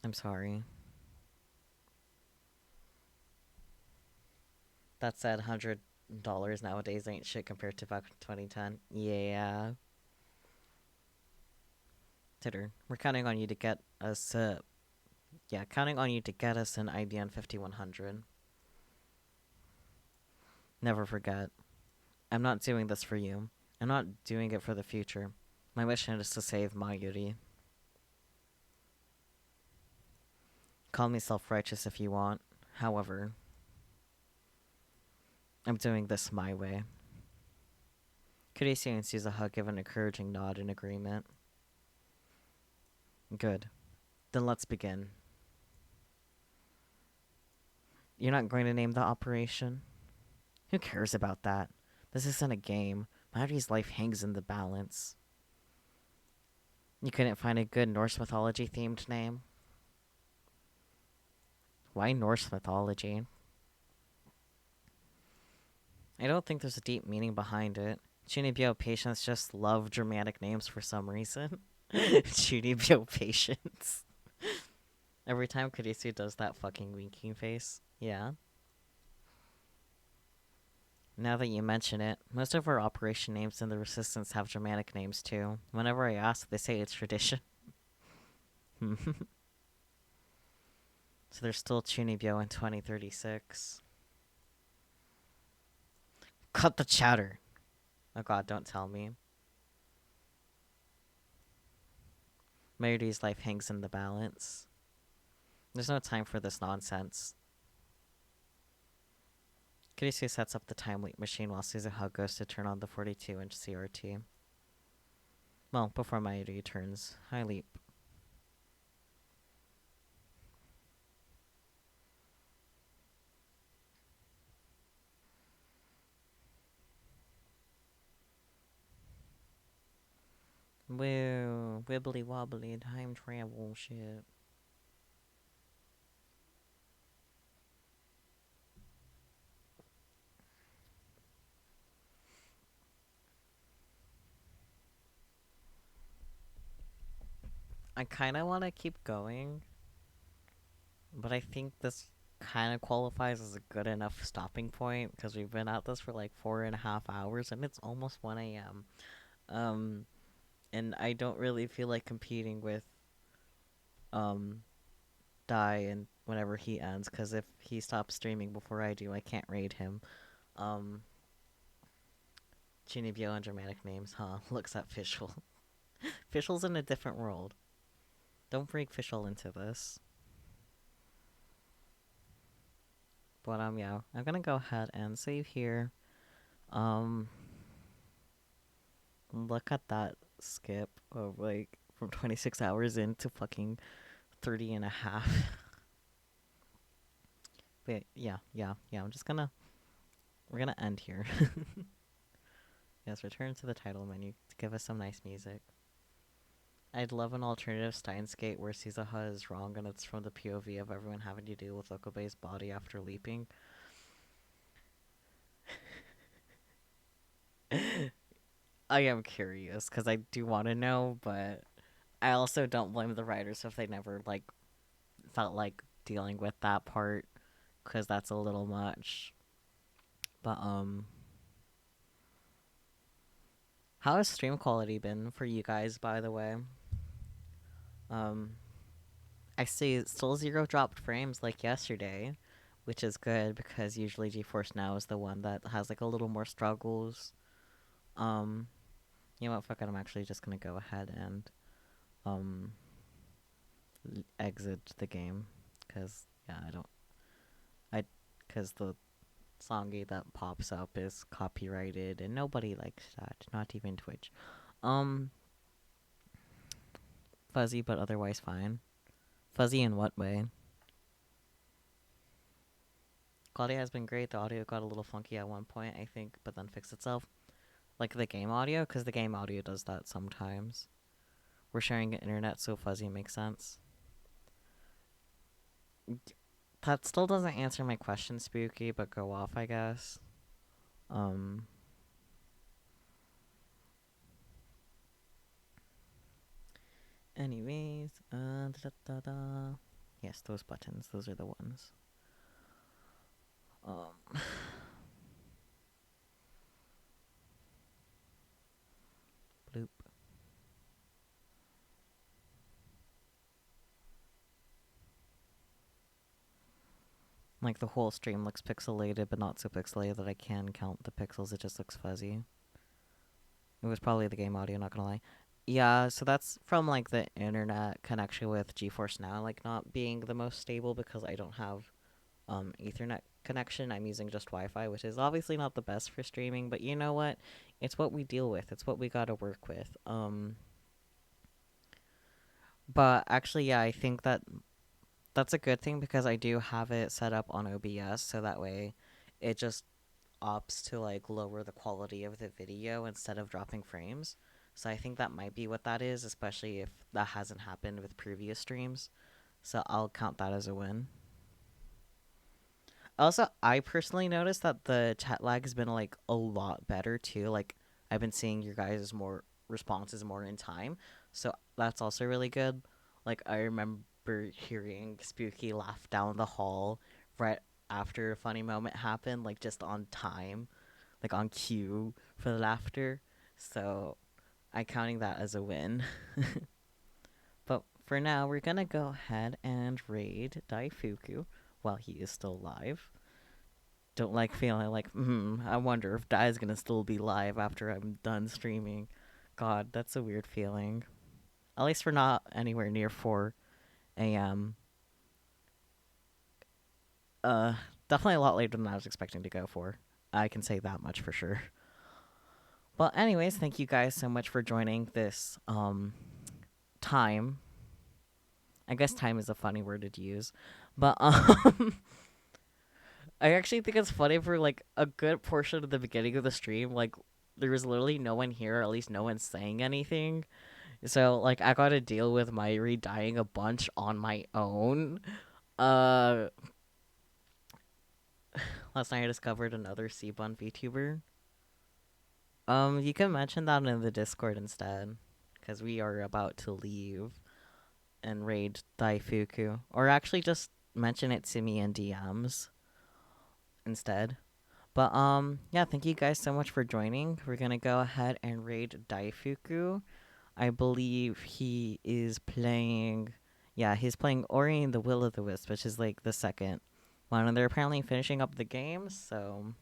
I'm sorry. That said, $100 nowadays ain't shit compared to back in 2010. Yeah. Titter, we're counting on you to get us, counting on you to get us an ID on 5100. Never forget. I'm not doing this for you. I'm not doing it for the future. My mission is to save Mayuri. Call me self-righteous if you want. However, I'm doing this my way. Kurisi and Suzuha give an encouraging nod in agreement. Good. Then let's begin. You're not going to name the operation? Who cares about that? This isn't a game. Mayuri's life hangs in the balance. You couldn't find a good Norse mythology-themed name? Why Norse mythology? I don't think there's a deep meaning behind it. Chunibyo patients just love dramatic names for some reason. Chunibyo patients. Every time Kurisu does that fucking winking face. Yeah. Now that you mention it, most of our operation names in the Resistance have Germanic names too. Whenever I ask, they say it's tradition. So there's still Chunibyo in 2036. Cut the chatter! Oh god, don't tell me. Mayuri's life hangs in the balance. There's no time for this nonsense. Kurisu sets up the time leap machine while Suzuha goes to turn on the 42-inch CRT. Well, before Mayuri turns, I leap. Woo, wibbly wobbly time travel shit. I kind of want to keep going, but I think this kind of qualifies as a good enough stopping point because we've been at this for like 4.5 hours and it's almost 1 a.m. And I don't really feel like competing with Dai and whenever he ends, because if he stops streaming before I do, I can't raid him. Chinibyo and dramatic names, huh? Looks at Fischl. Fischl's in a different world. Don't bring Fischl into this. But yeah, I'm gonna go ahead and save here. Look at that skip of like from 26 hours into fucking 30 and a half. But yeah, I'm just gonna, we're gonna end here. Yes, return to the title menu to give us some nice music. I'd love an alternative Steins Gate where Suzuha is wrong and it's from the POV of everyone having to deal with Okabe's body after leaping. I am curious because I do want to know, but I also don't blame the writers if they never like felt like dealing with that part because that's a little much. But how has stream quality been for you guys, by the way? Um, I see it's still zero dropped frames like yesterday, which is good because usually GeForce Now is the one that has like a little more struggles. Um, you know what? Fuck it. I'm actually just gonna go ahead and um exit the game because yeah, I because the songy that pops up is copyrighted and nobody likes that. Not even Twitch. Um, fuzzy but otherwise fine. Fuzzy in what way? Quality has been great. The audio got a little funky at one point, I think, but then fixed itself. Like the game audio, because the game audio does that sometimes. We're sharing an internet, so fuzzy makes sense. That still doesn't answer my question, Spooky, but go off, I guess. Um, anyways, da, da, da. Yes, those buttons, those are the ones. Um, bloop. Like the whole stream looks pixelated, but not so pixelated that I can count the pixels. It just looks fuzzy. It was probably the game audio, not gonna lie. Yeah, so that's from like the internet connection with GeForce Now, like not being the most stable because I don't have Ethernet connection. I'm using just Wi-Fi, which is obviously not the best for streaming, but you know what? It's what we deal with. It's what we gotta work with. But actually, yeah, I think that that's a good thing because I do have it set up on OBS, so that way it just opts to like lower the quality of the video instead of dropping frames. So I think that might be what that is, especially if that hasn't happened with previous streams. So I'll count that as a win. Also, I personally noticed that the chat lag has been like a lot better too. Like I've been seeing your guys' more responses more in time. So that's also really good. Like I remember hearing Spooky laugh down the hall right after a funny moment happened, like just on time, like on cue for the laughter. So I'm counting that as a win. But for now, we're gonna go ahead and raid Daifuku while he is still live. Don't like feeling like, I wonder if Dai's gonna still be live after I'm done streaming. God, that's a weird feeling. At least we're not anywhere near 4 a.m. Uh, Definitely a lot later than I was expecting to go for. I can say that much for sure. Well, anyways, thank you guys so much for joining this time. I guess time is a funny word to use, but I actually think it's funny for like a good portion of the beginning of the stream, like there was literally no one here, or at least no one saying anything. So like I got to deal with Myri dying a bunch on my own. Uh, Last night I discovered another C-Bun VTuber. You can mention that in the Discord instead, because we are about to leave and raid Daifuku, or actually just mention it to me in DMs instead. But yeah, thank you guys so much for joining. We're gonna go ahead and raid Daifuku. I believe he is playing. Yeah, he's playing Ori and the Will of the Wisp, which is like the second one, and they're apparently finishing up the game. So,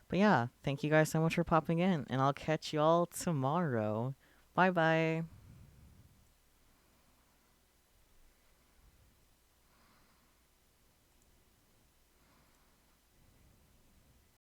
but yeah, thank you guys so much for popping in, and I'll catch y'all tomorrow. Bye bye.